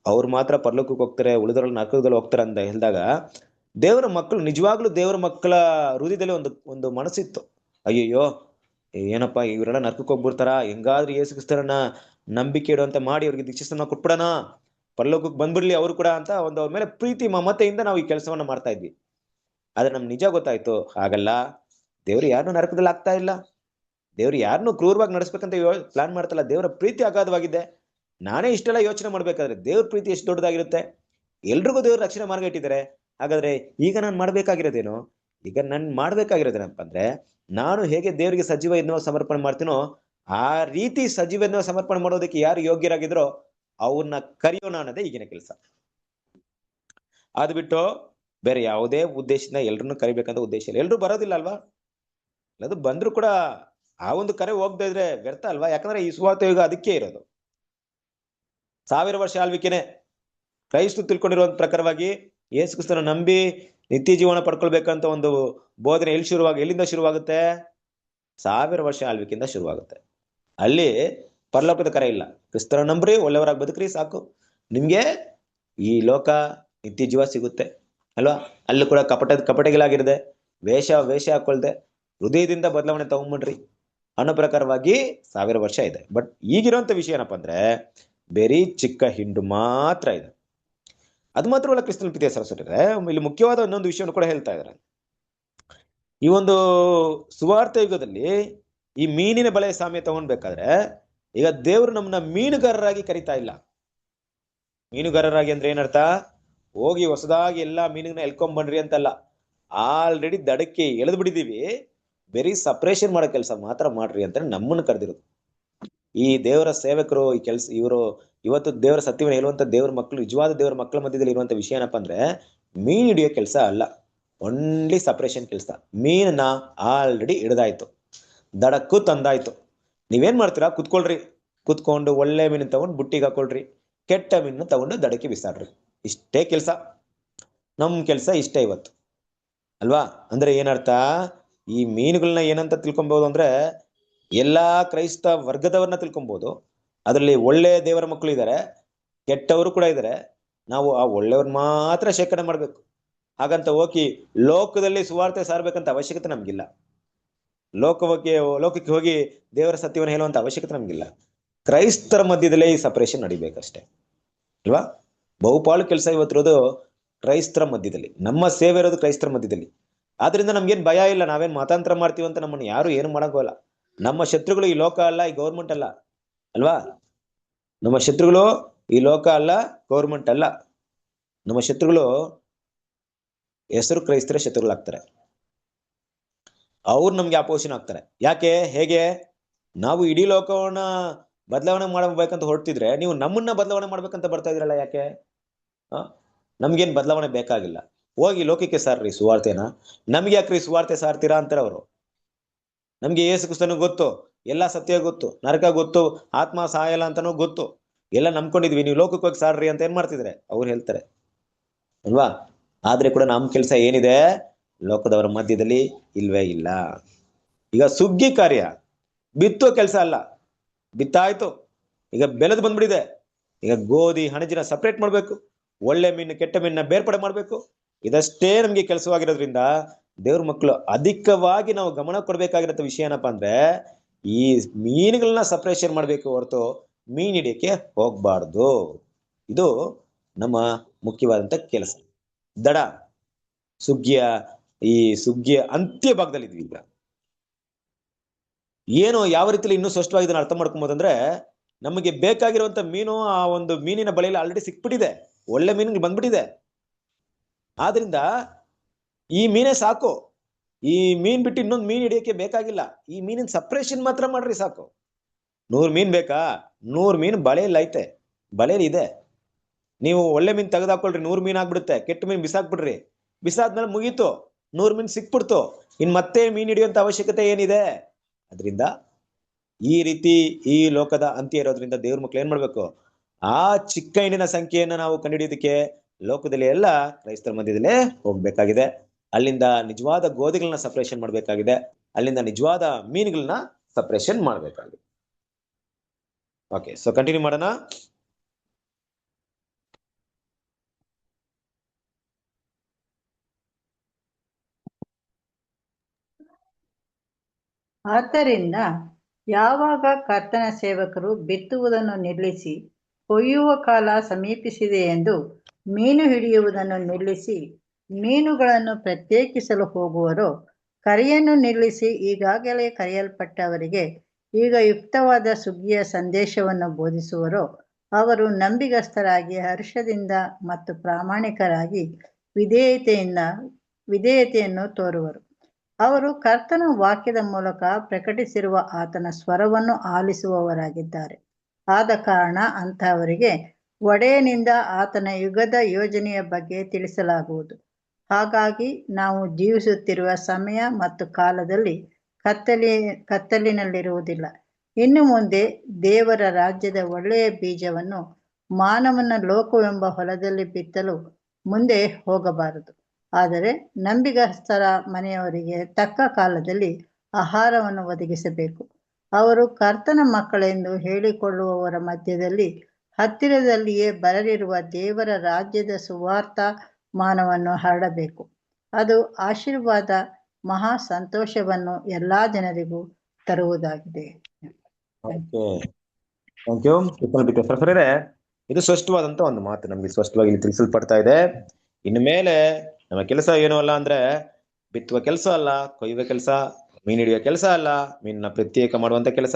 ಅವ್ರು ಮಾತ್ರ ಪರಲೋಕಕ್ಕೆ ಹೋಗ್ತಾರೆ, ಉಳಿದವರಲ್ಲಿ ನರಕದಲ್ಲಿ ಹೋಗ್ತಾರೆ ಅಂತ ಹೇಳಿದಾಗ ದೇವರ ಮಕ್ಕಳು, ನಿಜವಾಗ್ಲೂ ದೇವರ ಮಕ್ಕಳ ಹೃದಯದಲ್ಲಿ ಒಂದು ಮನಸ್ಸಿತ್ತು, ಅಯ್ಯಯ್ಯೋ ಏನಪ್ಪಾ ಇವರೆಲ್ಲ ನರಕಕ್ಕೆ ಹೋಗ್ಬಿಡ್ತಾರ, ಹೆಂಗಾದ್ರೂ ಯೇಸು ಕ್ರಿಸ್ತರನ್ನ ನಂಬಿಕೆ ಇಡುವಂತ ಮಾಡಿ ಅವ್ರಿಗೆ ದೀಕ್ಷಾಸ್ನಾನ ಕೊಟ್ಬಿಡೋಣ, ಪರಲೋಕಕ್ಕೆ ಬಂದ್ಬಿಡ್ಲಿ ಅವರು ಕೂಡ ಅಂತ ಅವ್ರ ಮೇಲೆ ಪ್ರೀತಿ ಮಮತೆಯಿಂದ ನಾವು ಈ ಕೆಲಸವನ್ನ ಮಾಡ್ತಾ ಇದ್ವಿ. ಆದ್ರೆ ನಮ್ಗೆ ನಿಜ ಗೊತ್ತಾಯ್ತು, ಹಾಗಲ್ಲ. ದೇವ್ರು ಯಾರನ್ನೂ ನರಕದಲ್ಲಿ ಆಗ್ತಾ ಇಲ್ಲ, ದೇವ್ರು ಯಾರನ್ನೂ ಕ್ರೂರವಾಗಿ ನಡೆಸ್ಬೇಕಂತ ಪ್ಲಾನ್ ಮಾಡ್ತಲ್ಲ. ದೇವರ ಪ್ರೀತಿ ಅಗಾಧವಾಗಿದೆ. ನಾನೇ ಇಷ್ಟೆಲ್ಲ ಯೋಚನೆ ಮಾಡ್ಬೇಕಾದ್ರೆ ದೇವ್ರ ಪ್ರೀತಿ ಎಷ್ಟು ದೊಡ್ಡದಾಗಿರುತ್ತೆ. ಎಲ್ರಿಗೂ ದೇವ್ರ ರಕ್ಷಣೆ ಮಾರ್ಗ ಇಟ್ಟಿದ್ದಾರೆ. ಹಾಗಾದ್ರೆ ಈಗ ನಾನು ಮಾಡ್ಬೇಕಾಗಿರೋದೇನು, ಮಾಡ್ಬೇಕಾಗಿರೋದೇನಪ್ಪ ಅಂದ್ರೆ, ನಾನು ಹೇಗೆ ದೇವರಿಗೆ ಸಜೀವ ಯಜ್ಞ ಸಮರ್ಪಣೆ ಮಾಡ್ತೀನೋ ಆ ರೀತಿ ಸಜೀವ ಯಜ್ಞ ಸಮರ್ಪಣೆ ಮಾಡೋದಕ್ಕೆ ಯಾರು ಯೋಗ್ಯರಾಗಿದ್ರೋ ಅವ್ರನ್ನ ಕರೆಯೋಣ ಅನ್ನೋದೇ ಈಗಿನ ಕೆಲಸ. ಅದು ಬಿಟ್ಟು ಬೇರೆ ಯಾವುದೇ ಉದ್ದೇಶದಿಂದ ಎಲ್ರನ್ನೂ ಕರಿಬೇಕಂತ ಉದ್ದೇಶ ಇಲ್ಲ. ಎಲ್ರು ಬರೋದಿಲ್ಲ ಅಲ್ವಾ. ಅದು ಬಂದ್ರು ಕೂಡ ಆ ಒಂದು ಕರೆ ಹೋಗದೆ ಇದ್ರೆ ವ್ಯರ್ಥ ಅಲ್ವಾ. ಯಾಕಂದ್ರೆ ಈ ಸುವಾರ್ತೆ ಯುಗ ಅದಕ್ಕೆ ಇರೋದು. 1000 ವರ್ಷ ಆಳ್ವಿಕೆನೆ. ಕ್ರೈಸ್ತ ತಿಳ್ಕೊಂಡಿರುವಂತ ಪ್ರಕಾರವಾಗಿ ಯೇಸು ಕ್ರಿಸ್ತನ ನಂಬಿ ನಿತ್ಯ ಜೀವನ ಪಡ್ಕೊಳ್ಬೇಕಂತ ಒಂದು ಬೋಧನೆ ಎಲ್ಲಿಂದ ಶುರುವಾಗುತ್ತೆ? 1000 ವರ್ಷ ಆಳ್ವಿಕೆಯಿಂದ ಶುರುವಾಗುತ್ತೆ. ಅಲ್ಲಿ ಪರಲೋಕದ ಕರೆ ಇಲ್ಲ. ಕ್ರಿಸ್ತನ ನಂಬ್ರಿ, ಒಳ್ಳೆಯವರಾಗಿ ಬದುಕ್ರಿ, ಸಾಕು, ನಿಮ್ಗೆ ಈ ಲೋಕ ನಿತ್ಯ ಜೀವ ಸಿಗುತ್ತೆ ಅಲ್ವಾ. ಅಲ್ಲಿ ಕೂಡ ಕಪಟಗಳಾಗಿರದೆ, ವೇಷ ಹಾಕೊಳ್ದೆ, ಹೃದಯದಿಂದ ಬದಲಾವಣೆ ತಗೊಂಡ್ಬಿಡ್ರಿ ಅನ್ನೋ ಪ್ರಕಾರವಾಗಿ 1000 ವರ್ಷ ಇದೆ. ಬಟ್ ಈಗಿರೋಂಥ ವಿಷಯ ಏನಪ್ಪಾ ಅಂದ್ರೆ, ಬೇರೆ ಚಿಕ್ಕ ಹಿಂಡು ಮಾತ್ರ ಇದೆ. ಅದು ಮಾತ್ರವಲ್ಲ ಕ್ರಿಸ್ತನ ಪ್ರೀತಿಯ ಸಹೋದರರೇ, ಇಲ್ಲಿ ಮುಖ್ಯವಾದ ಇನ್ನೊಂದು ವಿಷಯವನ್ನು ಕೂಡ ಹೇಳ್ತಾ ಇದ್ದಾರೆ. ಈ ಒಂದು ಸುವಾರ್ತೆ ಯುಗದಲ್ಲಿ ಈ ಮೀನಿನ ಬಲೆ ಸಾಮ್ಯ ತಗೊಂಡ್ಬೇಕಾದ್ರೆ, ಈಗ ದೇವರು ನಮ್ಮನ್ನ ಮೀನುಗಾರರಾಗಿ ಕರಿತಾ ಇಲ್ಲ. ಮೀನುಗಾರರಾಗಿ ಅಂದ್ರೆ ಏನರ್ಥ? ಹೋಗಿ ಹೊಸದಾಗಿ ಎಲ್ಲಾ ಮೀನನ್ನ ಎಳ್ಕೊಂಡ್ ಬನ್ರಿ ಅಂತಲ್ಲ. ಆಲ್ರೆಡಿ ದಡಕ್ಕೆ ಎಳೆದು ಬಿಡಿದೀವಿ, ಬರೀ ಸಪರೇಷನ್ ಮಾಡೋ ಕೆಲಸ ಮಾತ್ರ ಮಾಡ್ರಿ ಅಂತ ನಮ್ಮನ್ನು ಕರೆದಿರೋದು. ಈ ದೇವರ ಸೇವಕರು, ಈ ಕೆಲಸ, ಇವರು ಇವತ್ತು ದೇವರ ಸತ್ಯವನ್ನು ಹೇಳುವಂತ ದೇವರ ಮಕ್ಕಳು, ನಿಜವಾದ ದೇವರ ಮಕ್ಕಳ ಮಧ್ಯದಲ್ಲಿ ಇರುವಂತ ವಿಷಯ ಏನಪ್ಪಾ ಅಂದ್ರೆ, ಮೀನ್ ಹಿಡಿಯೋ ಕೆಲಸ ಅಲ್ಲ, ಓನ್ಲಿ ಸಪರೇಷನ್ ಕೆಲಸ. ಮೀನನ್ನ ಆಲ್ರೆಡಿ ಹಿಡ್ದಾಯ್ತು, ದಡಕ್ಕೂ ತಂದಾಯ್ತು. ನೀವೇನ್ ಮಾಡ್ತೀರಾ? ಕುತ್ಕೊಂಡು ಒಳ್ಳೆ ಮೀನು ತಗೊಂಡು ಬುಟ್ಟಿಗೆ ಹಾಕೊಳ್ರಿ, ಕೆಟ್ಟ ಮೀನು ತಗೊಂಡು ದಡಕ್ಕೆ ಬಿಸಾಡ್ರಿ. ಇಷ್ಟೇ ಕೆಲಸ. ನಮ್ ಕೆಲಸ ಇಷ್ಟೇ ಇವತ್ತು ಅಲ್ವಾ. ಅಂದ್ರೆ ಏನರ್ಥ? ಈ ಮೀನುಗಳನ್ನ ಏನಂತ ತಿಳ್ಕೊಬಹುದು ಅಂದ್ರೆ, ಎಲ್ಲಾ ಕ್ರೈಸ್ತ ವರ್ಗದವ್ರನ್ನ ತಿಳ್ಕೊಬಹುದು. ಅದರಲ್ಲಿ ಒಳ್ಳೆ ದೇವರ ಮಕ್ಕಳು ಇದ್ದಾರೆ, ಕೆಟ್ಟವರು ಕೂಡ ಇದ್ದಾರೆ. ನಾವು ಆ ಒಳ್ಳೆಯವ್ರ ಮಾತ್ರ ಶೇಖರಣೆ ಮಾಡ್ಬೇಕು. ಹಾಗಂತ ಹೋಗಿ ಲೋಕದಲ್ಲಿ ಸುವಾರ್ತೆ ಸಾರ್ಬೇಕಂತ ಅವಶ್ಯಕತೆ ನಮ್ಗಿಲ್ಲ. ಲೋಕಕ್ಕೆ ಹೋಗಿ ದೇವರ ಸತ್ಯವನ್ನು ಹೇಳುವಂತ ಅವಶ್ಯಕತೆ ನಮ್ಗಿಲ್ಲ. ಕ್ರೈಸ್ತರ ಮಧ್ಯದಲ್ಲೇ ಈ ಸಪರೇಷನ್ ನಡಿಬೇಕಷ್ಟೇ ಅಲ್ವಾ. ಬಹುಪಾಲು ಕೆಲಸ ಇವತ್ತಿರೋದು ಕ್ರೈಸ್ತರ ಮಧ್ಯದಲ್ಲಿ. ನಮ್ಮ ಸೇವೆ ಇರೋದು ಕ್ರೈಸ್ತರ ಮಧ್ಯದಲ್ಲಿ. ಆದ್ರಿಂದ ನಮ್ಗೇನ್ ಭಯ ಇಲ್ಲ. ನಾವೇನ್ ಮತಾಂತರ ಮಾಡ್ತೀವಂತ ನಮ್ಮನ್ನು ಯಾರು ಏನು ಮಾಡಕ್ಕೋಲ್ಲ. ನಮ್ಮ ಶತ್ರುಗಳು ಈ ಲೋಕ ಅಲ್ಲ, ಈ ಗೌರ್ಮೆಂಟ್ ಅಲ್ಲ ಅಲ್ವಾ. ನಮ್ಮ ಶತ್ರುಗಳು ಈ ಲೋಕ ಅಲ್ಲ, ಗೌರ್ಮೆಂಟ್ ಅಲ್ಲ. ನಮ್ಮ ಶತ್ರುಗಳು ಹೆಸರು ಕ್ರೈಸ್ತರ ಶತ್ರುಗಳಾಗ್ತಾರೆ. ಅವ್ರು ನಮ್ಗೆ ಅಪೋಸಿಷನ್ ಆಗ್ತಾರೆ. ಯಾಕೆ? ಹೇಗೆ? ನಾವು ಇಡೀ ಲೋಕವನ್ನ ಬದಲಾವಣೆ ಮಾಡಬೇಕಂತ ಹೊರಟಿದ್ರೆ ನೀವು ನಮ್ಮನ್ನ ಬದಲಾವಣೆ ಮಾಡ್ಬೇಕಂತ ಬರ್ತಾ ಇದ್ರಲ್ಲ, ಯಾಕೆ? ನಮ್ಗೇನ್ ಬದಲಾವಣೆ ಬೇಕಾಗಿಲ್ಲ, ಹೋಗಿ ಲೋಕಕ್ಕೆ ಸಾರ್ರಿ ಸುವಾರ್ತೆನ. ನಮ್ಗೆ ಯಾಕ್ರಿ ಸುವಾರ್ತೆ ಸಾರ್ತೀರಾ ಅಂತಾರೆ ಅವರು. ನಮ್ಗೆ ಯೇಸು ಕ್ರಿಸ್ತನು ಗೊತ್ತು, ಎಲ್ಲಾ ಸತ್ಯ ಗೊತ್ತು, ನರಕ ಗೊತ್ತು, ಆತ್ಮ ಸಾಯಲ್ಲ ಅಂತಾನೂ ಗೊತ್ತು, ಎಲ್ಲ ನಂಬ್ಕೊಂಡಿದ್ವಿ. ನೀವು ಲೋಕಕ್ಕೆ ಹೋಗಿ ಸಾರ್ರಿ ಅಂತ ಏನ್ ಮಾಡ್ತಿದ್ರೆ ಅವ್ರು ಹೇಳ್ತಾರೆ ಅಲ್ವಾ? ಆದ್ರೆ ಕೂಡ ನಮ್ ಕೆಲಸ ಏನಿದೆ? ಲೋಕದವರ ಮಧ್ಯದಲ್ಲಿ ಇಲ್ವೇ ಇಲ್ಲ. ಈಗ ಸುಗ್ಗಿ ಕಾರ್ಯ ಬಿತ್ತೋ ಕೆಲಸ ಅಲ್ಲ, ಬಿತ್ತಾಯ್ತು, ಈಗ ಬೆಳೆದು ಬಂದ್ಬಿಟ್ಟಿದೆ. ಈಗ ಗೋಧಿ ಹಣಜಿನ ಸಪರೇಟ್ ಮಾಡ್ಬೇಕು, ಒಳ್ಳೆ ಮೀನು ಕೆಟ್ಟ ಮೀನನ್ನ ಬೇರ್ಪಡೆ ಮಾಡ್ಬೇಕು. ಇದಷ್ಟೇ ನಮ್ಗೆ ಕೆಲಸವಾಗಿರೋದ್ರಿಂದ ದೇವ್ರ ಮಕ್ಕಳು ಅಧಿಕವಾಗಿ ನಾವು ಗಮನ ಕೊಡ್ಬೇಕಾಗಿರೋ ವಿಷಯ ಏನಪ್ಪಾ ಅಂದ್ರೆ, ಈ ಮೀನುಗಳನ್ನ ಸಪರೇಷನ್ ಮಾಡ್ಬೇಕು ಹೊರತು ಮೀನ್ ಹಿಡಿಯಕ್ಕೆ ಹೋಗ್ಬಾರ್ದು. ಇದು ನಮ್ಮ ಮುಖ್ಯವಾದಂತ ಕೆಲಸ. ದಡ ಸುಗ್ಗಿಯ ಅಂತ್ಯ ಭಾಗದಲ್ಲಿ ಇದ್ವಿ. ಈಗ ಏನು ಯಾವ ರೀತಿಯಲ್ಲಿ ಇನ್ನೂ ಸ್ಪಷ್ಟವಾಗಿ ಇದನ್ನ ಅರ್ಥ ಮಾಡ್ಕೊಬೋದಂದ್ರೆ, ನಮಗೆ ಬೇಕಾಗಿರುವಂತ ಮೀನು ಆ ಒಂದು ಮೀನಿನ ಬಳಿಯಲ್ಲಿ ಆಲ್ರೆಡಿ ಸಿಕ್ಬಿಟ್ಟಿದೆ, ಒಳ್ಳೆ ಮೀನು ಬಂದ್ಬಿಟ್ಟಿದೆ. ಆದ್ರಿಂದ ಈ ಮೀನೇ ಸಾಕು, ಈ ಮೀನ್ ಬಿಟ್ಟು ಇನ್ನೊಂದು ಮೀನ್ ಹಿಡಿಯಕ್ಕೆ ಬೇಕಾಗಿಲ್ಲ. ಈ ಮೀನಿನ ಸಪ್ರೇಷನ್ ಮಾತ್ರ ಮಾಡ್ರಿ ಸಾಕು. 100 ಮೀನ್ ಬೇಕಾ? 100 ಮೀನ್ ಬಳೆಯಲ್ಲಿ ಐತೆ, ಬಳೆಯಲ್ಲಿ ಇದೆ. ನೀವು ಒಳ್ಳೆ ಮೀನ್ ತೆಗೆದಾಕೊಳ್ರಿ, 100 ಮೀನ್ ಆಗ್ಬಿಡುತ್ತೆ. ಕೆಟ್ಟ ಮೀನ್ ಬಿಸಾಕ್ಬಿಡ್ರಿ, ಬಿಸಾದ್ಮೇಲೆ ಮುಗೀತು, 100 ಮೀನ್ ಸಿಕ್ಬಿಡ್ತು. ಇನ್ ಮತ್ತೆ ಮೀನ್ ಹಿಡಿಯುವಂತ ಅವಶ್ಯಕತೆ ಏನಿದೆ? ಅದರಿಂದ ಈ ರೀತಿ ಈ ಲೋಕದ ಅಂತ್ಯ ಇರೋದ್ರಿಂದ ದೇವ್ರ ಮಕ್ಳು ಏನ್ ಮಾಡ್ಬೇಕು? ಆ ಚಿಕ್ಕ ಹಿಂಡಿನ ಸಂಖ್ಯೆಯನ್ನ ನಾವು ಕಂಡುಹಿಡಿಯೋದಕ್ಕೆ ಲೋಕದಲ್ಲಿ ಎಲ್ಲ ಕ್ರೈಸ್ತರ ಮಧ್ಯದಲ್ಲೇ ಹೋಗ್ಬೇಕಾಗಿದೆ. ಅಲ್ಲಿಂದ ನಿಜವಾದ ಗೋಧಿಗಳನ್ನ ಸಪರೇಷನ್ ಮಾಡ್ಬೇಕಾಗಿದೆ, ಅಲ್ಲಿಂದ ನಿಜವಾದ ಮೀನುಗಳನ್ನ ಸಪರೇಷನ್ ಮಾಡ್ಬೇಕಾಗಿದೆ. ಓಕೆ, ಸೊ ಕಂಟಿನ್ಯೂ ಮಾಡೋಣ. ಆದ್ದರಿಂದ ಯಾವಾಗ ಕರ್ತನ ಸೇವಕರು ಬಿತ್ತುವುದನ್ನು ನಿಲ್ಲಿಸಿ ಕೊಯ್ಯುವ ಕಾಲ ಸಮೀಪಿಸಿದೆ ಎಂದು ಮೀನು ಹಿಡಿಯುವುದನ್ನು ನಿಲ್ಲಿಸಿ ಮೀನುಗಳನ್ನು ಪ್ರತ್ಯೇಕಿಸಲು ಹೋಗುವರೋ, ಕರೆಯನ್ನು ನಿಲ್ಲಿಸಿ ಈಗಾಗಲೇ ಕರೆಯಲ್ಪಟ್ಟವರಿಗೆ ಈಗ ಯುಕ್ತವಾದ ಸುಗ್ಗಿಯ ಸಂದೇಶವನ್ನು ಬೋಧಿಸುವರೋ, ಅವರು ನಂಬಿಗಸ್ತರಾಗಿ ಹರ್ಷದಿಂದ ಮತ್ತು ಪ್ರಾಮಾಣಿಕರಾಗಿ ವಿಧೇಯತೆಯನ್ನು ತೋರುವರು. ಅವರು ಕರ್ತನ ವಾಕ್ಯದ ಮೂಲಕ ಪ್ರಕಟಿಸಿರುವ ಆತನ ಸ್ವರವನ್ನು ಆಲಿಸುವವರಾಗಿದ್ದಾರೆ. ಆದ ಕಾರಣ ಅಂತಹವರಿಗೆ ಒಡೆಯನಿಂದ ಆತನ ಯುಗದ ಯೋಜನೆಯ ಬಗ್ಗೆ ತಿಳಿಸಲಾಗುವುದು. ಹಾಗಾಗಿ ನಾವು ಜೀವಿಸುತ್ತಿರುವ ಸಮಯ ಮತ್ತು ಕಾಲದಲ್ಲಿ ಕತ್ತಲಿನಲ್ಲಿರುವುದಿಲ್ಲ. ಇನ್ನು ಮುಂದೆ ದೇವರ ರಾಜ್ಯದ ಒಳ್ಳೆಯ ಬೀಜವನ್ನು ಮಾನವನ ಲೋಕವೆಂಬ ಹೊಲದಲ್ಲಿ ಬಿತ್ತಲು ಮುಂದೆ ಹೋಗಬಾರದು. ಆದರೆ ನಂಬಿಗಸ್ತರ ಮನೆಯವರಿಗೆ ತಕ್ಕ ಕಾಲದಲ್ಲಿ ಆಹಾರವನ್ನು ಒದಗಿಸಬೇಕು. ಅವರು ಕರ್ತನ ಮಕ್ಕಳೆಂದು ಹೇಳಿಕೊಳ್ಳುವವರ ಮಧ್ಯದಲ್ಲಿ ಹತ್ತಿರದಲ್ಲಿಯೇ ಬರಲಿರುವ ದೇವರ ರಾಜ್ಯದ ಸುವಾರ್ತಾಮಾನವನ್ನು ಹರಡಬೇಕು. ಅದು ಆಶೀರ್ವಾದ, ಮಹಾ ಸಂತೋಷವನ್ನು ಎಲ್ಲಾ ಜನರಿಗೂ ತರುವುದಾಗಿದೆ. ಇದು ಸ್ಪಷ್ಟವಾದಂತ ಒಂದು ಮಾತು ನಮ್ಗೆ ಸ್ಪಷ್ಟವಾಗಿ ಇಲ್ಲಿ ತಿಳಿಸಲ್ಪಡ್ತಾ ಇದೆ. ಇನ್ನು ಮೇಲೆ ನಮ್ಮ ಕೆಲಸ ಏನು ಅಲ್ಲ ಅಂದ್ರೆ, ಬಿತ್ತುವ ಕೆಲಸ ಅಲ್ಲ, ಕೊಯ್ಯುವ ಕೆಲಸ, ಮೀನ್ ಹಿಡಿಯುವ ಕೆಲಸ ಅಲ್ಲ, ಮೀನನ್ನ ಪ್ರತ್ಯೇಕ ಮಾಡುವಂತ ಕೆಲಸ.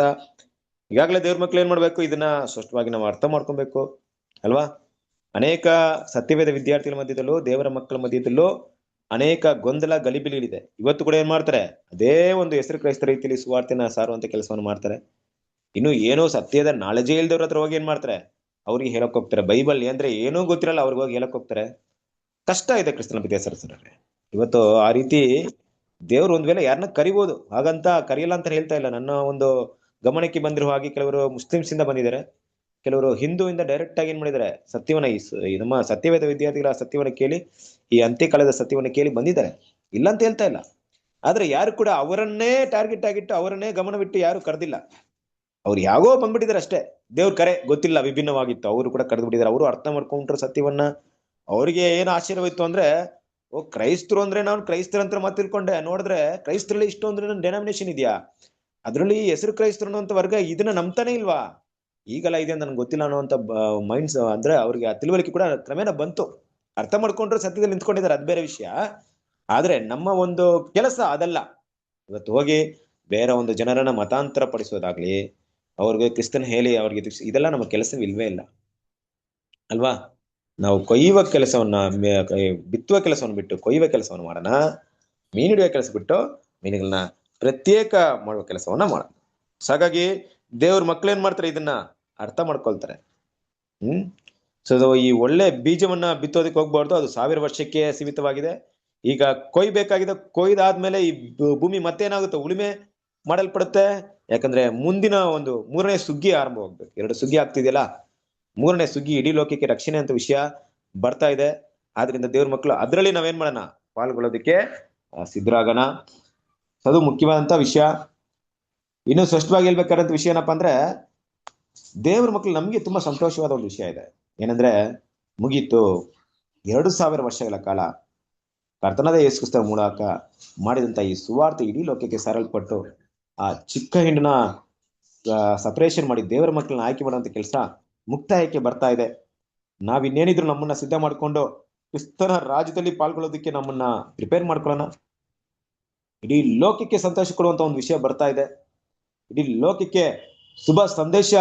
ಈಗಾಗಲೇ ದೇವ್ರ ಮಕ್ಳು ಏನ್ ಮಾಡ್ಬೇಕು? ಇದನ್ನ ಸ್ಪಷ್ಟವಾಗಿ ನಾವು ಅರ್ಥ ಮಾಡ್ಕೊಬೇಕು ಅಲ್ವಾ? ಅನೇಕ ಸತ್ಯವೇದ ವಿದ್ಯಾರ್ಥಿಗಳ ಮಧ್ಯದಲ್ಲೂ ದೇವರ ಮಕ್ಕಳ ಮಧ್ಯದಲ್ಲೂ ಅನೇಕ ಗೊಂದಲ ಗಲಿಬಿಲಿಗಳಿದೆ. ಇವತ್ತು ಕೂಡ ಏನ್ ಮಾಡ್ತಾರೆ? ಅದೇ ಒಂದು ಹೆಸರು ಕ್ರೈಸ್ತ ರೀತಿಯಲ್ಲಿ ಸುವಾರ್ತೆನ ಸಾರುವಂತ ಕೆಲಸವನ್ನು ಮಾಡ್ತಾರೆ. ಇನ್ನು ಏನೋ ಸತ್ಯದ ನಾಲೆಜೇ ಇಲ್ದವ್ರ ಹತ್ರ ಹೋಗಿ ಏನ್ ಮಾಡ್ತಾರೆ? ಅವ್ರಿಗೆ ಹೇಳಕ್ ಹೋಗ್ತಾರೆ. ಬೈಬಲ್ ಅಂದ್ರೆ ಏನೂ ಗೊತ್ತಿರಲ್ಲ ಅವ್ರಿಗೆ ಹೋಗಿ ಹೇಳಕ್ ಹೋಗ್ತಾರೆ. ಕಷ್ಟ ಇದೆ ಕ್ರಿಸ್ತನ ವಿದ್ಯಾಸರಸರೇ. ಇವತ್ತು ಆ ರೀತಿ ದೇವ್ರು ಒಂದ್ ವೇಳೆ ಯಾರನ್ನ ಕರಿಬೋದು, ಹಾಗಂತ ಕರಿಯಲ್ಲ ಅಂತ ಹೇಳ್ತಾ ಇಲ್ಲ. ನನ್ನ ಒಂದು ಗಮನಕ್ಕೆ ಬಂದಿರುವ ಹಾಗೆ ಕೆಲವರು ಮುಸ್ಲಿಮ್ಸ್ ಇಂದ ಬಂದಿದ್ದಾರೆ, ಕೆಲವರು ಹಿಂದೂಯಿಂದ ಡೈರೆಕ್ಟ್ ಆಗಿ ಏನ್ ಮಾಡಿದ್ದಾರೆ? ಸತ್ಯವನ್ನ ನಮ್ಮ ಸತ್ಯವೇದ ವಿದ್ಯಾರ್ಥಿಗಳ ಸತ್ಯವನ್ನ ಕೇಳಿ, ಈ ಅಂತ್ಯಕಾಲದ ಸತ್ಯವನ್ನ ಕೇಳಿ ಬಂದಿದ್ದಾರೆ, ಇಲ್ಲ ಅಂತ ಹೇಳ್ತಾ ಇಲ್ಲ. ಆದ್ರೆ ಯಾರು ಕೂಡ ಅವರನ್ನೇ ಟಾರ್ಗೆಟ್ ಆಗಿಟ್ಟು ಅವರನ್ನೇ ಗಮನವಿಟ್ಟು ಯಾರು ಕರೆದಿಲ್ಲ. ಅವ್ರು ಯಾಗೋ ಬಂದ್ಬಿಟ್ಟಿದ್ದಾರೆ ಅಷ್ಟೇ. ದೇವ್ರ ಕರೆ ಗೊತ್ತಿಲ್ಲ, ವಿಭಿನ್ನವಾಗಿತ್ತು, ಅವರು ಕೂಡ ಕರೆದು ಬಿಟ್ಟಿದ್ದಾರೆ. ಅವರು ಅರ್ಥ ಮಾಡ್ಕೊಂಡ್ರು ಸತ್ಯವನ್ನ. ಅವ್ರಿಗೆ ಏನು ಆಶ್ಚರ್ಯವಿತ್ತು ಅಂದ್ರೆ, ಓ ಕ್ರೈಸ್ತರು ಅಂದ್ರೆ ನಾನು ಕ್ರೈಸ್ತರಂತ ಮಾತು ತಿಳ್ಕೊಂಡೆ, ನೋಡಿದ್ರೆ ಕ್ರೈಸ್ತರಲ್ಲಿ ಇಷ್ಟೊಂದು ಡೆನಾಮಿನೇಷನ್ ಇದೆಯಾ, ಅದ್ರಲ್ಲಿ ಹೆಸರು ಕ್ರೈಸ್ತರು ಅನ್ನೋಂಥ ವರ್ಗ ಇದನ್ನ ನಂಬ್ತಾನೆ ಇಲ್ವಾ, ಈಗಲ್ಲ ಇದೆ ಅಂತ ನನ್ಗೆ ಗೊತ್ತಿಲ್ಲ ಅನ್ನೋಂಥ ಮೈಂಡ್ಸ್ ಅಂದ್ರೆ ಅವ್ರಿಗೆ ಆ ತಿಳುವಳಿಕೆ ಕೂಡ ಕ್ರಮೇಣ ಬಂತು. ಅರ್ಥ ಮಾಡ್ಕೊಂಡ್ರು ಸತ್ಯದಲ್ಲಿ ನಿಂತ್ಕೊಂಡಿದ್ದಾರೆ, ಅದ್ ಬೇರೆ ವಿಷಯ. ಆದ್ರೆ ನಮ್ಮ ಒಂದು ಕೆಲಸ ಅದಲ್ಲ. ಇವತ್ತು ಹೋಗಿ ಬೇರೆ ಒಂದು ಜನರನ್ನ ಮತಾಂತರ ಪಡಿಸೋದಾಗ್ಲಿ, ಅವ್ರಿಗೆ ಕ್ರಿಸ್ತನ್ ಹೇಳಿ ಅವ್ರಿಗೆ ಇದೆಲ್ಲ ನಮ್ಮ ಕೆಲಸವಿಲ್ವೇ ಇಲ್ಲ ಅಲ್ವಾ? ನಾವು ಕೊಯ್ಯುವ ಕೆಲಸವನ್ನ, ಬಿತ್ತುವ ಕೆಲಸವನ್ನು ಬಿಟ್ಟು ಕೊಯ್ಯುವ ಕೆಲಸವನ್ನು ಮಾಡೋಣ. ಮೀನು ಹಿಡಿಯುವ ಕೆಲಸ ಬಿಟ್ಟು ಮೀನುಗಳನ್ನ ಪ್ರತ್ಯೇಕ ಮಾಡುವ ಕೆಲಸವನ್ನ ಮಾಡೋದು. ಹಾಗಾಗಿ ದೇವ್ರ ಮಕ್ಳೇನ್ ಮಾಡ್ತಾರೆ, ಇದನ್ನ ಅರ್ಥ ಮಾಡ್ಕೊಳ್ತಾರೆ. ಸೊ ಈ ಒಳ್ಳೆ ಬೀಜವನ್ನ ಬಿತ್ತೋದಕ್ಕೆ ಹೋಗ್ಬಾರ್ದು, ಅದು 1000 ವರ್ಷಕ್ಕೆ ಸೀಮಿತವಾಗಿದೆ. ಈಗ ಕೊಯ್ಬೇಕಾಗಿದೆ, ಕೊಯ್ದಾದ್ಮೇಲೆ ಈ ಭೂಮಿ ಮತ್ತೇನಾಗುತ್ತೆ, ಉಳುಮೆ ಮಾಡಲ್ಪಡುತ್ತೆ. ಯಾಕಂದ್ರೆ ಮುಂದಿನ ಒಂದು 3ನೇ ಸುಗ್ಗಿ ಆರಂಭವಾಗ್ಬೇಕು. 2 ಸುಗ್ಗಿ ಆಗ್ತಿದೆಯಲ್ಲ, 3ನೇ ಸುಗ್ಗಿ ಇಡೀ ಲೋಕಕ್ಕೆ ರಕ್ಷಣೆ ಅಂತ ವಿಷಯ ಬರ್ತಾ ಇದೆ. ಆದ್ರಿಂದ ದೇವ್ರ ಮಕ್ಕಳು ಅದರಲ್ಲಿ ನಾವೇನ್ ಮಾಡೋಣ, ಪಾಲ್ಗೊಳ್ಳೋದಕ್ಕೆ ಸಿದ್ಧರಾಗೋಣ. ಅದು ಮುಖ್ಯವಾದಂತ ವಿಷಯ. ಇನ್ನು ಸ್ಪಷ್ಟವಾಗಿ ಹೇಳ್ಬೇಕಾದಂತ ವಿಷಯ ಏನಪ್ಪಾ ಅಂದ್ರೆ, ದೇವ್ರ ಮಕ್ಕಳು ನಮ್ಗೆ ತುಂಬಾ ಸಂತೋಷವಾದ ಒಂದು ವಿಷಯ ಇದೆ. ಏನಂದ್ರೆ, ಮುಗೀತು 2000 ವರ್ಷಗಳ ಕಾಲ ಕರ್ತನಾದ ಯೇಸು ಕ್ರಿಸ್ತರ ಮೂಲಕ ಮಾಡಿದಂತ ಈ ಸುವಾರ್ತೆ ಇಡೀ ಲೋಕಕ್ಕೆ ಸಾರಲ್ಪಟ್ಟು ಆ ಚಿಕ್ಕ ಹಿಂಡನ್ನ ಸಪರೇಷನ್ ಮಾಡಿ ದೇವರ ಮಕ್ಕಳನ್ನ ಆಯ್ಕೆ ಮಾಡುವಂತ ಕೆಲಸ ಮುಕ್ತಾಯಕ್ಕೆ ಬರ್ತಾ ಇದೆ. ನಾವಿನ್ನೇನಿದ್ರು ನಮ್ಮನ್ನ ಸಿದ್ಧ ಮಾಡ್ಕೊಂಡು ಕ್ರಿಸ್ತನ ರಾಜ್ಯದಲ್ಲಿ ಪಾಲ್ಗೊಳ್ಳೋದಕ್ಕೆ ನಮ್ಮನ್ನ ಪ್ರಿಪೇರ್ ಮಾಡ್ಕೊಳ್ಳೋಣ. ಇಡೀ ಲೋಕಕ್ಕೆ ಸಂತೋಷ ಕೊಡುವಂತ ಒಂದು ವಿಷಯ ಬರ್ತಾ ಇದೆ. ಇಡೀ ಲೋಕಕ್ಕೆ ಶುಭ ಸಂದೇಶ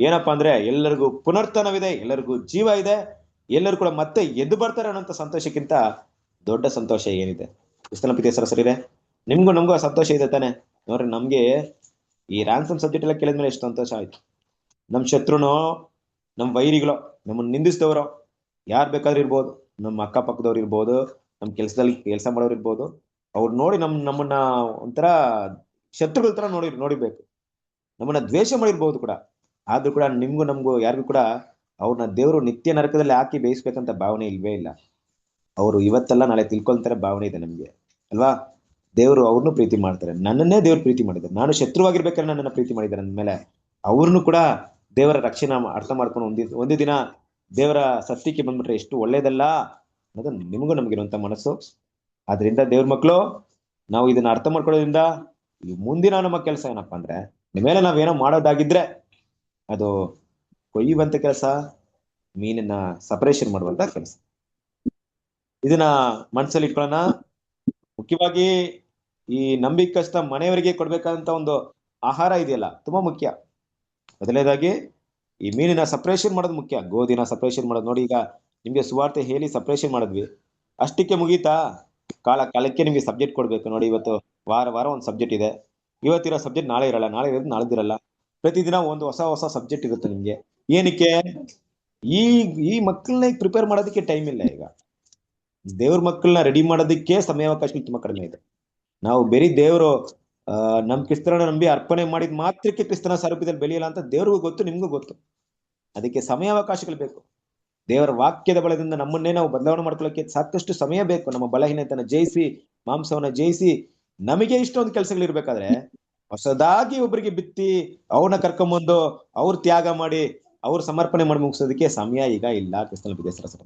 ಏನಪ್ಪಾ ಅಂದ್ರೆ, ಎಲ್ಲರಿಗೂ ಪುನರ್ತನವಿದೆ, ಎಲ್ಲರಿಗೂ ಜೀವ ಇದೆ, ಎಲ್ಲರೂ ಕೂಡ ಮತ್ತೆ ಎದ್ದು ಬರ್ತಾರೆ ಅನ್ನೋಂಥ ಸಂತೋಷಕ್ಕಿಂತ ದೊಡ್ಡ ಸಂತೋಷ ಏನಿದೆ? ಕ್ರಿಸ್ತನ ಪ್ರೀತಿಯ ಸರಸರಿದೆ, ನಿಮ್ಗೂ ನಮಗೂ ಸಂತೋಷ ಇದೆ ತಾನೆ? ನೋಡ್ರಿ, ನಮ್ಗೆ ಈ ರ್ಯಾನ್ಸಮ್ ಸಬ್ಜೆಕ್ಟ್ ಎಲ್ಲ ಕೇಳಿದ್ಮೇಲೆ ಎಷ್ಟು ಸಂತೋಷ ಆಯ್ತು. ನಮ್ ಶತ್ರುನೋ, ನಮ್ ವೈರಿಗಳು, ನಮ್ಮನ್ನ ನಿಂದಿಸಿದವರು ಯಾರು ಬೇಕಾದ್ರೂ ಇರ್ಬೋದು, ನಮ್ಮ ಅಕ್ಕಪಕ್ಕದವ್ರು ಇರ್ಬೋದು, ನಮ್ ಕೆಲಸದಲ್ಲಿ ಕೆಲಸ ಮಾಡೋರು ಇರ್ಬೋದು, ಅವ್ರು ನೋಡಿ ನಮ್ಮನ್ನ ಒಂಥರ ಶತ್ರುಗಳ ತರ ನೋಡಿರ್ಬೇಕು, ನಮ್ಮನ್ನ ದ್ವೇಷ ಮಾಡಿರ್ಬೋದು ಕೂಡ. ಆದ್ರೂ ಕೂಡ ನಿಮ್ಗೂ ನಮ್ಗೂ ಯಾರಿಗೂ ಕೂಡ ಅವ್ರನ್ನ ದೇವರು ನಿತ್ಯ ನರಕದಲ್ಲಿ ಹಾಕಿ ಬೇಯಿಸ್ಬೇಕಂತ ಭಾವನೆ ಇಲ್ವೇ ಇಲ್ಲ. ಅವರು ಇವತ್ತೆಲ್ಲ ನಾಳೆ ತಿಳ್ಕೊಳ್ತಾರೆ ಭಾವನೆ ಇದೆ ನಮ್ಗೆ, ಅಲ್ವಾ? ದೇವರು ಅವ್ರನ್ನೂ ಪ್ರೀತಿ ಮಾಡ್ತಾರೆ, ನನ್ನನ್ನೇ ದೇವ್ರು ಪ್ರೀತಿ ಮಾಡಿದ್ದಾರೆ. ನಾನು ಶತ್ರುವಾಗಿರ್ಬೇಕಾದ್ರೆ ನನ್ನನ್ನ ಪ್ರೀತಿ ಮಾಡಿದ್ದಾರೆ ಅಂದ್ಮೇಲೆ ಅವ್ರನ್ನು ಕೂಡ ದೇವರ ರಕ್ಷಣೆ ಅರ್ಥ ಮಾಡ್ಕೊಂಡು ಒಂದು ದಿನ ದೇವರ ಸತ್ಯಕ್ಕೆ ಬಂದ್ಬಿಟ್ರೆ ಎಷ್ಟು ಒಳ್ಳೇದಲ್ಲ ಅನ್ನೋದು ನಿಮಗೂ ನಮ್ಗಿರುವಂತ ಮನಸ್ಸು. ಆದ್ರಿಂದ ದೇವ್ರ ಮಕ್ಕಳು, ನಾವು ಇದನ್ನ ಅರ್ಥ ಮಾಡ್ಕೊಳ್ಳೋದ್ರಿಂದ ಈ ಮುಂದಿನ ನಮ್ಮ ಕೆಲಸ ಏನಪ್ಪಾ ಅಂದ್ರೆ, ನಿಮ್ಮೇಲೆ ನಾವೇನೋ ಮಾಡೋದಾಗಿದ್ರೆ ಅದು ಕೊಯ್ಯುವಂತ ಕೆಲಸ, ಮೀನನ್ನ ಸಪರೇಷನ್ ಮಾಡುವಂತ ಕೆಲಸ. ಇದನ್ನ ಮನಸ್ಸಲ್ಲಿ ಇಟ್ಕೊಳ್ಳೋಣ. ಮುಖ್ಯವಾಗಿ ಈ ನಂಬಿಕಸ್ತ ಮನೆಯವರಿಗೆ ಕೊಡ್ಬೇಕಾದಂತ ಒಂದು ಆಹಾರ ಇದೆಯಲ್ಲ, ತುಂಬಾ ಮುಖ್ಯ. ಮೊದಲನೇದಾಗಿ ಈ ಮೀನಿನ ಸಪರೇಷನ್ ಮಾಡೋದು ಮುಖ್ಯ, ಗೋಧಿನ ಸಪರೇಷನ್ ಮಾಡೋದು. ನೋಡಿ, ಈಗ ನಿಮ್ಗೆ ಸುವಾರ್ತೆ ಹೇಳಿ ಸಪರೇಷನ್ ಮಾಡಿದ್ವಿ, ಅಷ್ಟಕ್ಕೆ ಮುಗೀತಾ? ಕಾಲಕ್ಕೆ ನಿಮ್ಗೆ ಸಬ್ಜೆಕ್ಟ್ ಕೊಡ್ಬೇಕು. ನೋಡಿ, ಇವತ್ತು ವಾರ ಒಂದು ಸಬ್ಜೆಕ್ಟ್ ಇದೆ, ಇವತ್ತಿರೋ ಸಬ್ಜೆಕ್ಟ್ ನಾಳೆ ಇರಲ್ಲ, ನಾಳೆ ಇರೋದು ನಾಳೆದಿರಲ್ಲ. ಪ್ರತಿದಿನ ಒಂದು ಹೊಸ ಸಬ್ಜೆಕ್ಟ್ ಇರುತ್ತೆ ನಿಮ್ಗೆ. ಏನಕ್ಕೆ? ಈ ಮಕ್ಕಳನ್ನ ಪ್ರಿಪೇರ್ ಮಾಡೋದಕ್ಕೆ ಟೈಮ್ ಇಲ್ಲ. ಈಗ ದೇವ್ರ ಮಕ್ಕಳನ್ನ ರೆಡಿ ಮಾಡೋದಕ್ಕೆ ಸಮಯಾವಕಾಶ ತುಂಬಾ ಕಡಿಮೆ ಇದೆ. ನಾವು ಬೇರೆ ದೇವರು ನಮ್ ಕ್ರಿಸ್ತರನ್ನ ನಂಬಿ ಅರ್ಪಣೆ ಮಾಡಿದ ಮಾತ್ರಕ್ಕೆ ಕ್ರಿಸ್ತನ ಸ್ವರೂಪದಲ್ಲಿ ಬೆಳೆಯಲ್ಲ ಅಂತ ದೇವ್ರಿಗೂ ಗೊತ್ತು, ನಿಮ್ಗೂ ಗೊತ್ತು. ಅದಕ್ಕೆ ಸಮಯಾವಕಾಶಗಳು ಬೇಕು. ದೇವರ ವಾಕ್ಯದ ಬಲದಿಂದ ನಮ್ಮನ್ನೇ ನಾವು ಬದಲಾವಣೆ ಮಾಡ್ಕೊಳ್ಳೋಕೆ ಸಾಕಷ್ಟು ಸಮಯ ಬೇಕು. ನಮ್ಮ ಬಲಹೀನತೆಯನ್ನು ಜಯಿಸಿ, ಮಾಂಸವನ್ನ ಜಯಿಸಿ, ನಮಗೆ ಇಷ್ಟೊಂದು ಕೆಲಸಗಳಿರ್ಬೇಕಾದ್ರೆ ಹೊಸದಾಗಿ ಒಬ್ಬರಿಗೆ ಬಿತ್ತಿ ಅವ್ರನ್ನ ಕರ್ಕೊಂಬಂದು ಅವ್ರ ತ್ಯಾಗ ಮಾಡಿ ಅವ್ರ ಸಮರ್ಪಣೆ ಮಾಡಿ ಮುಗಿಸೋದಕ್ಕೆ ಸಮಯ ಈಗ ಇಲ್ಲ ಕ್ರಿಸ್ತನ ಪ್ರೀತಿಯ ಸರಸರ.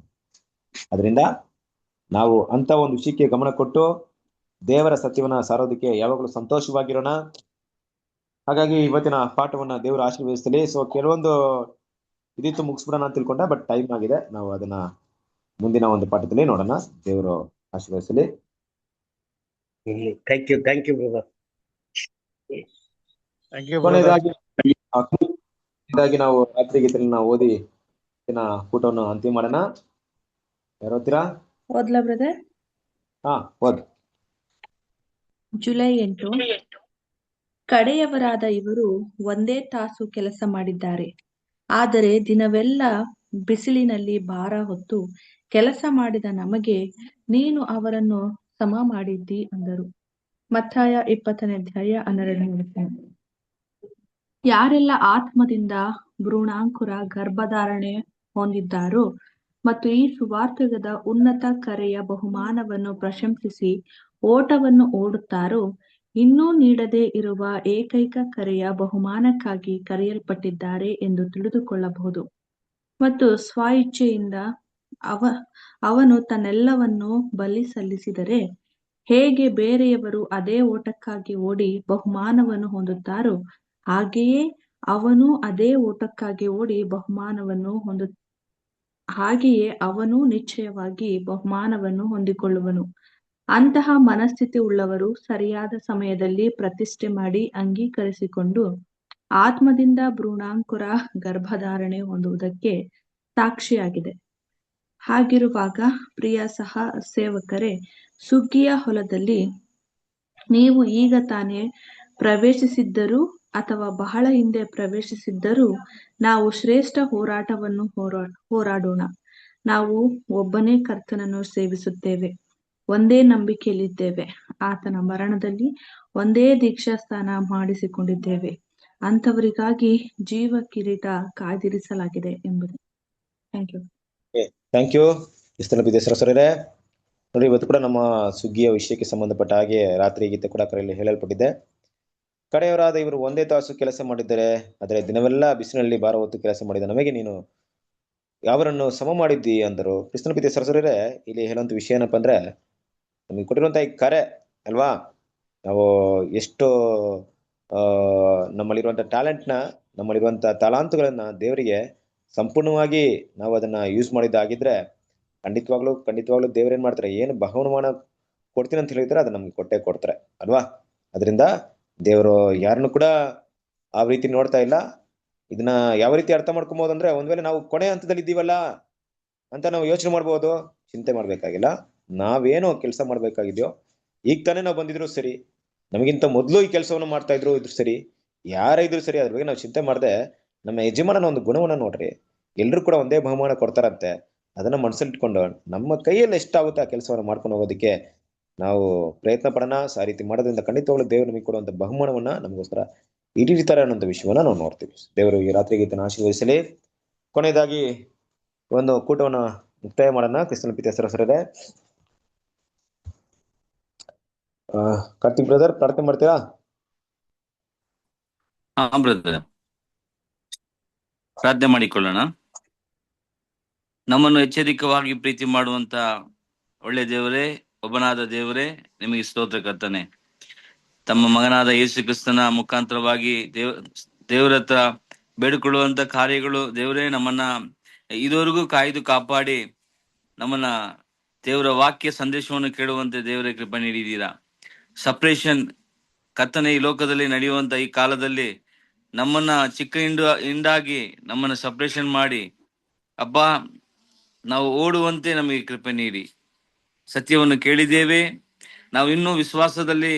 ಅದರಿಂದ ನಾವು ಅಂತ ಒಂದು ವಿಷಯಕ್ಕೆ ಗಮನ ಕೊಟ್ಟು ದೇವರ ಸತ್ಯವನ್ನ ಸಾರೋದಕ್ಕೆ ಯಾವಾಗಲೂ ಸಂತೋಷವಾಗಿರೋಣ. ಹಾಗಾಗಿ ಇವತ್ತಿನ ಪಾಠವನ್ನ ದೇವರ ಆಶೀರ್ವದಿಸಲಿ. ಸೊ ಕೆಲವೊಂದು ಇದಿತ್ತು, ಮುಗಿಸ್ಬಿಡೋಣ ಅಂತ ತಿಳ್ಕೊಂಡ, ಬಟ್ ಟೈಮ್ ಆಗಿದೆ. ನಾವು ಅದನ್ನ ಮುಂದಿನ ಒಂದು ಪಾಠದಲ್ಲಿ ನೋಡೋಣ. ದೇವರು ಆಶೀರ್ವದಿಸಲಿ. Thank you brother. ಇದಾಗಿ ನಾವು ರಾತ್ರಿ ಗೀತೆಗಳನ್ನ ಓದಿ ಊಟವನ್ನು ಅಂತಿಮ ಮಾಡೋಣ. ಯಾರು ಓದ್ತೀರಾ? ಓದ್ಲಾ ಬ್ರದರ್? ಓದ್. ಜುಲೈ 8. ಕಡೆಯವರಾದ ಇವರು ಒಂದೇ ತಾಸು ಕೆಲಸ ಮಾಡಿದ್ದಾರೆ, ಆದರೆ ದಿನವೆಲ್ಲ ಬಿಸಿಲಿನಲ್ಲಿ ಭಾರ ಹೊತ್ತು ಕೆಲಸ ಮಾಡಿದ ನಮಗೆ ನೀನು ಅವರನ್ನು ಸಮ ಮಾಡಿದ್ದಿ ಅಂದರು. ಮತ್ತಾಯ 20:12. ಯಾರೆಲ್ಲ ಆತ್ಮದಿಂದ ಭ್ರೂಣಾಂಕುರ ಗರ್ಭಧಾರಣೆ ಹೊಂದಿದ್ದಾರೋ ಮತ್ತು ಈ ಸುವಾರ್ತೆಗದ ಉನ್ನತ ಕರೆಯ ಬಹುಮಾನವನ್ನು ಪ್ರಶಂಸಿಸಿ ಓಟವನ್ನು ಓಡುತ್ತಾರೋ, ಇನ್ನೂ ನೀಡದೇ ಇರುವ ಏಕೈಕ ಕರೆಯ ಬಹುಮಾನಕ್ಕಾಗಿ ಕರೆಯಲ್ಪಟ್ಟಿದ್ದಾರೆ ಎಂದು ತಿಳಿದುಕೊಳ್ಳಬಹುದು. ಮತ್ತು ಸ್ವ ಇಚ್ಛೆಯಿಂದ ಅವನು ತನ್ನೆಲ್ಲವನ್ನು ಬಲಿ ಸಲ್ಲಿಸಿದರೆ ಹೇಗೆ ಬೇರೆಯವರು ಅದೇ ಓಟಕ್ಕಾಗಿ ಓಡಿ ಬಹುಮಾನವನ್ನು ಹೊಂದುತ್ತಾರೋ, ಹಾಗೆಯೇ ಅವನು ಅದೇ ಓಟಕ್ಕಾಗಿ ಓಡಿ ಅವನು ನಿಶ್ಚಯವಾಗಿ ಬಹುಮಾನವನ್ನು ಹೊಂದಿಕೊಳ್ಳುವನು. ಅಂತಹ ಮನಸ್ಥಿತಿ ಉಳ್ಳವರು ಸರಿಯಾದ ಸಮಯದಲ್ಲಿ ಪ್ರತಿಷ್ಠೆ ಮಾಡಿ ಅಂಗೀಕರಿಸಿಕೊಂಡು ಆತ್ಮದಿಂದ ಭ್ರೂಣಾಂಕುರ ಗರ್ಭಧಾರಣೆ ಹೊಂದುವುದಕ್ಕೆ ಸಾಕ್ಷಿಯಾಗಿದೆ. ಹಾಗಿರುವಾಗ ಪ್ರಿಯ ಸಹ ಸೇವಕರೇ, ಸುಗ್ಗಿಯ ಹೊಲದಲ್ಲಿ ನೀವು ಈಗ ತಾನೇ ಪ್ರವೇಶಿಸಿದ್ದರೂ ಅಥವಾ ಬಹಳ ಹಿಂದೆ ಪ್ರವೇಶಿಸಿದ್ದರೂ ನಾವು ಶ್ರೇಷ್ಠ ಹೋರಾಟವನ್ನು ಹೋರಾಡೋಣ. ನಾವು ಒಬ್ಬನೇ ಕರ್ತನನ್ನು ಸೇವಿಸುತ್ತೇವೆ, ಒಂದೇ ನಂಬಿಕೆಯಲ್ಲಿದ್ದೇವೆ, ಆತನ ಮರಣದಲ್ಲಿ ಒಂದೇ ದೀಕ್ಷಾಸ್ನಾನ ಮಾಡಿಸಿಕೊಂಡಿದ್ದೇವೆ, ಅಂಥವರಿಗಾಗಿ ಜೀವ ಕಿರೀಟ ಕಾದಿರಿಸಲಾಗಿದೆ ಎಂಬುದು. Thank you. ಥ್ಯಾಂಕ್ ಯು ಸರಸರೇ. ನೋಡಿ, ಇವತ್ತು ಕೂಡ ನಮ್ಮ ಸುಗ್ಗಿಯ ವಿಷಯಕ್ಕೆ ಸಂಬಂಧಪಟ್ಟ ಹಾಗೆ ರಾತ್ರಿ ಗೀತೆ ಕೂಡ ಕರೆಯಲ್ಲಿ ಹೇಳಲ್ಪಟ್ಟಿದೆ. ಕಡೆಯವರಾದ ಇವರು ಒಂದೇ ತಾಸು ಕೆಲಸ ಮಾಡಿದ್ದಾರೆ, ಆದರೆ ದಿನವೆಲ್ಲ ಬಿಸಿಲಿನಲ್ಲಿ ಭಾರ ಹೊತ್ತು ಕೆಲಸ ಮಾಡಿದ ನಮಗೆ ನೀನು ಯಾವರನ್ನು ಸಮ ಮಾಡಿದ್ದಿ ಅಂದರು. ಕ್ರಿಸ್ತನ ಪ್ರೀತಿಯ ಸರಸರೇ, ಇಲ್ಲಿ ಹೇಳುವಂತ ವಿಷಯ ಏನಪ್ಪಾ ಅಂದ್ರೆ, ನಮಗೆ ಕೊಟ್ಟಿರುವಂತ ಈ ಕರೆ ಅಲ್ವಾ, ನಾವು ಎಷ್ಟು ನಮ್ಮಲ್ಲಿರುವಂತ ಟ್ಯಾಲೆಂಟ್ನ, ನಮ್ಮಲ್ಲಿರುವಂತ ತಲಾಂತುಗಳನ್ನ ದೇವರಿಗೆ ಸಂಪೂರ್ಣವಾಗಿ ನಾವು ಅದನ್ನ ಯೂಸ್ ಮಾಡಿದ್ದಾಗಿದ್ರೆ ಖಂಡಿತವಾಗ್ಲೂ ದೇವ್ರು ಏನ್ ಮಾಡ್ತಾರೆ, ಏನು ಬಹುಮಾನ ಕೊಡ್ತೀನಿ ಅಂತ ಹೇಳಿದ್ರೆ ಅದನ್ನ ನಮ್ಗೆ ಕೊಟ್ಟೆ ಕೊಡ್ತಾರೆ ಅಲ್ವಾ. ಅದರಿಂದ ದೇವರು ಯಾರನ್ನು ಕೂಡ ಆ ರೀತಿ ನೋಡ್ತಾ ಇಲ್ಲ. ಇದನ್ನ ಯಾವ ರೀತಿ ಅರ್ಥ ಮಾಡ್ಕೊಬಹುದು ಅಂದ್ರೆ, ಒಂದ್ ವೇಳೆ ನಾವು ಕೊನೆ ಹಂತದಲ್ಲಿ ಇದ್ದೀವಲ್ಲ ಅಂತ ನಾವು ಯೋಚನೆ ಮಾಡ್ಬೋದು, ಚಿಂತೆ ಮಾಡ್ಬೇಕಾಗಿಲ್ಲ. ನಾವೇನೋ ಕೆಲಸ ಮಾಡ್ಬೇಕಾಗಿದ್ಯೋ, ಈಗ ತಾನೇ ನಾವು ಬಂದಿದ್ರು ಸರಿ, ನಮಗಿಂತ ಮೊದಲು ಈ ಕೆಲಸವನ್ನು ಮಾಡ್ತಾ ಇದ್ರು ಸರಿ, ಯಾರೇ ಇದ್ರು ಸರಿ, ಅದ್ರ ಬಗ್ಗೆ ನಾವು ಚಿಂತೆ ಮಾಡದೆ ನಮ್ಮ ಯಜಮಾನನ ಒಂದು ಗುಣವನ್ನ ನೋಡ್ರಿ. ಎಲ್ರು ಕೂಡ ಒಂದೇ ಬಹುಮಾನ ಕೊಡ್ತಾರಂತೆ, ಅದನ್ನ ಮನಸ್ಸಲ್ಲಿಟ್ಕೊಂಡು ನಮ್ಮ ಕೈಯಲ್ಲಿ ಎಷ್ಟಾಗುತ್ತೆ ಆ ಕೆಲಸವನ್ನು ಮಾಡ್ಕೊಂಡು ಹೋಗೋದಕ್ಕೆ ನಾವು ಪ್ರಯತ್ನ ಪಡೋಣ. ಆ ರೀತಿ ಮಾಡೋದ್ರಿಂದ ಖಂಡಿತವಾಗ್ಲೂ ದೇವರು ನಮಗೆ ಕೊಡುವಂತ ಬಹುಮಾನವನ್ನ ನಮಗೋಸ್ಕರ ಇಟ್ಟಿರ್ತಾರೆ ಅನ್ನೋಂಥ ವಿಷಯವನ್ನ ನಾವು ನೋಡ್ತೀವಿ. ದೇವರು ಈ ರಾತ್ರಿ ಗೀತನ ಆಶೀರ್ವದಿಸಲಿ. ಕೊನೆಯದಾಗಿ ಒಂದು ಕೂಟವನ್ನ ಮುಕ್ತಾಯ ಮಾಡೋಣ. ಕ್ರಿಸ್ತನ ಪ್ರೀತಿಯ ಸರಸರೇ, ಕಾರ್ತಿಕ್ ಬ್ರದರ್ ಪ್ರಾರ್ಥನೆ ಮಾಡ್ತೀರಾ? ಬ್ರದರ್, ಪ್ರಾರ್ಥನೆ ಮಾಡಿಕೊಳ್ಳೋಣ. ನಮ್ಮನ್ನು ಎಚ್ಚರಿಕವಾಗಿ ಪ್ರೀತಿ ಮಾಡುವಂತ ಒಳ್ಳೆ ದೇವರೇ, ಒಬ್ಬನಾದ ದೇವರೇ, ನಿಮಗೆ ಸ್ತೋತ್ರ ಕರ್ತನೆ. ತಮ್ಮ ಮಗನಾದ ಯೇಸು ಕ್ರಿಸ್ತನ ಮುಖಾಂತರವಾಗಿ ದೇವರ ಹತ್ರ ಬೇಡಿಕೊಳ್ಳುವಂತ ಕಾರ್ಯಗಳು ದೇವರೇ ನಮ್ಮನ್ನ ಇದುವರೆಗೂ ಕಾಯ್ದು ಕಾಪಾಡಿ ನಮ್ಮನ್ನ ದೇವರ ವಾಕ್ಯ ಸಂದೇಶವನ್ನು ಕೇಳುವಂತೆ ದೇವರೇ ಕೃಪೆ ನೀಡಿದ್ದೀರಾ. ಸಪ್ರೇಷನ್ ಕರ್ತನೆ, ಈ ಲೋಕದಲ್ಲಿ ನಡೆಯುವಂತ ಈ ಕಾಲದಲ್ಲಿ ನಮ್ಮನ್ನ ಚಿಕ್ಕ ಹಿಂಡಾಗಿ ನಮ್ಮನ್ನ ಸಪ್ರೇಷನ್ ಮಾಡಿ ಅಬ್ಬ ನಾವು ಓಡುವಂತೆ ನಮಗೆ ಕೃಪೆ ನೀಡಿ. ಸತ್ಯವನ್ನು ಕೇಳಿದ್ದೇವೆ, ನಾವು ಇನ್ನೂ ವಿಶ್ವಾಸದಲ್ಲಿ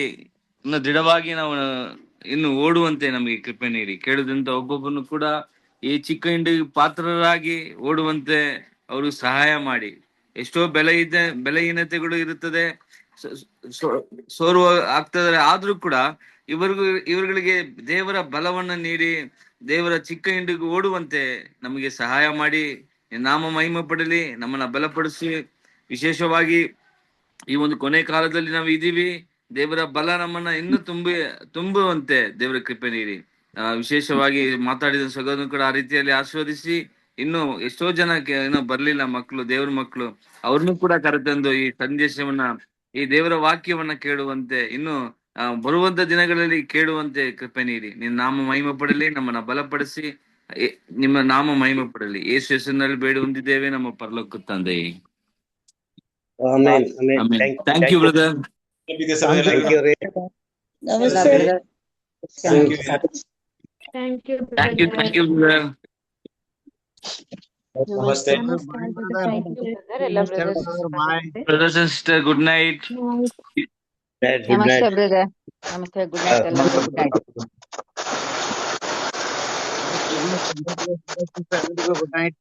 ಇನ್ನು ದೃಢವಾಗಿ ನಾವು ಇನ್ನು ಓಡುವಂತೆ ನಮಗೆ ಕೃಪೆ ನೀಡಿ. ಕೇಳಿದಂತ ಒಬ್ಬೊಬ್ಬನು ಕೂಡ ಈ ಚಿಕ್ಕ ಹಿಂಡಿಗೆ ಪಾತ್ರರಾಗಿ ಓಡುವಂತೆ ಅವರು ಸಹಾಯ ಮಾಡಿ. ಎಷ್ಟೋ ಬೆಲೆಹೀನತೆಗಳು ಇರುತ್ತದೆ, ಸೋರುವ ಆಗ್ತದೆ, ಆದ್ರೂ ಕೂಡ ಇವರುಗಳಿಗೆ ದೇವರ ಬಲವನ್ನ ನೀಡಿ ದೇವರ ಚಿಕ್ಕ ಹಿಂಡಿಗೆ ಓಡುವಂತೆ ನಮಗೆ ಸಹಾಯ ಮಾಡಿ. ನಾಮ ಮಹಿಮೆ ಪಡಲಿ, ನಮ್ಮನ್ನ ಬಲಪಡಿಸಿ. ವಿಶೇಷವಾಗಿ ಈ ಒಂದು ಕೊನೆ ಕಾಲದಲ್ಲಿ ನಾವು ಇದೀವಿ, ದೇವರ ಬಲ ನಮ್ಮನ್ನ ಇನ್ನೂ ತುಂಬುವಂತೆ ದೇವರ ಕೃಪೆ ನೀಡಿ. ವಿಶೇಷವಾಗಿ ಮಾತಾಡಿದ ಸಹೋದರನು ಕೂಡ ಆ ರೀತಿಯಲ್ಲಿ ಆಶೀರ್ವದಿಸಿ. ಇನ್ನು ಎಷ್ಟೋ ಜನಕ್ಕೆ ಇನ್ನೂ ಬರ್ಲಿಲ್ಲ ಮಕ್ಕಳು, ದೇವರ ಮಕ್ಕಳು, ಅವ್ರನ್ನು ಕೂಡ ಕರೆತಂದು ಈ ಸಂದೇಶವನ್ನ, ಈ ದೇವರ ವಾಕ್ಯವನ್ನ ಕೇಳುವಂತೆ, ಇನ್ನು ಬರುವಂತ ದಿನಗಳಲ್ಲಿ ಕೇಳುವಂತೆ ಕೃಪೆ ನೀಡಿ. ನಿನ್ನ ನಾಮ ಮಹಿಮೆ ಪಡಲಿ, ನಮ್ಮನ್ನ ಬಲಪಡಿಸಿ, ನಿಮ್ಮ ನಾಮ ಮಹಿಮೆ ಪಡಲಿ. ಯೇಸು ಹೆಸರಿನಲ್ಲಿ ಬೇಡಿ ಹೊಂದಿದ್ದೇವೆ ನಮ್ಮ ಪರಲೋಕ ತಂದೆ. Thank you brother. Thank you brother. ನಮಸ್ತೆ ಬ್ರದರ್ ಸಿಸ್ಟರ್, ಗುಡ್ ನೈಟ್. ನಮಸ್ತೆ ಬ್ರದರ್, ನಮಸ್ತೆ, ಗುಡ್ ನೈಟ್ ಎಲ್ಲರಿಗೂ, good night. Good night.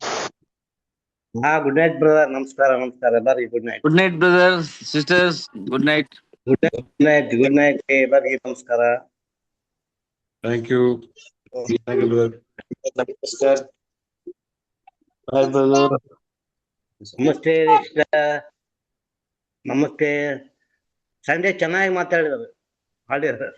Good night brother, ನಮಸ್ಕಾರ ಎಲ್ಲರಿಗೂ good night. Good night brother, sisters, good night. Good night ಎಲ್ಲರಿಗೂ ನಮಸ್ಕಾರ. Thank you. ನಮಸ್ತೆ ನಮಸ್ತೆ. ಸಂಡೇ ಚೆನ್ನಾಗಿ ಮಾತಾಡಿದ್ರು, ಹಾಡಿದ್ರು.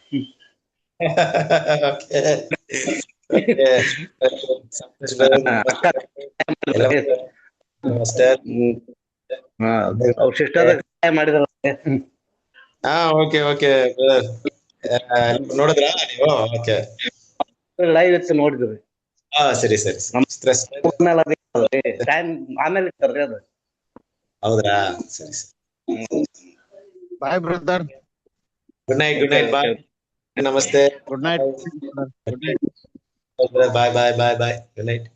ಅವ್ರ ಸಿಸ್ಟರ್ ಮಾಡಿದ್ರು. ನೋಡಿದ್ರಾ ನೀವು? ಲೈವ್ ಇತ್ತು, ನೋಡಿದ್ರಿ. ಸರಿ. ಆಮೇಲೆ ಅದು. ಹೌದ್ರಾ? ಸರಿ. Bye brother. Good night. Bye. ನಮಸ್ತೆ. Good night. Bye. Good night.